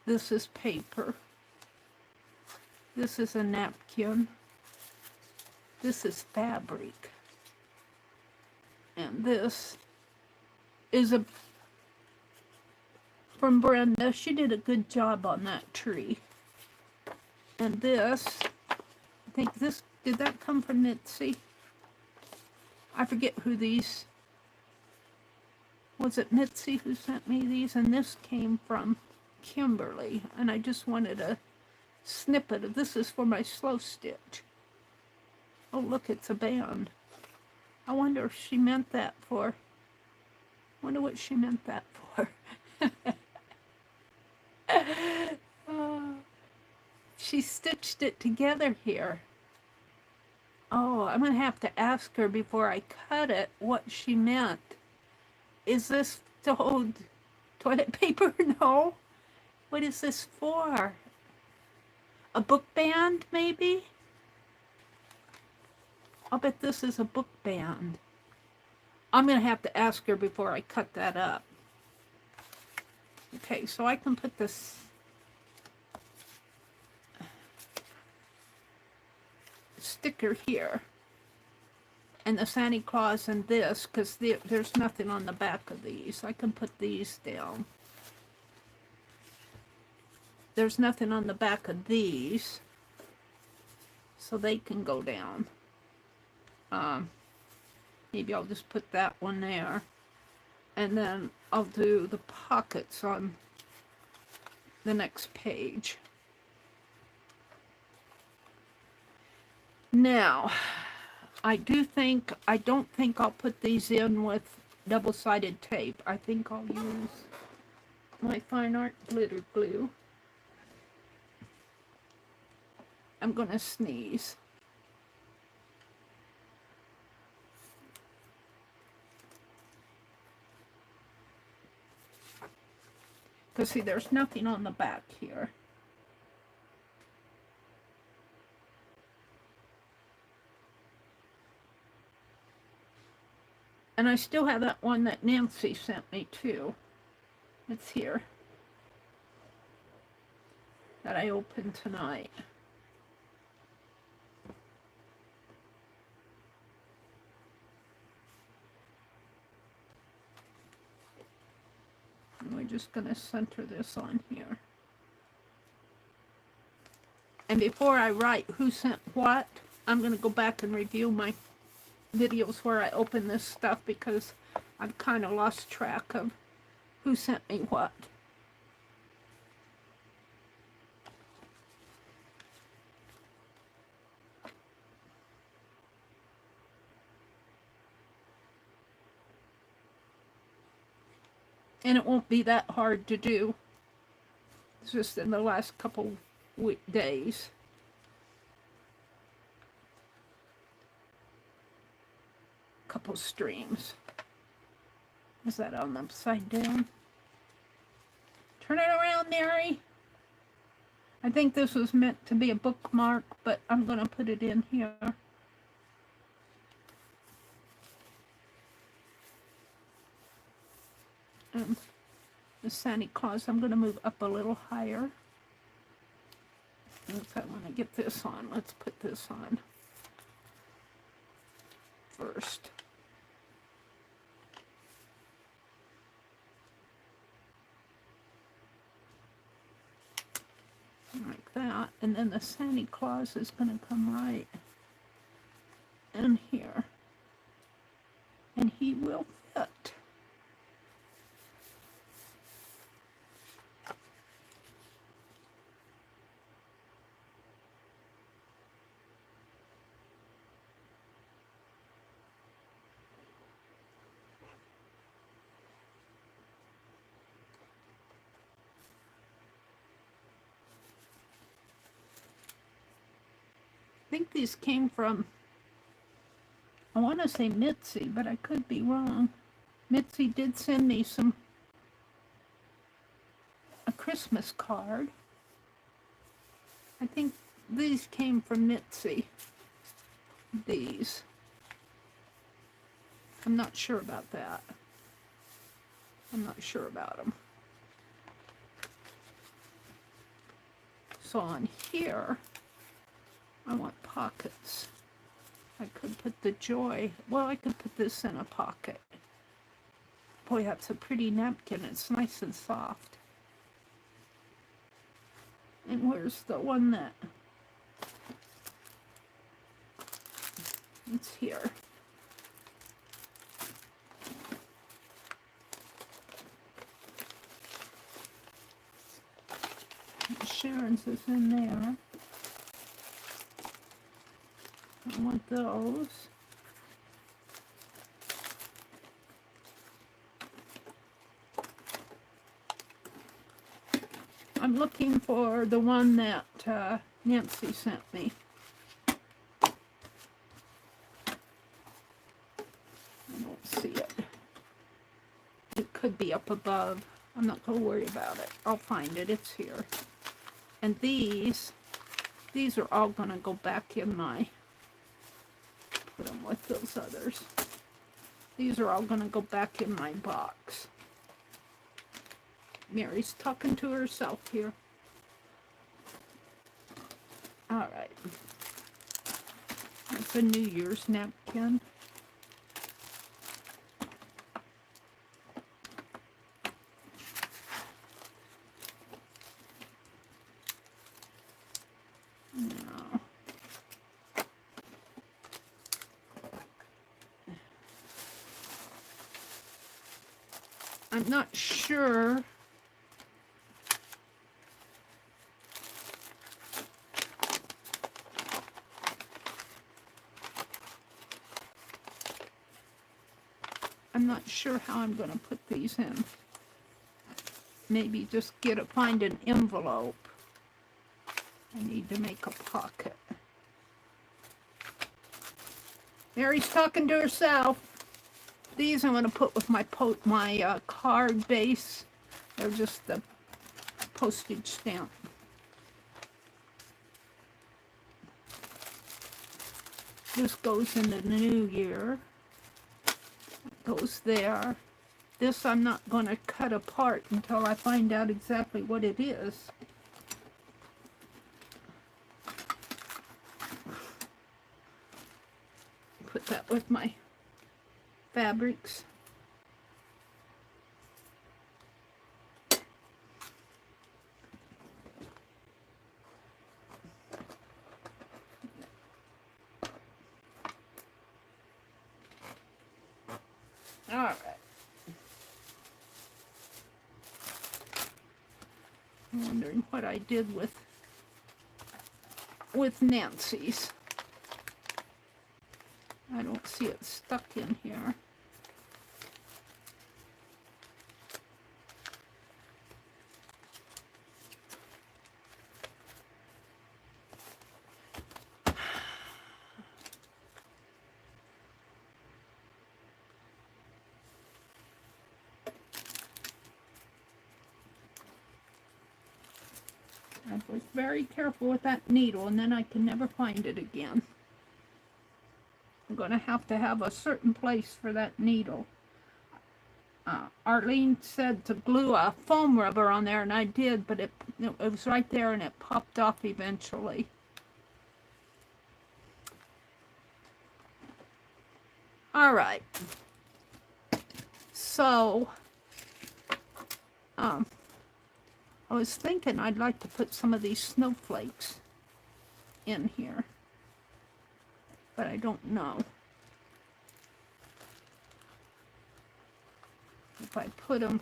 This is paper. This is a napkin. This is fabric. And this is from Brenda. She did a good job on that tree. And this, I think this, did that come from Mitzi? I forget who these, was it Mitzi who sent me these? And this came from Kimberly. And I just wanted a snippet of, this is for my slow stitch. Oh look, it's a band. I wonder if she meant that for, I wonder what she meant that for. She stitched it together here. Oh, I'm going to have to ask her before I cut it what she meant. Is this to hold toilet paper? No. What is this for? A book band, maybe? I'll bet this is a book band. I'm going to have to ask her before I cut that up. Okay, so I can put this sticker here. And the Santa Claus and this, because there's nothing on the back of these. I can put these down. There's nothing on the back of these, so they can go down. Maybe I'll just put that one there. And then I'll do the pockets on the next page. Now, I don't think I'll put these in with double-sided tape. I think I'll use my fine art glitter glue. I'm gonna sneeze. Because see, there's nothing on the back here. And I still have that one that Nancy sent me too. It's here. That I opened tonight. And we're just going to center this on here. And before I write who sent what, I'm going to go back and review my videos where I open this stuff because I've kind of lost track of who sent me what. And it won't be that hard to do. It's just in the last couple days. Couple streams. Is that on the upside down? Turn it around, Mary. I think this was meant to be a bookmark, but I'm going to put it in here. And the Santa Claus, I'm going to move up a little higher. If I want to get this on, let's put this on first. Like that. And then the Santa Claus is going to come right in here. And he will fit. I think these came from, I want to say Mitzi, but I could be wrong. Mitzi did send me a Christmas card. I think these came from Mitzi. These. I'm not sure about that. I'm not sure about them. So on here, I want pockets. I could put the joy, well, I could put this in a pocket. Boy, that's a pretty napkin. It's nice and soft. And where's the one that, it's here. Sharon's is in there. I want those. I'm looking for the one that Nancy sent me. I don't see it. It could be up above. I'm not going to worry about it. I'll find it. It's here. And these are all going to go back in my, put them with those others. These are all going to go back in my box. Mary's talking to herself here. All right. That's a New Year's napkin. No. I'm not sure. I'm not sure how I'm going to put these in. Maybe just find an envelope. I need to make a pocket. Mary's talking to herself. These I'm going to put with my card base. They're just the postage stamp. This goes into the new year. Goes there. This I'm not going to cut apart until I find out exactly what it is. Put that with my fabrics. All right. I'm wondering what I did with Nancy's. I don't see it stuck in here. I was very careful with that needle, and then I can never find it again. I'm going to have a certain place for that needle. Arlene said to glue a foam rubber on there, and I did, but it was right there, and it popped off eventually. All right. So, I was thinking I'd like to put some of these snowflakes in here, but I don't know. If I put them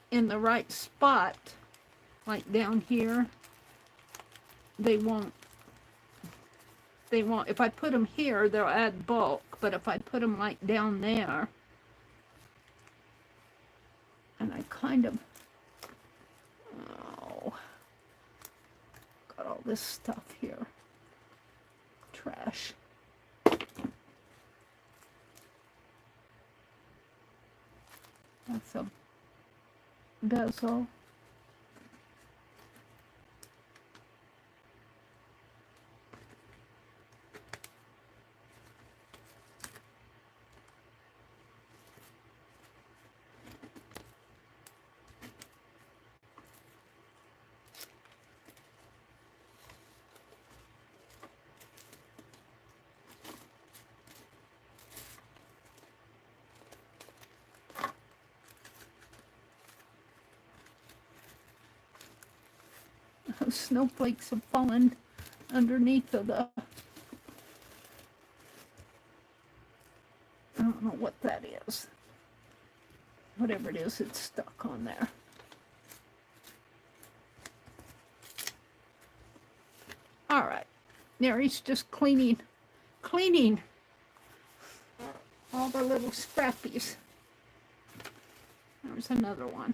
in the right spot, like down here, they won't, if I put them here, they'll add bulk, but if I put them like down there, and I kind of, got all this stuff here, trash. That's a bezel. Those snowflakes have fallen underneath of the... I don't know what that is. Whatever it is, it's stuck on there. All right. Meri's just cleaning all the little scrappies. There's another one.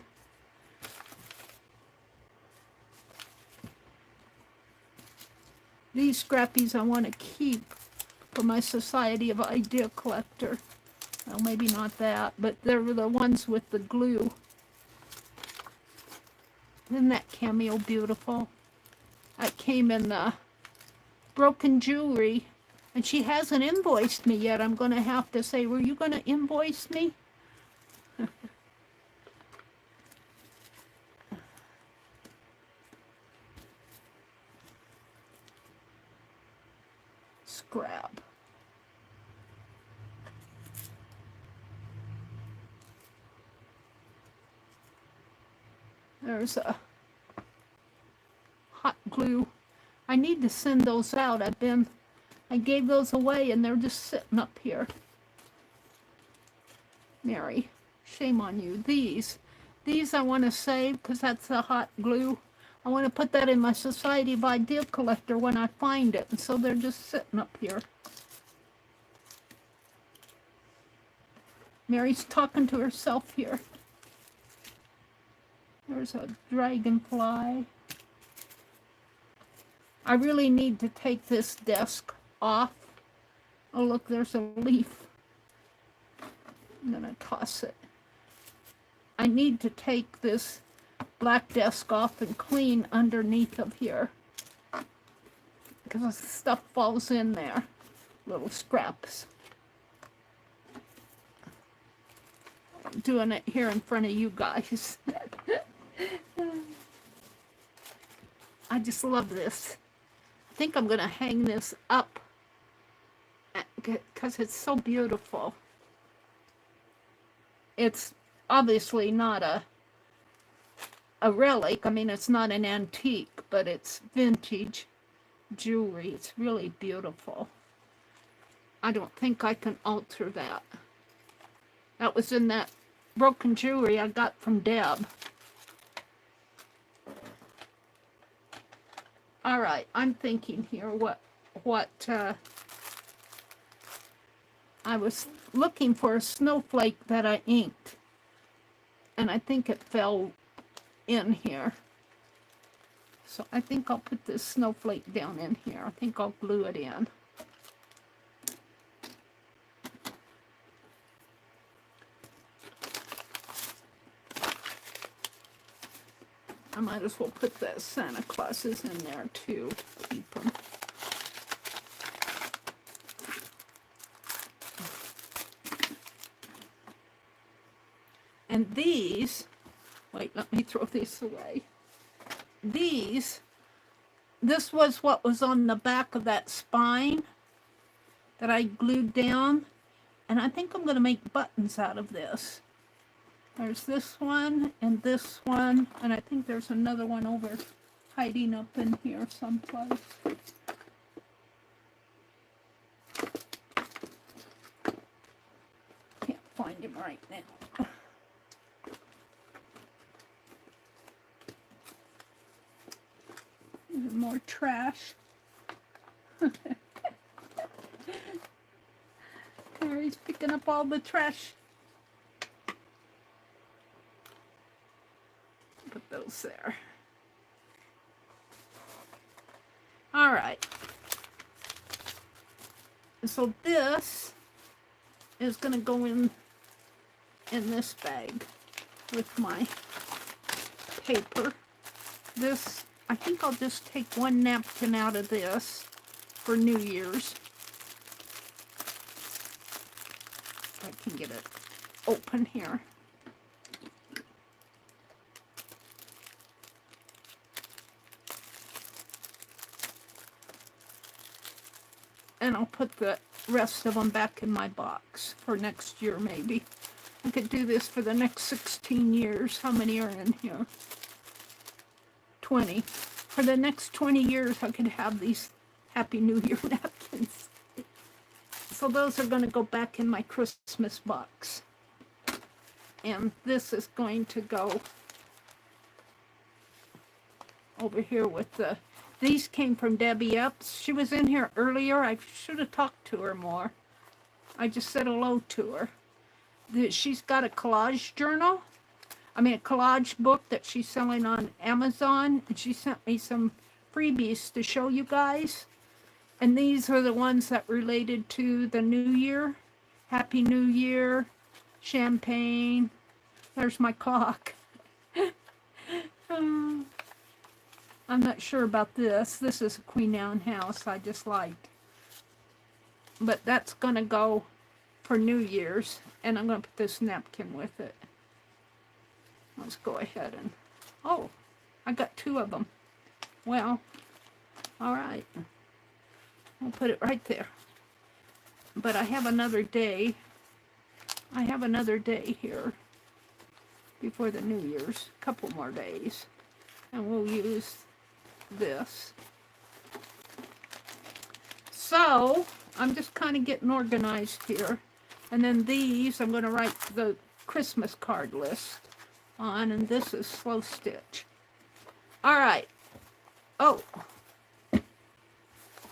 These scrappies I want to keep for my Society of Idea Collector. Well, maybe not that, but they're the ones with the glue. Isn't that cameo beautiful? That came in the broken jewelry, and she hasn't invoiced me yet. I'm going to have to say, were you going to invoice me? Scrap. There's a hot glue. I need to send those out. I gave those away and they're just sitting up here. Meri, shame on you. These I want to save because that's the hot glue. I want to put that in my Society of Idea Collector when I find it. And so they're just sitting up here. Meri's talking to herself here. There's a dragonfly. I really need to take this desk off. Oh, look, there's a leaf. I'm going to toss it. I need to take this black desk off and clean underneath of here. Because stuff falls in there. Little scraps. I'm doing it here in front of you guys. I just love this. I think I'm going to hang this up because it's so beautiful. It's obviously not a relic. I mean, it's not an antique, but it's vintage jewelry. It's really beautiful. I don't think I can alter that. That was in that broken jewelry I got from Deb. All right, I'm thinking here what I was looking for a snowflake that I inked, and I think it fell in here. So I think I'll put this snowflake down in here. I think I'll glue it in. I might as well put the Santa Clauses in there too. Keep them. And these, wait, let me throw these away. This was what was on the back of that spine that I glued down. And I think I'm going to make buttons out of this. There's this one, and I think there's another one over hiding up in here someplace. Can't find him right now. There's more trash. Meri's picking up all the trash. Put those there. All right. So this is going to go in this bag with my paper. This, I think I'll just take one napkin out of this for New Year's. If I can get it open here. And I'll put the rest of them back in my box for next year, maybe. I could do this for the next 16 years. How many are in here? 20. for the next 20 years, I could have these Happy New Year napkins. So those are going to go back in my Christmas box. And this is going to go over here with the... These came from Debbie Epps. She was in here earlier. I should have talked to her more. I just said hello to her. She's got a collage journal. I mean, a collage book that she's selling on Amazon. And she sent me some freebies to show you guys. And these are the ones that related to the New Year. Happy New Year. Champagne. There's my clock. I'm not sure about this. This is a Queen Anne house I just liked. But that's going to go for New Year's. And I'm going to put this napkin with it. Let's go ahead and... Oh, I got 2 of them. Well, all right. I'll put it right there. But I have another day. I have another day here before the New Year's. A couple more days. And we'll use this. So, I'm just kind of getting organized here. And then these, I'm going to write the Christmas card list on. And this is slow stitch. All right. Oh.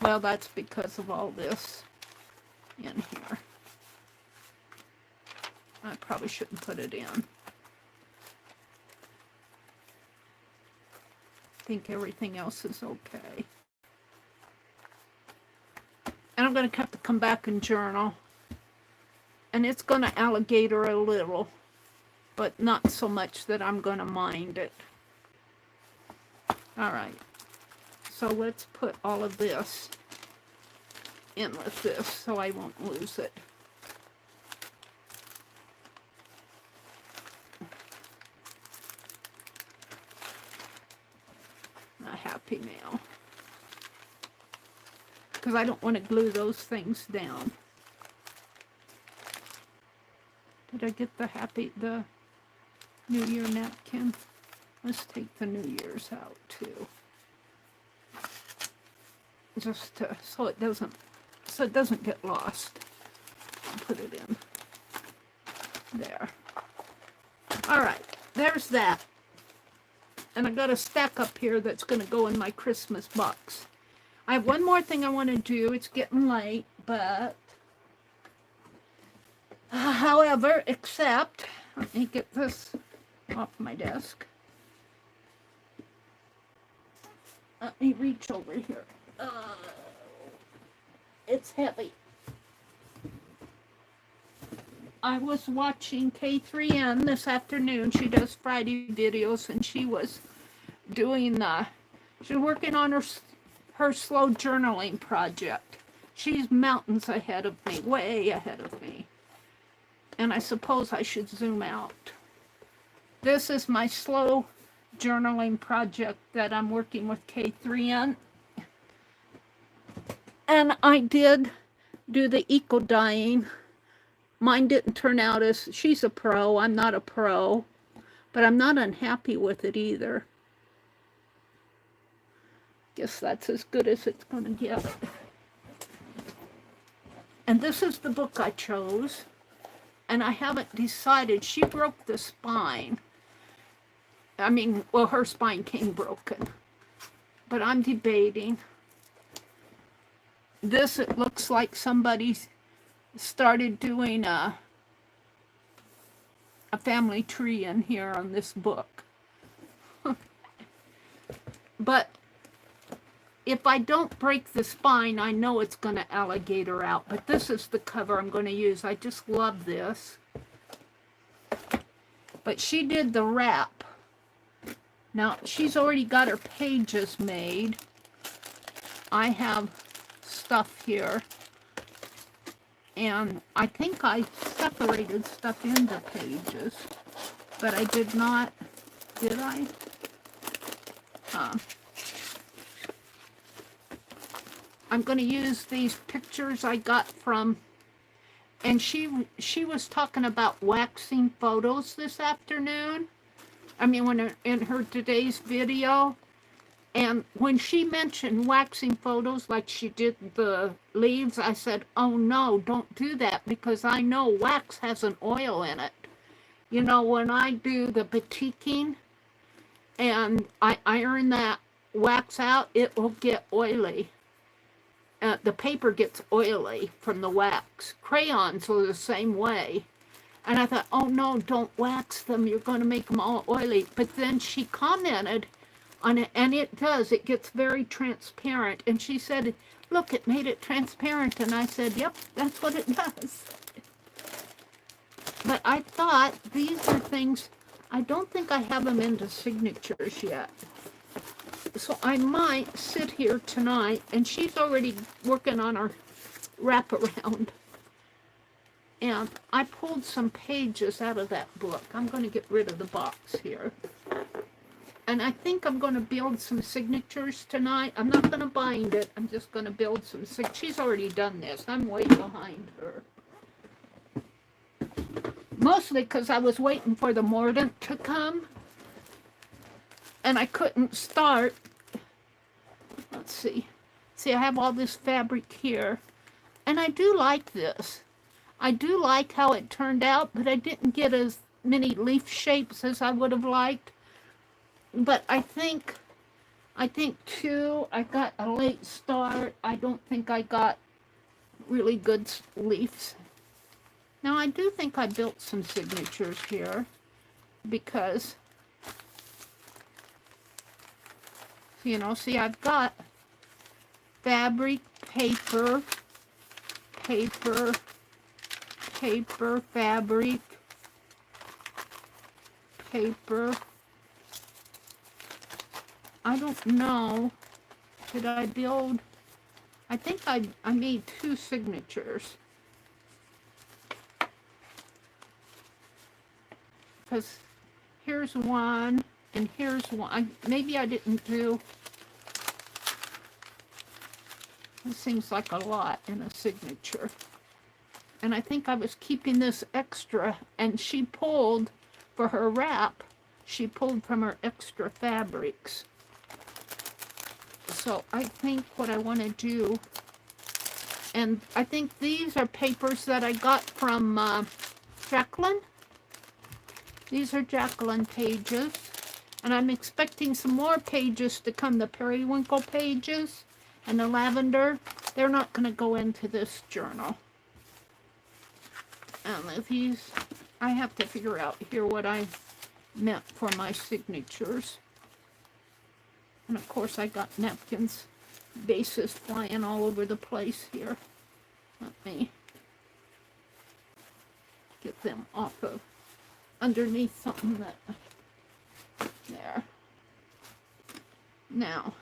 Well, that's because of all this in here. I probably shouldn't put it in. I think everything else is okay. And I'm going to have to come back and journal. And it's going to alligator a little, but not so much that I'm going to mind it. All right. So let's put all of this in with this so I won't lose it. A Happy Mail. Because I don't want to glue those things down. Did I get the New Year napkin? Let's take the New Year's out too. Just so it doesn't get lost. I'll put it in there. All right, there's that. And I got a stack up here that's going to go in my Christmas box. I have one more thing I want to do. It's getting late, but however, except let me get this off my desk. Let me reach over here. It's heavy. I was watching K3N this afternoon. She does Friday videos, and she was doing she's working on her slow journaling project. She's mountains ahead of me, way ahead of me. And I suppose I should zoom out. This is my slow journaling project that I'm working with K3N. And I did do the eco dyeing. Mine didn't turn out as... She's a pro. I'm not a pro. But I'm not unhappy with it either. Guess that's as good as it's going to get. And this is the book I chose. And I haven't decided. She broke the spine. I mean, well, her spine came broken. But I'm debating. This, it looks like somebody started doing a family tree in here on this book. But if I don't break the spine, I know it's going to alligator out. But this is the cover I'm going to use. I just love this. But she did the wrap. Now, she's already got her pages made. I have stuff here. And I think I separated stuff into pages. But I did not. Did I? I'm going to use these pictures I got from... And she was talking about waxing photos this afternoon. I mean, when in her today's video. And when she mentioned waxing photos like she did the leaves, I said, oh no, don't do that, because I know wax has an oil in it. You know, when I do the batiking and I iron that wax out, it will get oily. The paper gets oily from the wax. Crayons are the same way. And I thought, oh no, don't wax them, you're going to make them all oily. But then she commented on it, and it does. It gets very transparent. And she said, look, it made it transparent. And I said, yep, that's what it does. But I thought these are things, I don't think I have them into signatures yet. So I might sit here tonight, and she's already working on her wraparound. And I pulled some pages out of that book. I'm going to get rid of the box here. And I think I'm going to build some signatures tonight. I'm not going to bind it. I'm just going to build some signatures. She's already done this. I'm way behind her. Mostly because I was waiting for the mordant to come. And I couldn't start. Let's see. See, I have all this fabric here. And I do like this. I do like how it turned out, but I didn't get as many leaf shapes as I would have liked. But I think too, I got a late start. I don't think I got really good leaves. Now, I do think I built some signatures here because, you know, see, I've got fabric, paper, paper, paper, fabric, paper. I don't know. Did I build? I think I made 2 signatures. Because here's one, and here's one. Maybe I didn't do. It seems like a lot in a signature. And I think I was keeping this extra, and she pulled for her wrap, she pulled from her extra fabrics. So I think what I want to do, and I think these are papers that I got from Jacqueline. These are Jacqueline pages, and I'm expecting some more pages to come, the periwinkle pages and the lavender. They're not going to go into this journal. And these, I have to figure out here what I meant for my signatures. And of course I got napkins, vases flying all over the place here. Let me get them off of underneath something that, there. Now,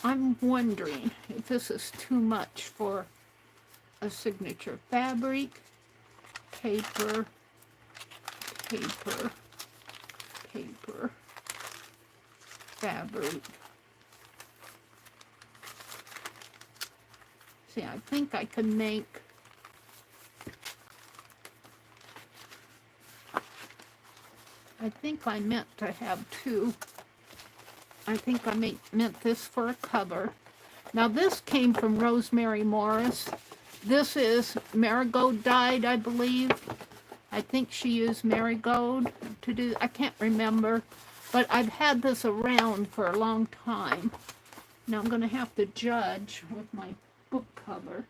I'm wondering if this is too much for a signature. Fabric, paper, paper, paper, fabric. See, I think I can make I think I meant to have 2. I think I meant this for a cover. Now this came from Rosemary Morris. This is marigold dyed, I believe. I think she used marigold to do, I can't remember. But I've had this around for a long time. Now I'm going to have to judge with my book cover.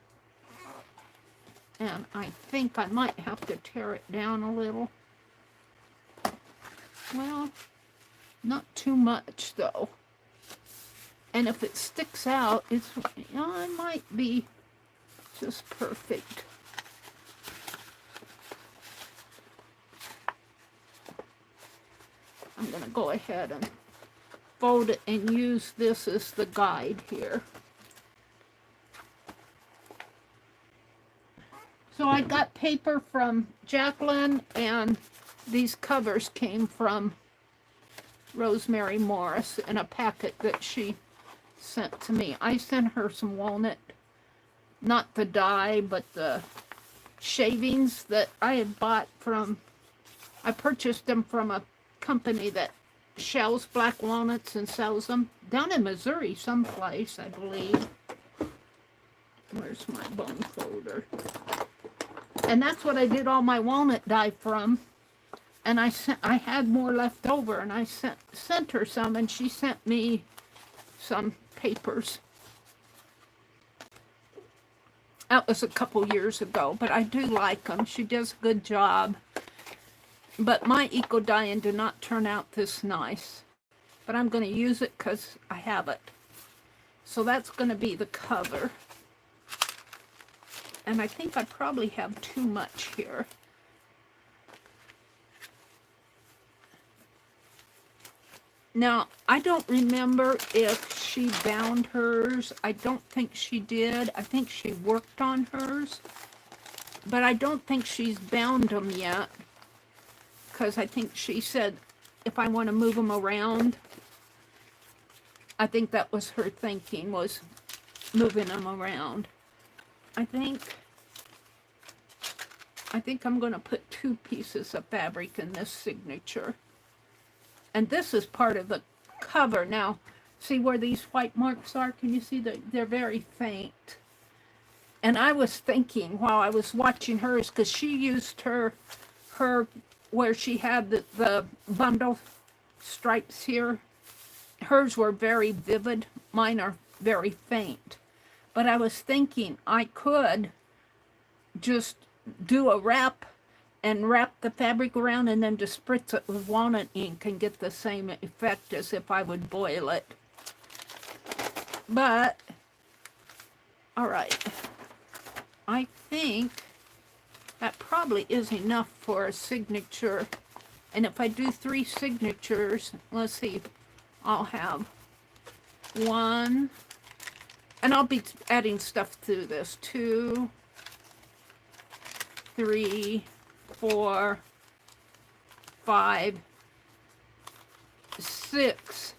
And I think I might have to tear it down a little. Well, not too much though. And if it sticks out, it's, you know, it might be just perfect. I'm going to go ahead and fold it and use this as the guide here. So I got paper from Jacqueline, and these covers came from Rosemary Morris in a packet that she sent to me. I sent her some walnut, not the dye, but the shavings that I had bought from, I purchased them from a company that shells black walnuts and sells them down in Missouri someplace, I believe. Where's my bone folder? And that's what I did all my walnut dye from. And I had more left over, and I sent her some, and she sent me some papers. That was a couple years ago, but I do like them. She does a good job. But my Eco Dyeing did not turn out this nice. But I'm going to use it because I have it. So that's going to be the cover. And I think I probably have too much here. Now, I don't remember if she bound hers. I don't think she did. I think she worked on hers. But I don't think she's bound them yet. Because I think she said if I want to move them around. I think that was her thinking, was moving them around. I think I'm going to put 2 pieces of fabric in this signature. And this is part of the cover. Now, see where these white marks are? Can you see that they're very faint? And I was thinking while I was watching hers, because she used her where she had the bundle stripes here. Hers were very vivid. Mine are very faint. But I was thinking I could just do a wrap and wrap the fabric around and then just spritz it with walnut ink and get the same effect as if I would boil it. But, all right. I think that probably is enough for a signature. And if I do 3 signatures, let's see, I'll have 1, and I'll be adding stuff through this, 2, 3, 4, 5, 6,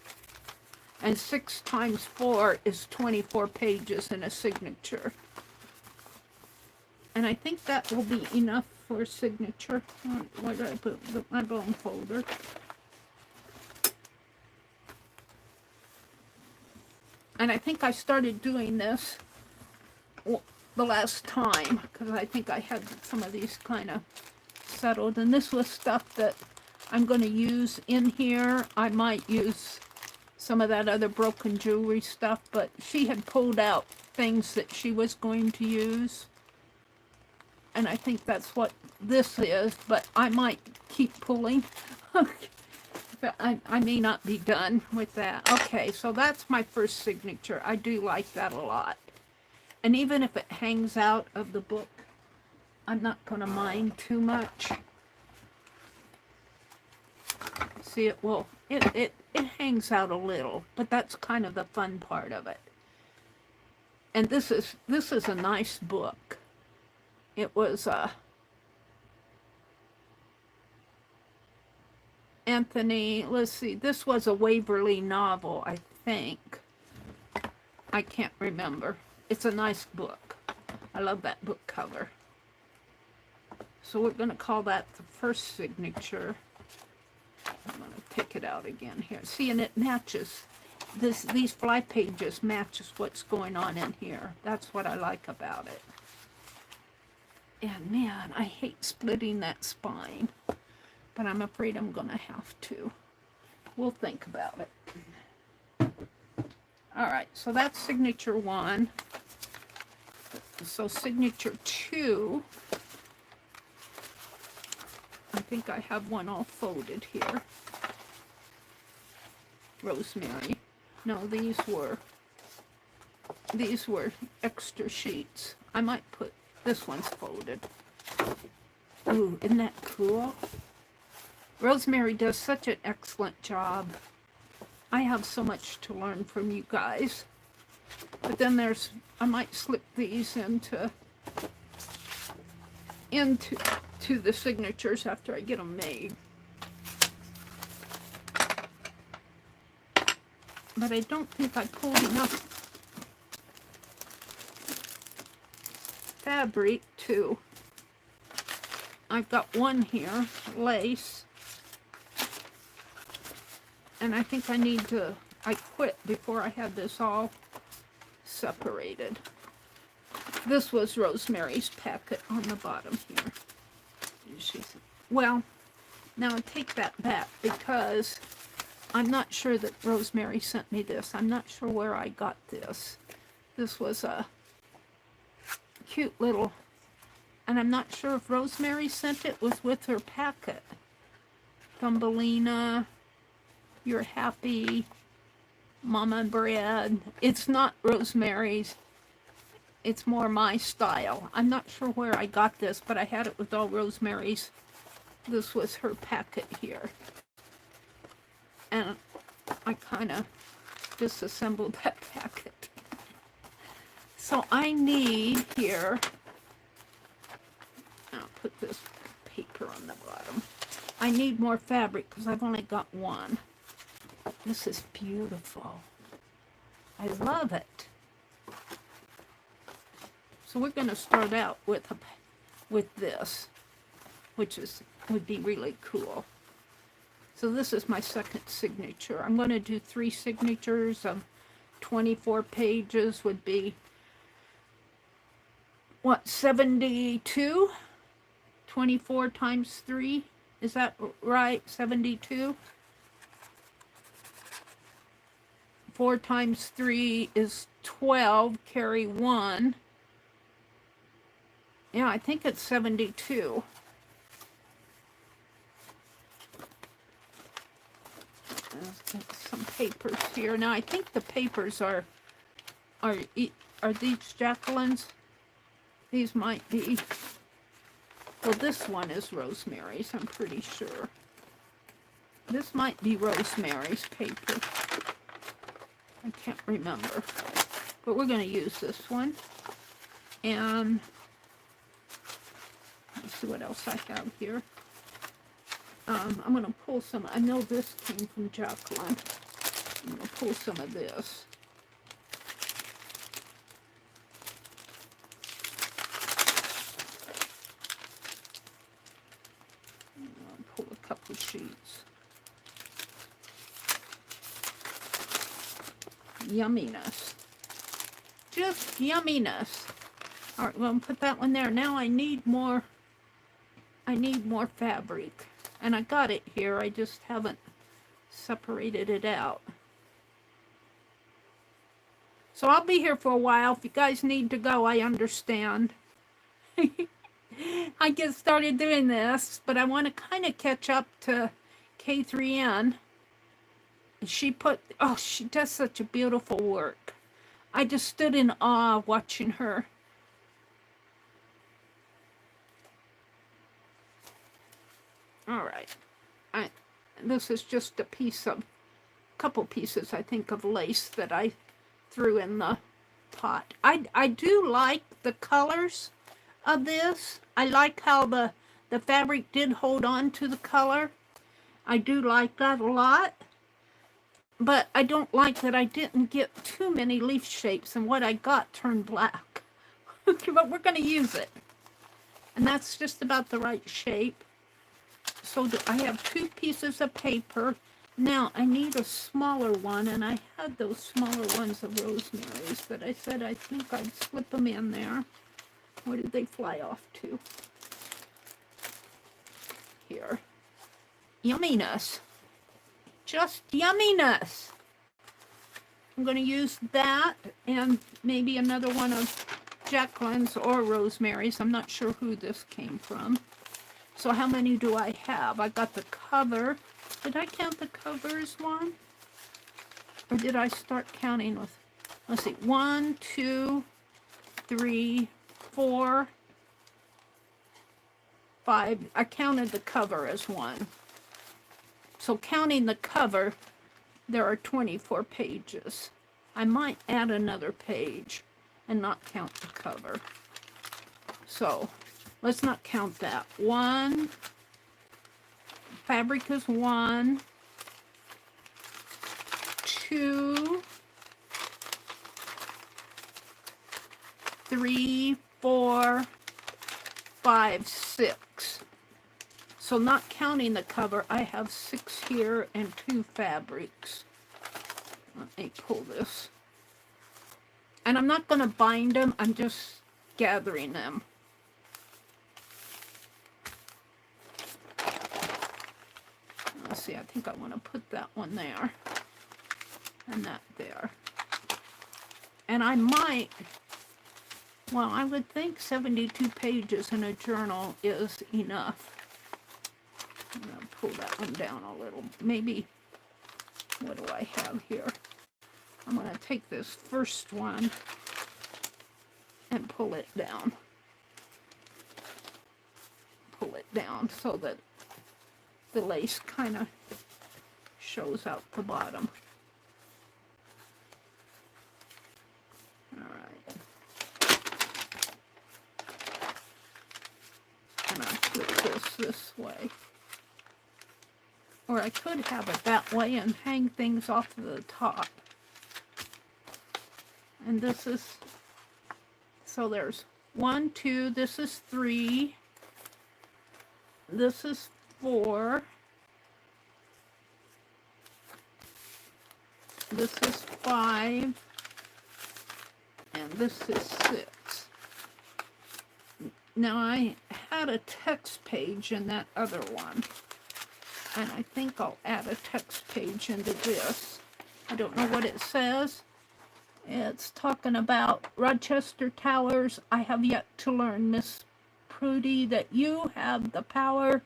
and 6 times 4 is 24 pages in a signature. And I think that will be enough for a signature. Where did I put my bone folder? And I think I started doing this the last time, because I think I had some of these kind of settled. And this was stuff that I'm going to use in here. I might use some of that other broken jewelry stuff, but she had pulled out things that she was going to use. And I think that's what this is, but I might keep pulling. I may not be done with that. Okay, so that's my first signature. I do like that a lot. And even if it hangs out of the book, I'm not going to mind too much. See, it hangs out a little, but that's kind of the fun part of it. And this is a nice book. It was Anthony, let's see, this was a Waverly novel, I think. I can't remember. It's a nice book. I love that book cover. So we're going to call that the first signature. I'm going to pick it out again here. See, and it matches. These fly pages matches what's going on in here. That's what I like about it. And man, I hate splitting that spine. But I'm afraid I'm going to have to. We'll think about it. All right, so that's signature 1. So signature 2, I think I have one all folded here. Rosemary. No, these were extra sheets. I might put, this one's folded. Ooh, isn't that cool? Rosemary does such an excellent job. I have so much to learn from you guys. But then I might slip these into the signatures after I get them made. But I don't think I pulled enough fabric to. I've got one here, lace. And I think I quit before I had this all separated. This was Rosemary's packet on the bottom here. Well, now I take that back because I'm not sure that Rosemary sent me this. I'm not sure where I got this. This was a cute little, and I'm not sure if Rosemary sent it. Was with her packet. Thumbelina, You're Happy, Mama Bread. It's not Rosemary's. It's more my style. I'm not sure where I got this, but I had it with all Rosemary's. This was her packet here. And I kind of disassembled that packet. So I need here, I'll put this paper on the bottom. I need more fabric because I've only got one. This is beautiful. I love it. So we're going to start out with this, which would be really cool. So this is my second signature. I'm going to do 3 signatures of 24 pages. Would be, what, 72? 24 times 3? Is that right? 72? 4 times 3 is 12. Carry 1. Yeah, I think it's 72. Let's get some papers here. Now, I think the papers are these Jacqueline's? These might be. Well, this one is Rosemary's, I'm pretty sure. This might be Rosemary's paper. I can't remember. But we're going to use this one. And let's see what else I have here. I'm going to pull some. I know this came from Jacqueline. I'm going to pull some of this. I'll pull a couple sheets. Yumminess. Just yumminess. All right, well, I'm put that one there. Now I need more. I need more fabric. And I got it here. I just haven't separated it out. So I'll be here for a while. If you guys need to go, I understand. I get started doing this, but I want to kind of catch up to K3N. She does such a beautiful work. I just stood in awe watching her. All right. This is just a couple pieces, I think, of lace that I threw in the pot. I do like the colors of this. I like how the fabric did hold on to the color. I do like that a lot. But I don't like that I didn't get too many leaf shapes, and what I got turned black. But we're going to use it. And that's just about the right shape. So I have 2 pieces of paper. Now I need a smaller one, and I had those smaller ones of Rosemary's, but I said I think I'd slip them in there. Where did they fly off to? Here. Yumminess. Just yumminess. I'm going to use that and maybe another one of Jacqueline's or Rosemary's. I'm not sure who this came from. So how many do I have? I got the cover. Did I count the cover as one? Or did I start counting with, let's see, 1, 2, 3, 4, 5. I counted the cover as one. So counting the cover, there are 24 pages. I might add another page and not count the cover. So let's not count that. 1, fabric is 1, 2, 3, 4, 5, 6. So not counting the cover, I have 6 here and 2 fabrics. Let me pull this. And I'm not going to bind them, I'm just gathering them. Let's see, I think I want to put that one there. And that there. And I might, well, I would think 72 pages in a journal is enough. I'm going to pull that one down a little. Maybe, what do I have here? I'm going to take this first one and pull it down. Pull it down so that the lace kind of shows out the bottom. All right. And I'll put this way. Or I could have it that way and hang things off the top. And this is, so there's 1, 2, this is 3, this is 4, this is 5, and this is 6. Now I had a text page in that other one, and I think I'll add a text page into this. I don't know what it says. It's talking about Rochester Towers. I have yet to learn, Miss Prudy, that you have the power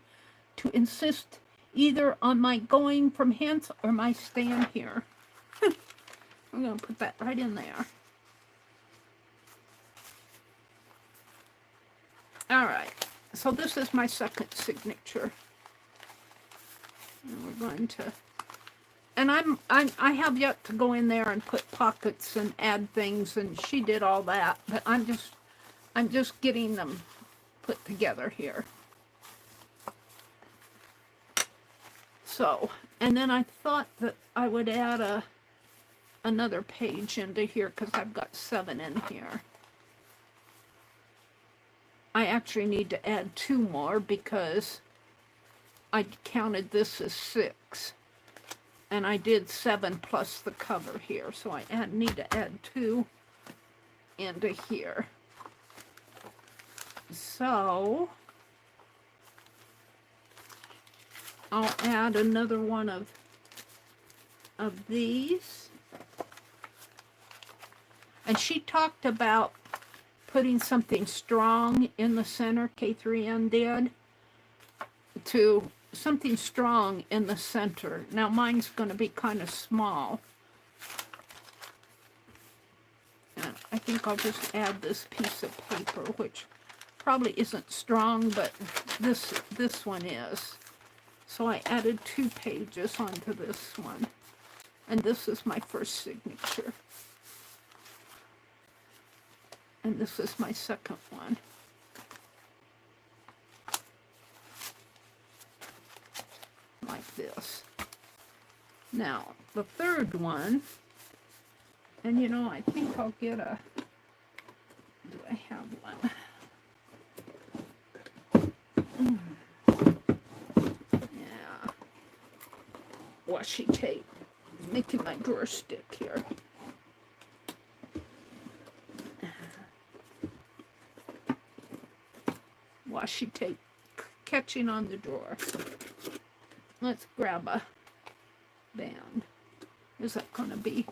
to insist either on my going from hence or my staying here. I'm going to put that right in there. All right. So this is my second signature. And we're going to... And I have yet to go in there and put pockets and add things, and she did all that, but I'm just getting them put together here. So, and then I thought that I would add another page into here because I've got 7 in here. I actually need to add 2 more because I counted this as 6. And I did 7 plus the cover here, so I need to add 2 into here. So I'll add another one of these. And she talked about putting something strong in the center, K3N did, to something strong in the center. Now mine's going to be kind of small. And I think I'll just add this piece of paper, which probably isn't strong, but this one is. So I added 2 pages onto this one. And this is my first signature. And this is my second one. Like this. Now, the third one, and you know, I think I'll get a, do I have one? Yeah. Washi tape. Making my drawer stick here. Washi tape catching on the drawer. Let's grab a band. Is that going to be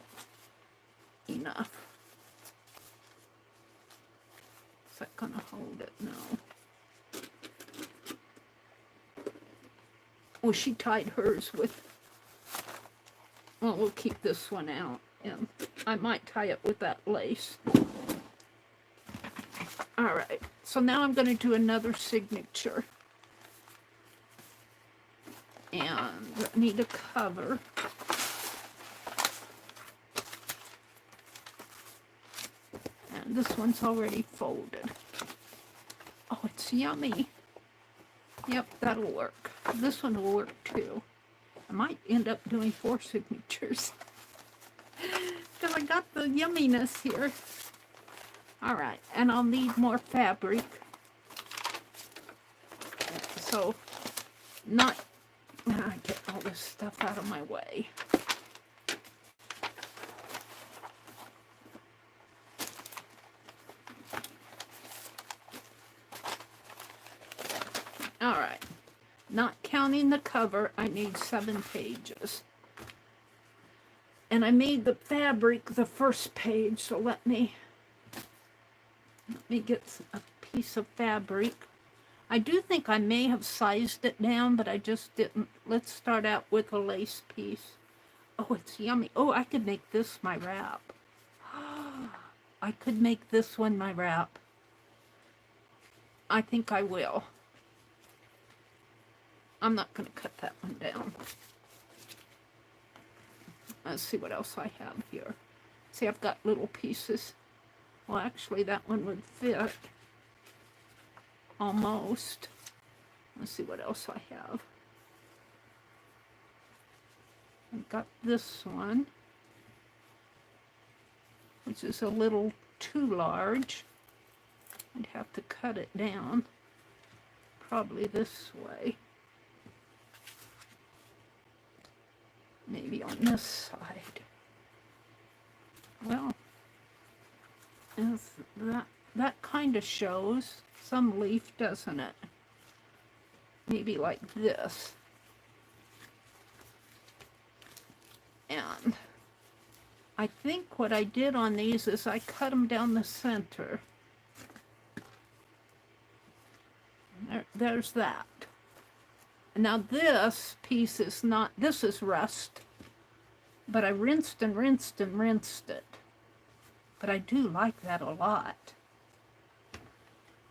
enough? Is that going to hold it? No. Oh, she tied hers with... Well, we'll keep this one out. And I might tie it with that lace. Alright, so now I'm going to do another signature. And I need a cover. And this one's already folded. Oh, it's yummy. Yep, that'll work. This one will work too. I might end up doing 4 signatures. Because I got the yumminess here. Alright, and I'll need more fabric. So not, get all this stuff out of my way. All right, not counting the cover, I need 7 pages. And I made the fabric the first page, so let me get a piece of fabric. I do think I may have sized it down, but I just didn't. Let's start out with a lace piece. Oh, it's yummy. Oh, I could make this my wrap. I could make this one my wrap. I think I will. I'm not going to cut that one down. Let's see what else I have here. See, I've got little pieces. Well, actually, that one would fit. Almost. Let's see what else I have. I've got this one, which is a little too large. I'd have to cut it down, probably this way. Maybe on this side. Well, that kind of shows some leaf, doesn't it? Maybe like this. And I think what I did on these is I cut them down the center. There's that. Now this piece is not, this is rust, but I rinsed and rinsed and rinsed it. But I do like that a lot.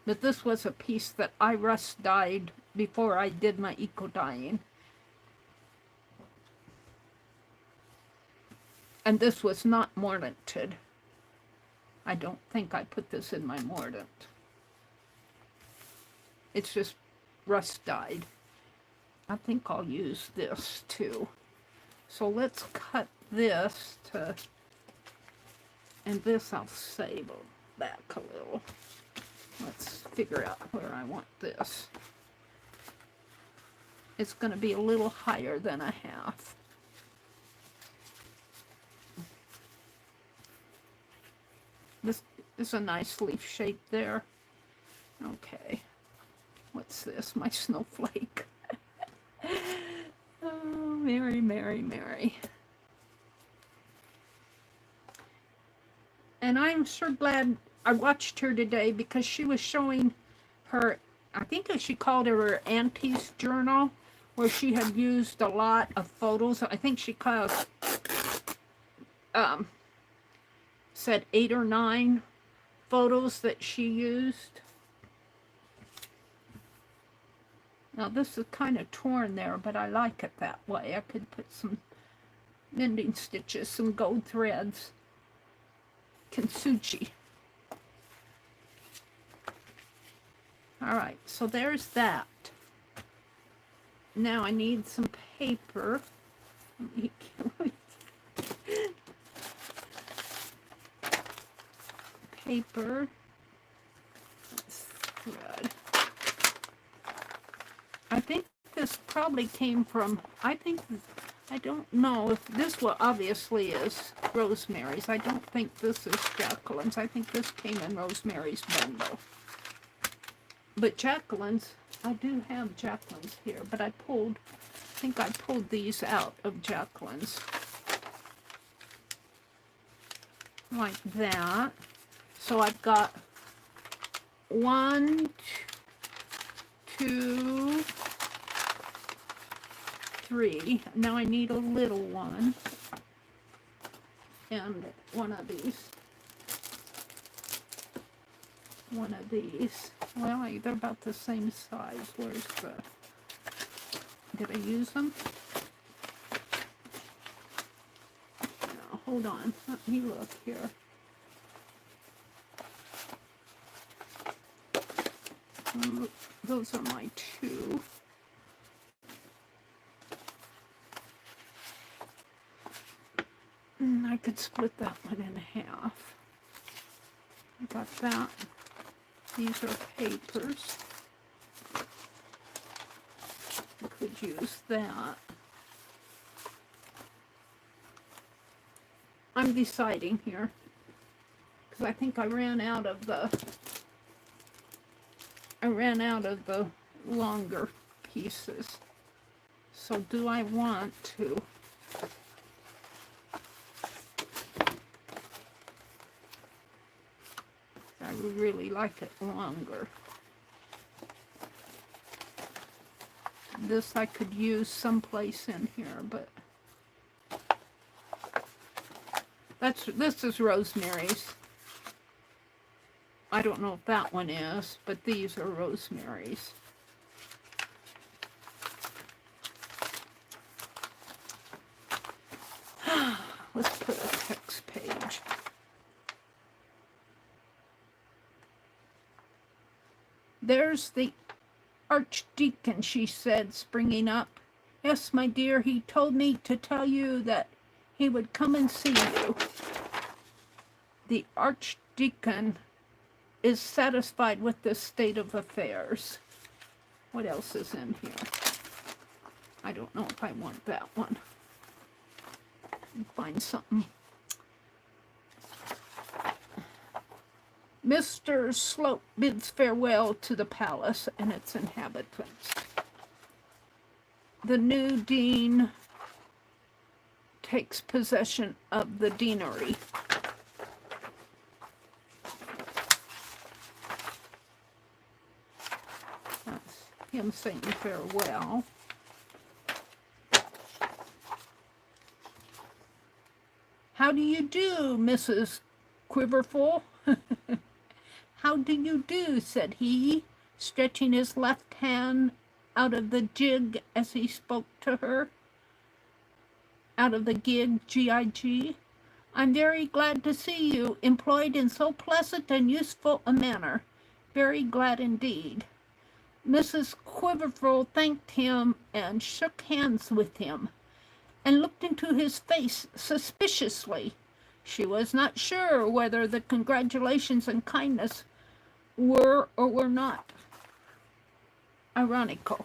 But this was a piece that I rust dyed before I did my eco dyeing. And this was not mordanted. I don't think I put this in my mordant. It's just rust dyed. I think I'll use this too. So let's cut this to, and this I'll save back a little. Let's figure out where I want this. It's going to be a little higher than a half. This is a nice leaf shape there. Okay. What's this? My snowflake. Oh, Meri, Meri, Meri. And I'm sure glad I watched her today because she was showing her, I think she called her auntie's journal, where she had used a lot of photos. I think she said 8 or 9 photos that she used. Now this is kind of torn there, but I like it that way. I could put some mending stitches, some gold threads, kintsugi. Alright, so there's that. Now I need some paper. Paper. That's thread. I think this probably came from, I don't know if this one obviously is Rosemary's. I don't think this is Jacqueline's. I think this came in Rosemary's bundle. But Jacqueline's, I do have Jacqueline's here, but I think I pulled these out of Jacqueline's. Like that. So I've got 1, 2, 3. Now I need a little one. And one of these. One of these. Well, they're about the same size. Where's the... Did I use them? No, hold on. Let me look here. Those are my 2. I could split that one in half. I got that. These are papers. could use that. I'm deciding here, because I think I ran out of the longer pieces. So do I want to? I would really like it longer. This I could use someplace in here, but this is Rosemary's. I don't know if that one is, but these are Rosemary's. Let's put a text page. There's the Archdeacon, she said, springing up. Yes, my dear, he told me to tell you that he would come and see you. The Archdeacon is satisfied with this state of affairs. What else is in here? I don't know if I want that one. Find something. Mr. Slope bids farewell to the palace and its inhabitants. The new dean takes possession of the deanery. That's him saying farewell. How do you do, Mrs. Quiverful? How do you do, said he, stretching his left hand out of the jig as he spoke to her. Out of the gig, G-I-G. I'm very glad to see you, employed in so pleasant and useful a manner. Very glad indeed. Mrs. Quiverful thanked him and shook hands with him, and looked into his face suspiciously. She was not sure whether the congratulations and kindness were or were not ironical.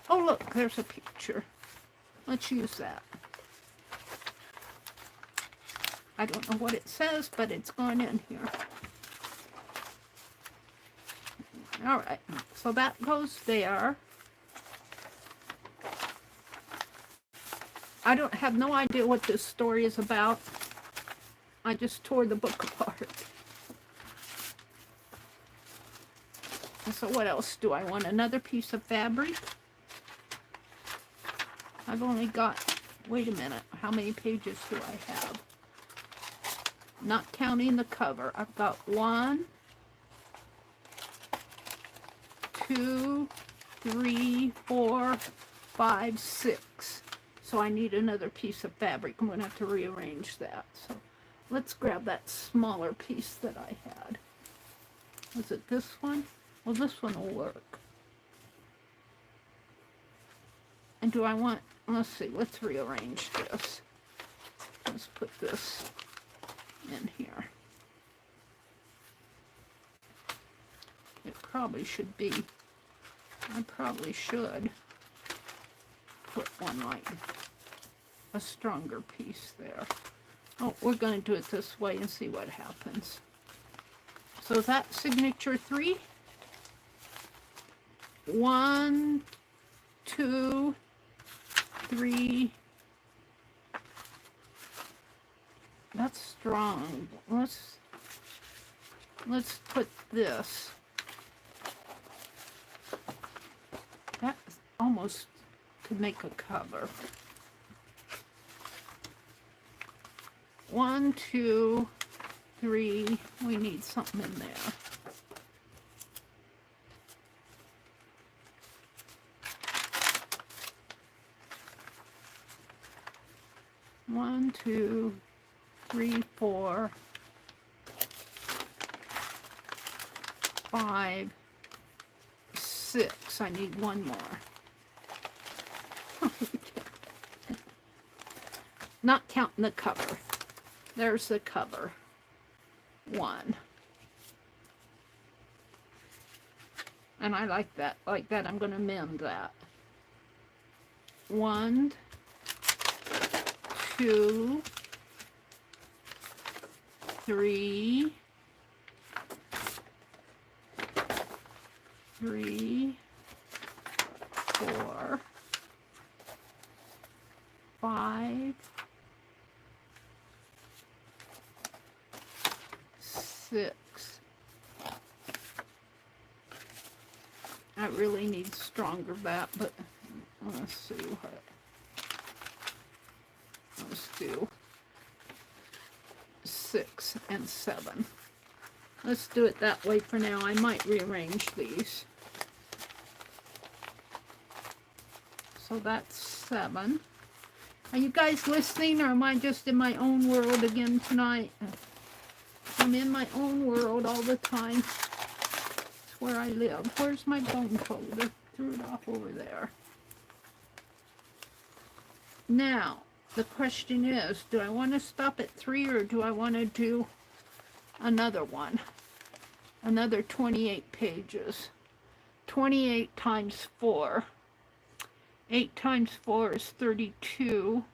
Oh, look, there's a picture. Let's use that. I don't know what it says, but it's going in here. All right, so that goes there. I don't have no idea what this story is about. I just tore the book apart. And so what else do I want? Another piece of fabric? I've only got, wait a minute, how many pages do I have? Not counting the cover. I've got 1, 2, 3, 4, 5, 6. So I need another piece of fabric. I'm going to have to rearrange that. So let's grab that smaller piece that I had. Was it this one? Well, this one will work. And do I want, let's see, let's rearrange this. Let's put this in here. It probably should be, I probably should put one like a stronger piece there. Oh, we're going to do it this way and see what happens. So that's signature 3. 1, 2, 3. That's strong. Let's put this. That almost could make a cover. 1, 2, 3. We need something in there. One, 2, 3, 4, 5, 6. I need one more. Not counting the cover. There's the cover. 1. And I like that. Like that, I'm going to mend that. 1, 2, 3, 4, 5, 6. I really need stronger bat, but let's see what. Let's do 6 and 7. Let's do it that way for now. I might rearrange these. So that's 7. Are you guys listening, or am I just in my own world again tonight? I'm in my own world all the time. It's where I live. Where's my bone folder? Threw it off over there. Now, the question is, do I want to stop at 3 or do I want to do another one? Another 28 pages. 28 times 4. 8 times 4 is 32.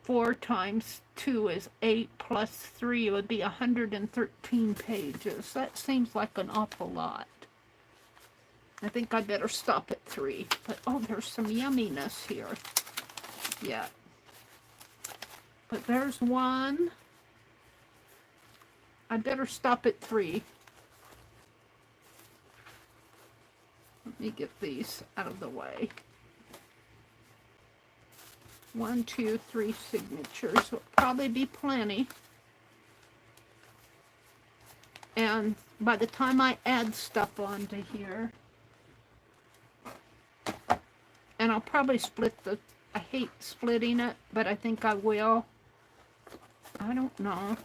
4 times 2 is 8 plus 3 would be 113 pages. That seems like an awful lot. I think I better stop at 3. But oh, there's some yumminess here. Yeah. But there's 1. I better stop at 3. Let me get these out of the way. 1, 2, 3 signatures. Will probably be plenty. And by the time I add stuff onto here, and I'll probably split the, I hate splitting it, but I think I will. I don't know.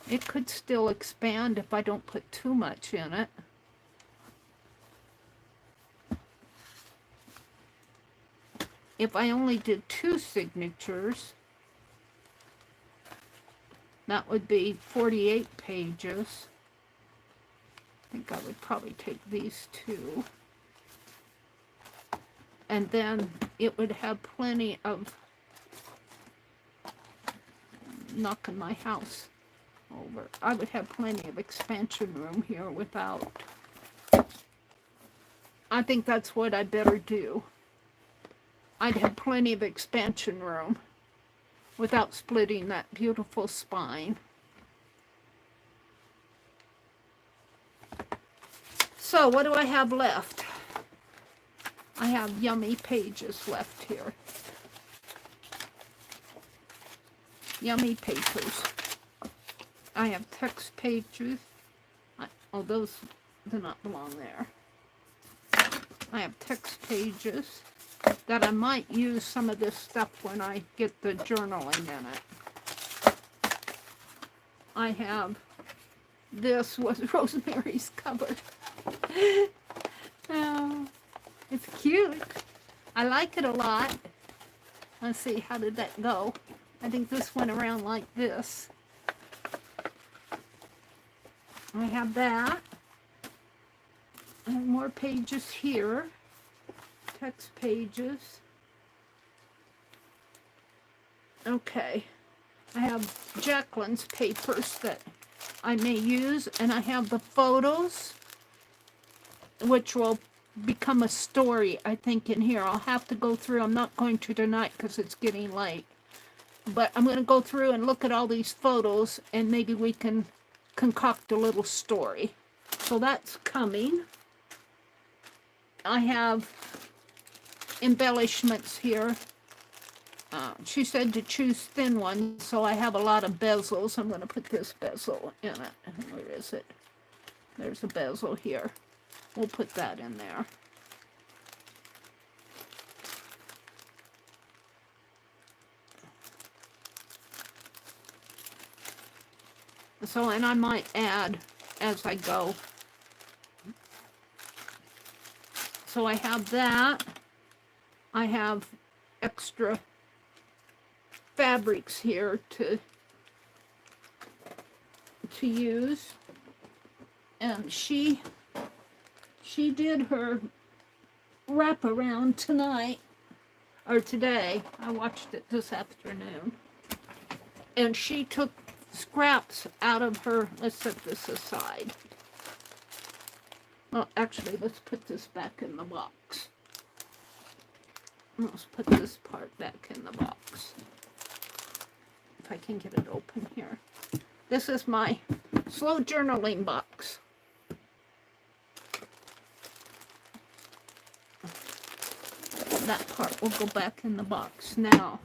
It could still expand if I don't put too much in it. If I only did 2 signatures, that would be 48 pages. I think I would probably take these 2. And then it would have plenty of knocking my house over. I would have plenty of expansion room here without. I think that's what I better do. I'd have plenty of expansion room without splitting that beautiful spine. So what do I have left? I have yummy pages left here. Yummy papers. I have text pages. Oh, those do not belong there. I have text pages that I might use some of this stuff when I get the journaling in it. I have, this was Rosemary's cover. Oh, it's cute. I like it a lot. Let's see, how did that go? I think this went around like this. I have that. I have more pages here. Text pages. Okay. I have Jacqueline's papers that I may use, and I have the photos, which will become a story, I think, in here. I'll have to go through. I'm not going to tonight because it's getting late. But I'm going to go through and look at all these photos, and maybe we can concoct a little story. So that's coming. I have embellishments here. She said to choose thin ones, so I have a lot of bezels. I'm going to put this bezel in it. Where is it? There's a bezel here. We'll put that in there. So, and I might add as I go. So I have that. I have extra fabrics here to use. And she she did her wraparound tonight, or today. I watched it this afternoon. And she took scraps out of her, let's set this aside. Well, actually, let's put this back in the box. Let's put this part back in the box. If I can get it open here. This is my slow journaling box. That part will go back in the box. Now,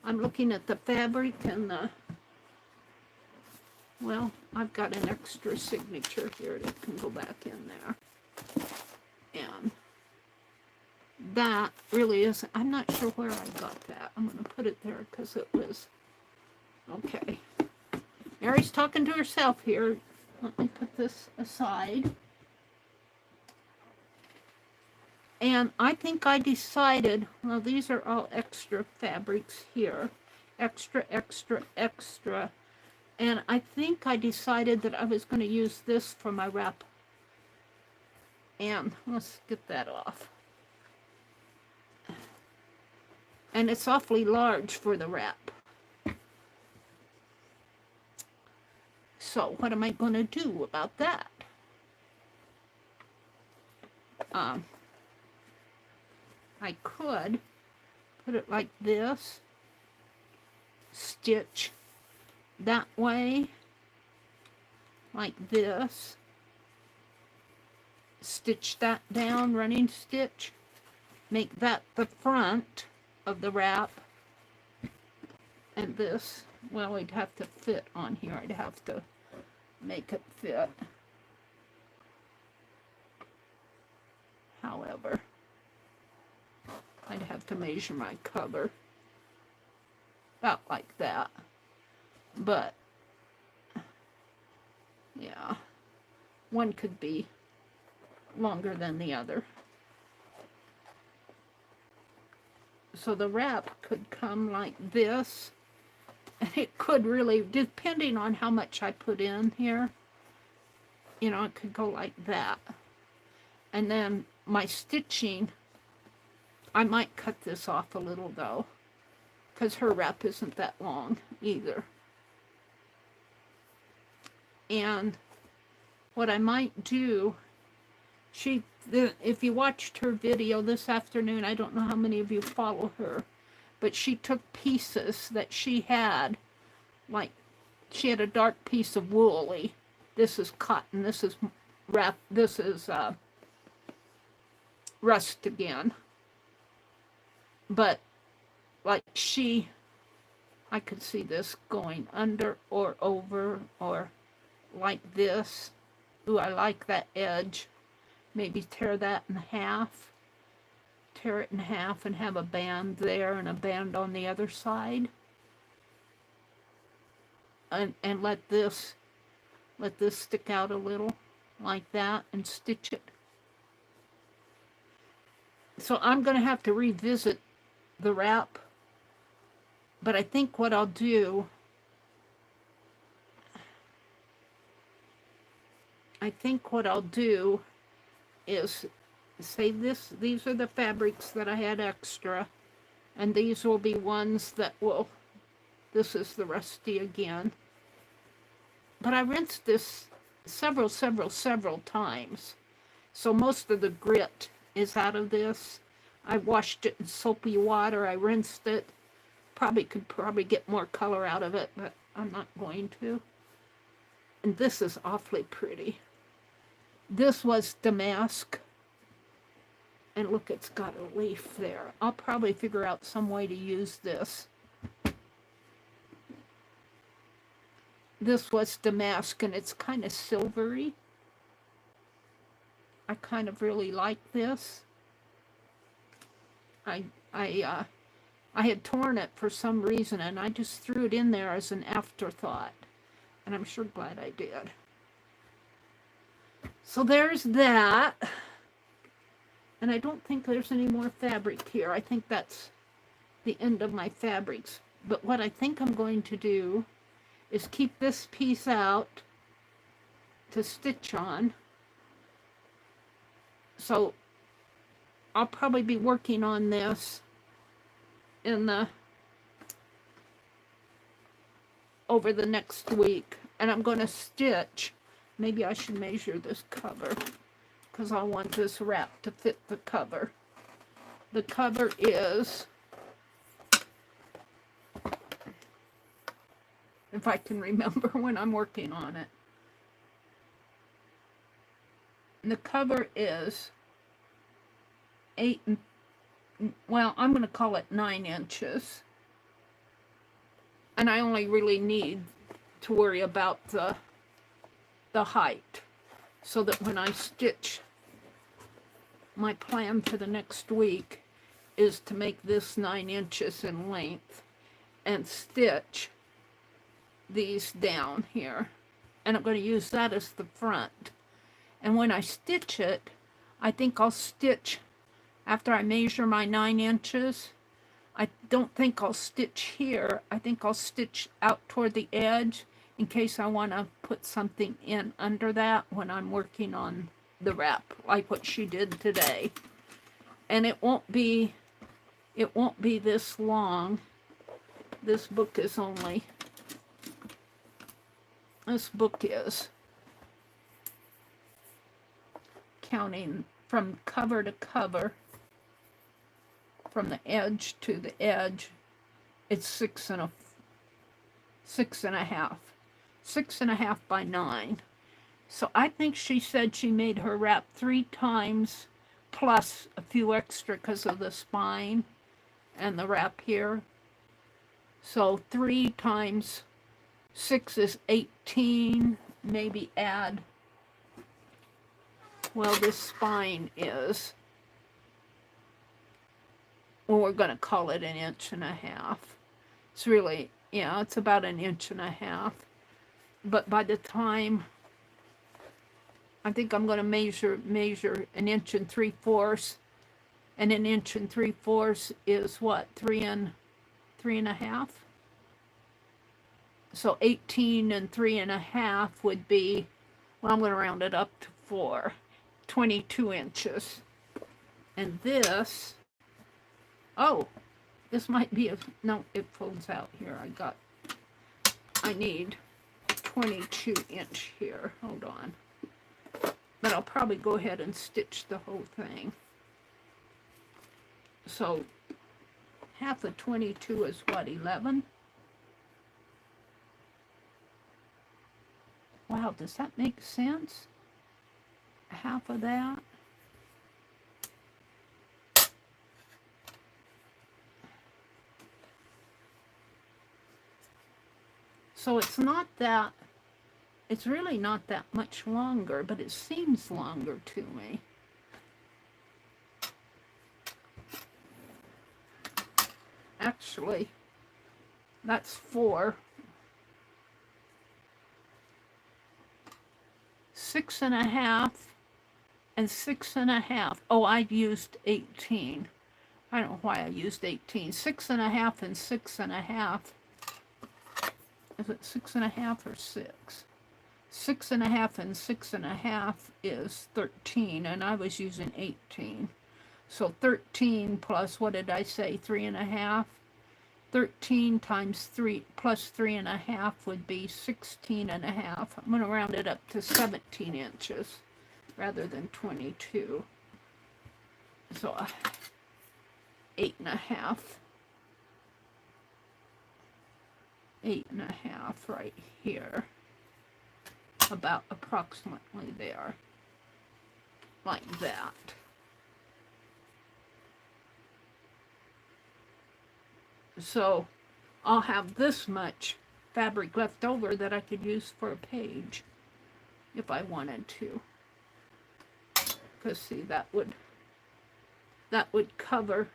I'm looking at the fabric and the, well, I've got an extra signature here that can go back in there. And that really is, I'm not sure where I got that. I'm going to put it there because it was, okay. Meri's talking to herself here. Let me put this aside. And I think I decided, well, these are all extra fabrics here. Extra, extra, extra. And I think I decided that I was going to use this for my wrap. And let's get that off. And it's awfully large for the wrap. So what am I going to do about that? I could put it like this, stitch that way, like this, stitch that down, running stitch, make that the front of the wrap, and this, well, it'd have to fit on here. I'd have to make it fit. However, I'd have to measure my cover about like that. But yeah, one could be longer than the other. So the wrap could come like this, and it could really, depending on how much I put in here, you know, it could go like that. And then my stitching, I might cut this off a little though, because her wrap isn't that long either. And what I might do, if you watched her video this afternoon, I don't know how many of you follow her, but she took pieces that she had, like she had a dark piece of woolly. This is cotton, this is wrap, this is rust again. But like I could see this going under or over or like this. Ooh, I like that edge. Maybe tear that in half. Tear it in half and have a band there and a band on the other side. And let this stick out a little like that and stitch it. So I'm going to have to revisit the wrap, but I think what I'll do, is say these are the fabrics that I had extra, and these will be ones that will, this is the rusty again, but I rinsed this several times, so most of the grit is out of this. I washed it in soapy water. I rinsed it. Could get more color out of it, but I'm not going to. And this is awfully pretty. This was damask. And look, it's got a leaf there. I'll probably figure out some way to use this. This was damask, and it's kind of silvery. I kind of really like this. I had torn it for some reason, and I just threw it in there as an afterthought. And I'm sure glad I did. So there's that. And I don't think there's any more fabric here. I think that's the end of my fabrics. But what I think I'm going to do is keep this piece out to stitch on. So I'll probably be working on this over the next week, and I'm going to stitch. Maybe I should measure this cover because I want this wrap to fit the cover. The cover is, if I can remember when I'm working on it, and the cover is 8, well, I'm going to call it 9 inches. And I only really need to worry about the height, so that when I stitch, my plan for the next week is to make this 9 inches in length and stitch these down here. And I'm going to use that as the front. And when I stitch it, I think I'll stitch, after I measure my 9 inches, I don't think I'll stitch here. I think I'll stitch out toward the edge in case I want to put something in under that when I'm working on the wrap, like what she did today. And it won't be this long. This book is, counting from cover to cover, from the edge to the edge, it's 6 and a half. 6 and a half by 9. So I think she said she made her wrap 3 times plus a few extra because of the spine and the wrap here. So 3 times 6 is 18. Maybe add, well, this spine is, well, we're going to call it 1.5 inches. It's really, yeah, it's about 1.5 inches. But by the time, I think I'm going to measure 1 3/4 inches, and 1 3/4 inches is what, 3.5. So 18 and 3.5 would be, well, I'm going to round it up to 4, 22 inches. And this, oh, this might be no, it folds out here. I need 22-inch here. Hold on. But I'll probably go ahead and stitch the whole thing. So half of 22 is what, 11? Wow, does that make sense? Half of that. So it's really not that much longer, but it seems longer to me. Actually, that's 4. 6.5 and 6.5. Oh, I used 18. I don't know why I used 18. 6.5 and 6.5. Is it 6.5 or 6? 6.5 and 6.5 is 13, and I was using 18. So 13 plus, what did I say, 3.5? 13 times 3 plus 3.5 would be 16.5. I'm going to round it up to 17 inches rather than 22. So 8.5. 8.5 right here. About approximately there. Like that. So I'll have this much fabric left over that I could use for a page if I wanted to. Because see, that would cover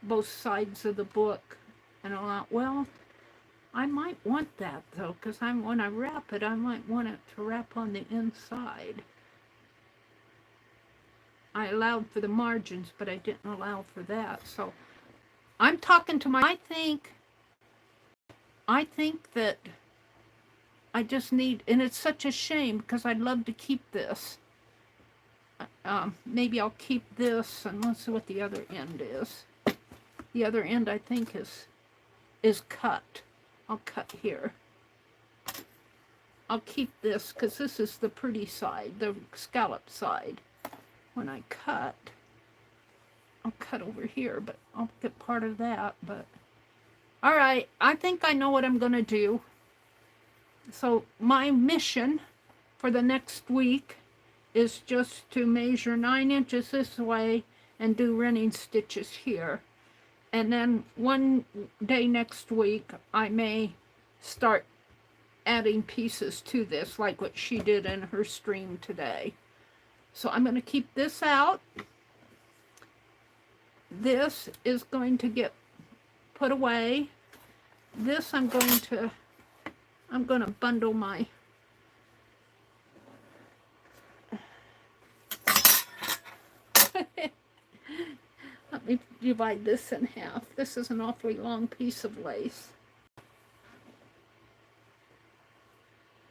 both sides of the book and a lot. Well, I might want that though, because when I wrap it, I might want it to wrap on the inside. I allowed for the margins, but I didn't allow for that. So I'm talking to I think that I just need, and it's such a shame because I'd love to keep this. maybe I'll keep this, and let's see what the other end is. The other end, I think, is cut. I'll cut here. I'll keep this because this is the pretty side, the scallop side. When I cut, I'll cut over here, but I'll get part of that. But all right, I think I know what I'm going to do. So my mission for the next week is just to measure 9 inches this way and do running stitches here. And then one day next week, I may start adding pieces to this, like what she did in her stream today. So I'm going to keep this out. This is going to get put away. This I'm going to bundle my let me divide this in half. This is an awfully long piece of lace.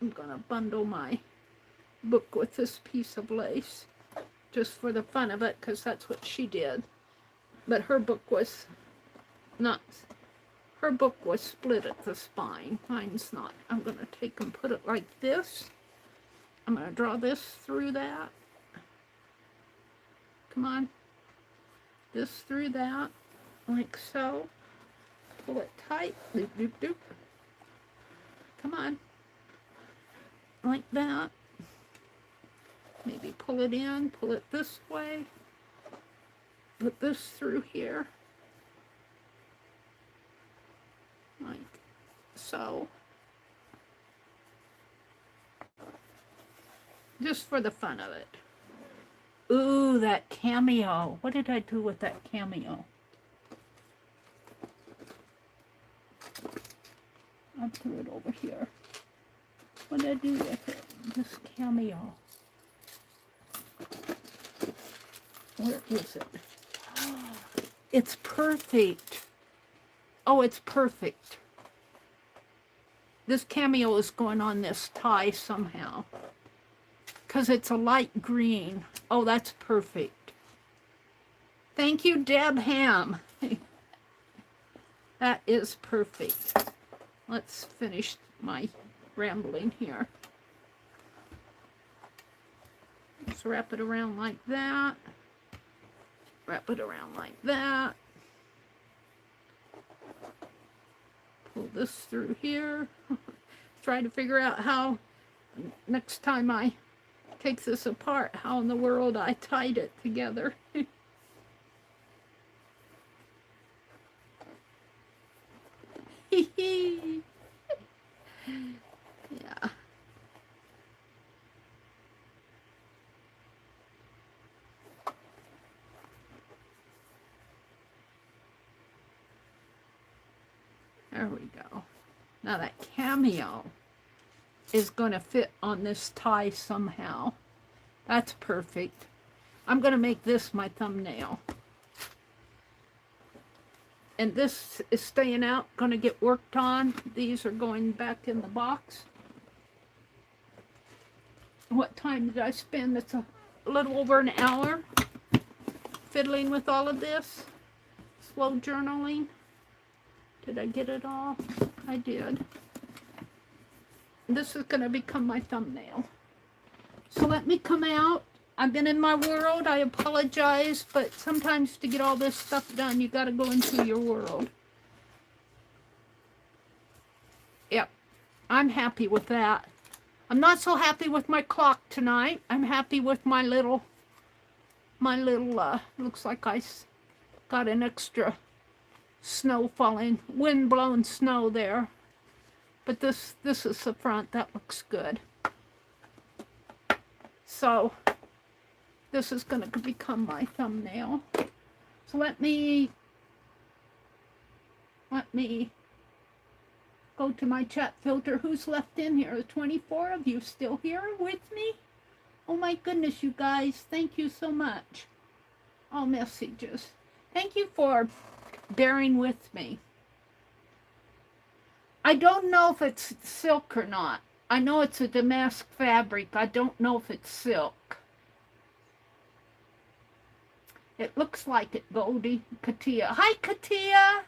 I'm going to bundle my book with this piece of lace just for the fun of it, because that's what she did. But her book was not, her book was split at the spine. Mine's not. I'm going to take and put it like this. I'm going to draw this through that. Come on. This through that, like so. Pull it tight. Doop, doop, doop. Come on. Like that. Maybe pull it in, pull it this way. Put this through here. Like so. Just for the fun of it. Ooh, that cameo. What did I do with that cameo? I'll put it over here. What did I do with it? This cameo. Where is it? It's perfect. Oh, it's perfect. This cameo is going on this tie somehow. Because it's a light green. Oh, that's perfect. Thank you, Deb Ham. That is perfect. Let's finish my rambling here. Let's wrap it around like that. Wrap it around like that. Pull this through here. Try to figure out how, next time I take this apart, how in the world I tied it together. Yeah. There we go. Now that cameo is going to fit on this tie somehow. That's perfect. I'm going to make this my thumbnail. And this is staying out, going to get worked on. These are going back in the box. What time did I spend? It's a little over an hour fiddling with all of this. Slow journaling. Did I get it all? I did. This is going to become my thumbnail. So let me come out. I've been in my world. I apologize, but sometimes to get all this stuff done, you got to go into your world. Yep. I'm happy with that. I'm not so happy with my clock tonight. I'm happy with my little, looks like I got an extra snow falling, wind-blown snow there. But this is the front. That looks good. So this is going to become my thumbnail. So let me go to my chat filter. Who's left in here? 24 of you still here with me? Oh my goodness, you guys. Thank you so much. All messages. Thank you for bearing with me. I don't know if it's silk or not. I know it's a damask fabric. I don't know if it's silk. It looks like it, Goldie. Katia. Hi, Katia.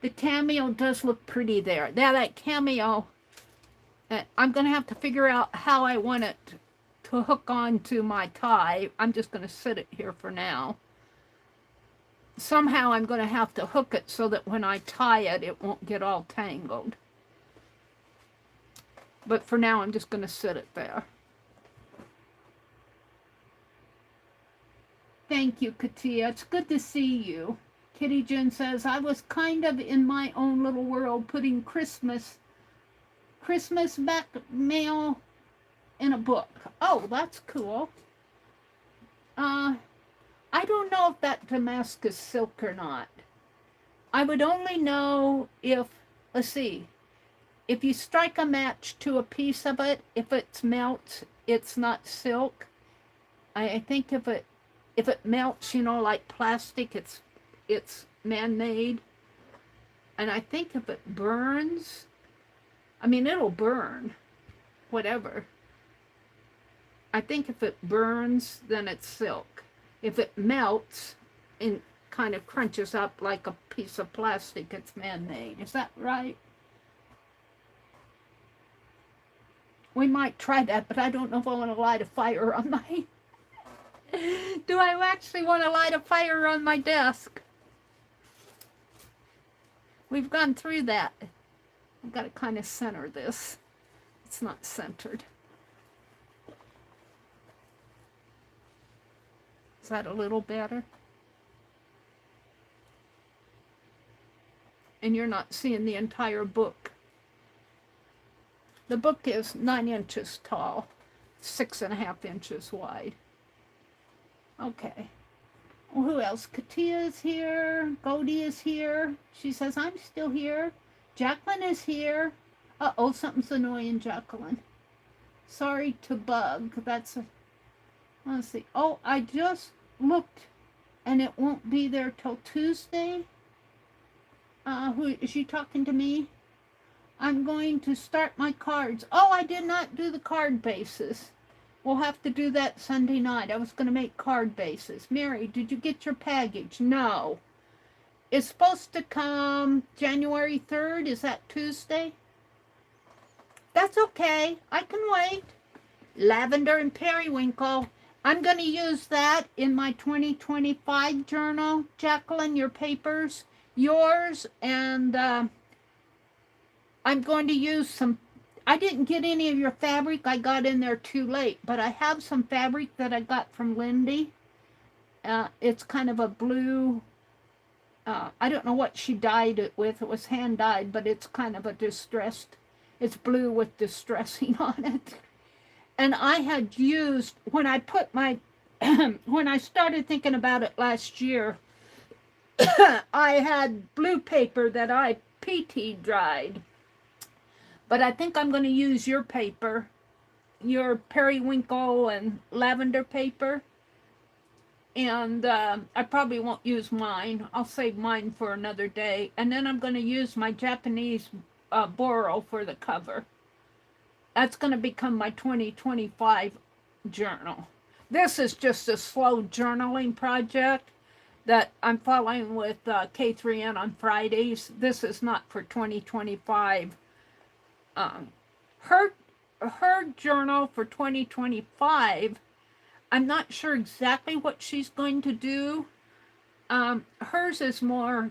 The cameo does look pretty there. Yeah, that cameo. I'm going to have to figure out how I want it to hook on to my tie. I'm just going to sit it here for now. Somehow I'm going to have to hook it so that when I tie it, it won't get all tangled. But for now, I'm just going to sit it there. Thank you, Katia. It's good to see you. Kitty Jen says, I was kind of in my own little world putting Christmas back mail in a book. Oh, that's cool. I don't know if that Damascus silk or not. I would only know if, let's see, if you strike a match to a piece of it, if it melts, it's not silk. I think if it melts, you know, like plastic, it's man-made. And I think if it burns, I mean, it'll burn, whatever. I think if it burns, then it's silk. If it melts and kind of crunches up like a piece of plastic, it's man-made. Is that right? We might try that, but I don't know if I want to light a fire on my... Do I actually want to light a fire on my desk? We've gone through that. I've got to kind of center this. It's not centered. Is that a little better? And you're not seeing the entire book. The book is 9 inches tall, 6.5 inches wide. Okay. Well, who else? Katia is here. Goldie is here. She says, I'm still here. Jacqueline is here. Uh-oh, something's annoying, Jacqueline. Sorry to bug. That's a... Let's see. Oh, I just looked, and it won't be there till Tuesday. Who is she talking to me? I'm going to start my cards. Oh, I did not do the card bases. We'll have to do that Sunday night. I was going to make card bases. Mary, did you get your package? No. It's supposed to come January 3rd. Is that Tuesday? That's okay. I can wait. Lavender and periwinkle. I'm going to use that in my 2025 journal. Jacqueline, your papers, yours, and I'm going to use some... I didn't get any of your fabric. I got in there too late, but I have some fabric that I got from Lindy. It's kind of a blue... I don't know what she dyed it with. It was hand dyed, but it's kind of a distressed... It's blue with distressing on it. And I had used, when I put my, when I started thinking about it last year, I had blue paper that I PT dried. But I think I'm going to use your paper, your periwinkle and lavender paper. And I probably won't use mine. I'll save mine for another day. And then I'm going to use my Japanese Boro for the cover. That's going to become my 2025 journal. This is just a slow journaling project that I'm following with K3N on Fridays. This is not for 2025. Her journal for 2025, I'm not sure exactly what she's going to do. Hers is more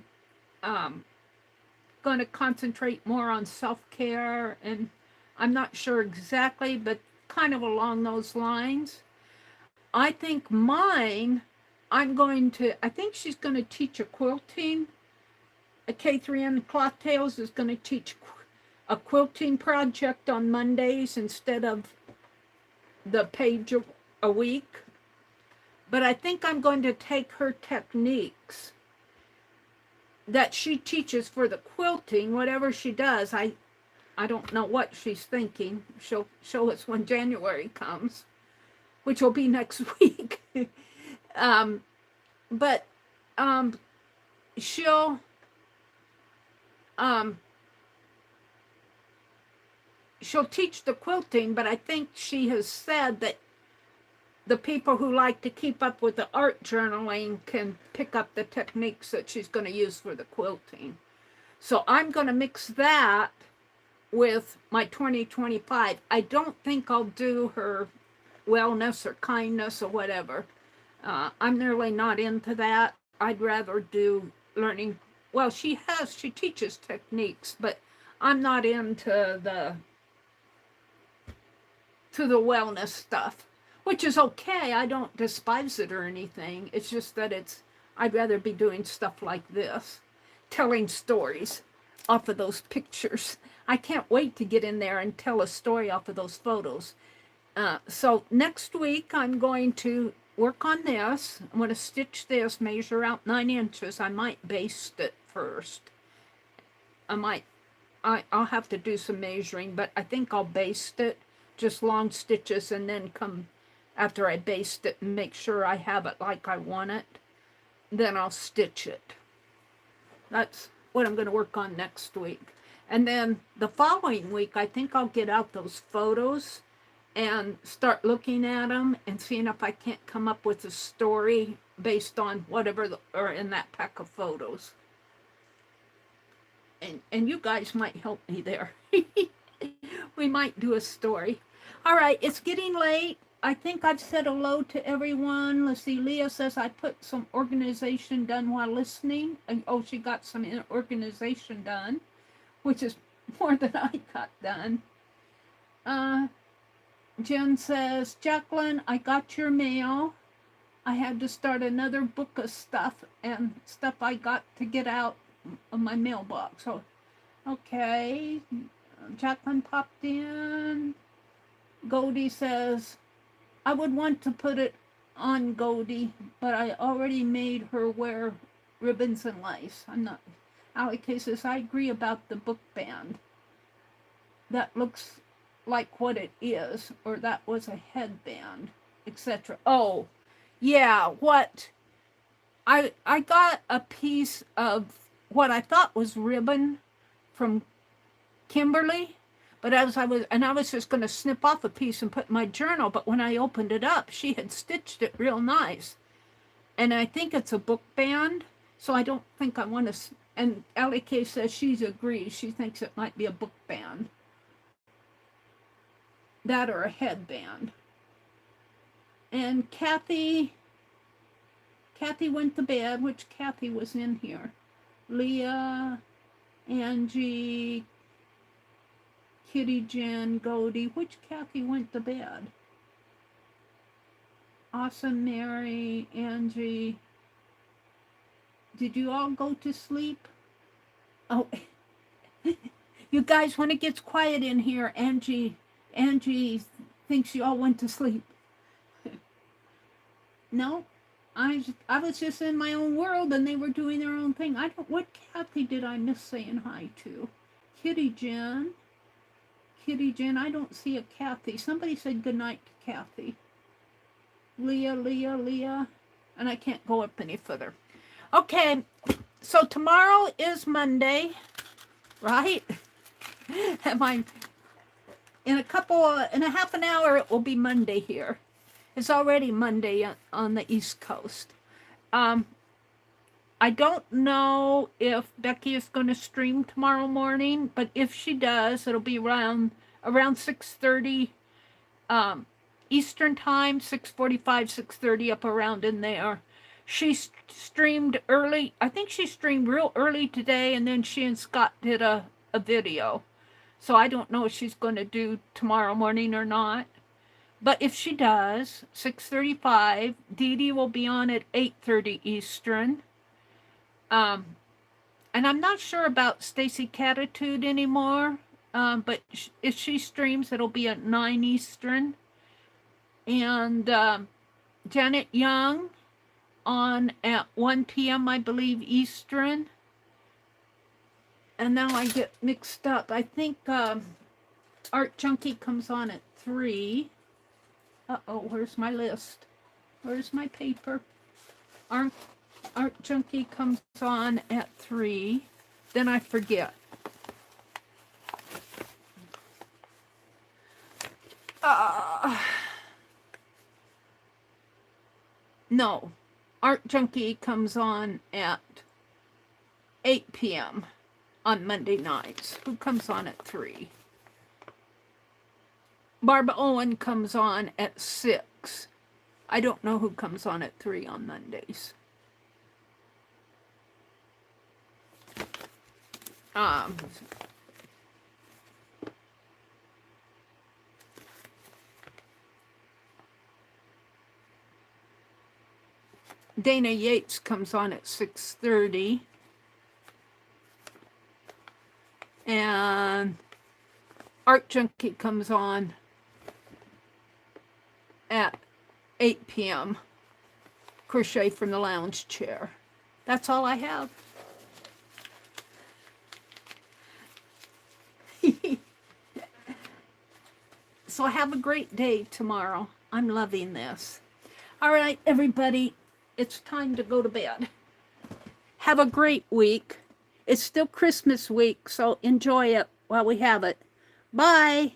going to concentrate more on self-care, and I'm not sure exactly, but kind of along those lines. I think mine, I think she's going to teach a quilting. A K3N Cloth Tales is going to teach a quilting project on Mondays instead of the page a week. But I think I'm going to take her techniques that she teaches for the quilting, whatever she does. I don't know what she's thinking. She'll show us when January comes, which will be next week. But she'll teach the quilting, but I think she has said that the people who like to keep up with the art journaling can pick up the techniques that she's going to use for the quilting. So I'm going to mix that with my 2025. I don't think I'll do her wellness or kindness or whatever. I'm really not into that. I'd rather do learning. Well, she teaches techniques, but I'm not into the wellness stuff, which is okay. I don't despise it or anything. It's just that I'd rather be doing stuff like this, telling stories off of those pictures. I can't wait to get in there and tell a story off of those photos. So next week I'm going to work on this. I'm going to stitch this, measure out 9 inches. I might baste it first. I'll have to do some measuring, but I think I'll baste it, just long stitches, and then come after I baste it and make sure I have it like I want it. Then I'll stitch it. That's what I'm going to work on next week. And then the following week, I think I'll get out those photos and start looking at them and seeing if I can't come up with a story based on whatever are in that pack of photos. And you guys might help me there. We might do a story. All right, it's getting late. I think I've said hello to everyone. Let's see, Leah says I put some organization done while listening. And, oh, she got some organization done, which is more than I got done. Jen says, Jacqueline, I got your mail. I had to start another book of stuff and stuff I got to get out of my mailbox. So, okay. Jacqueline popped in. Goldie says, I would want to put it on Goldie, but I already made her wear ribbons and lace. I'm not. Allie says, I agree about the book band. That looks like what it is, or that was a headband, etc. Oh, yeah, what? I got a piece of what I thought was ribbon from Kimberly, but I was just going to snip off a piece and put in my journal, but when I opened it up, she had stitched it real nice. And I think it's a book band, so I don't think I want to, and Allie K says she agrees. She thinks it might be a book band. That or a headband. And Kathy went to bed. Which Kathy was in here? Leah, Angie, Kitty, Jen, Goldie. Which Kathy went to bed? Awesome, Mary, Angie. Did you all go to sleep? Oh, you guys, when it gets quiet in here, Angie thinks you all went to sleep. No, I was just in my own world and they were doing their own thing. What Kathy did I miss saying hi to? Kitty Jen, I don't see a Kathy. Somebody said goodnight to Kathy. Leah, and I can't go up any further. Okay, so tomorrow is Monday, right? In a half an hour, it will be Monday here. It's already Monday on the East Coast. I don't know if Becky is going to stream tomorrow morning, but if she does, it'll be around 6:30 Eastern time, 6:45, 6:30, up around in there. She streamed early. I think she streamed real early today, and then she and Scott did a video. So I don't know if she's going to do tomorrow morning or not. But if she does, 6:35, Dee Dee will be on at 8:30 Eastern. And I'm not sure about Stacy Catitude anymore. But if she streams, it'll be at 9 Eastern. And Janet Young on at 1 p.m., I believe, Eastern. And now I get mixed up. I think Art Junkie comes on at 3. Uh-oh, where's my list? Where's my paper? Art Junkie comes on at 3. Then I forget. No, Art Junkie comes on at 8 p.m. on Monday nights. Who comes on at 3? Barbara Owen comes on at 6. I don't know who comes on at 3 on Mondays. Dana Yates comes on at 6:30. And Art Junkie comes on at 8 p.m. Crochet from the lounge chair. That's all I have. So have a great day tomorrow. I'm loving this. All right, everybody, it's time to go to bed. Have a great week. It's still Christmas week, so enjoy it while we have it. Bye.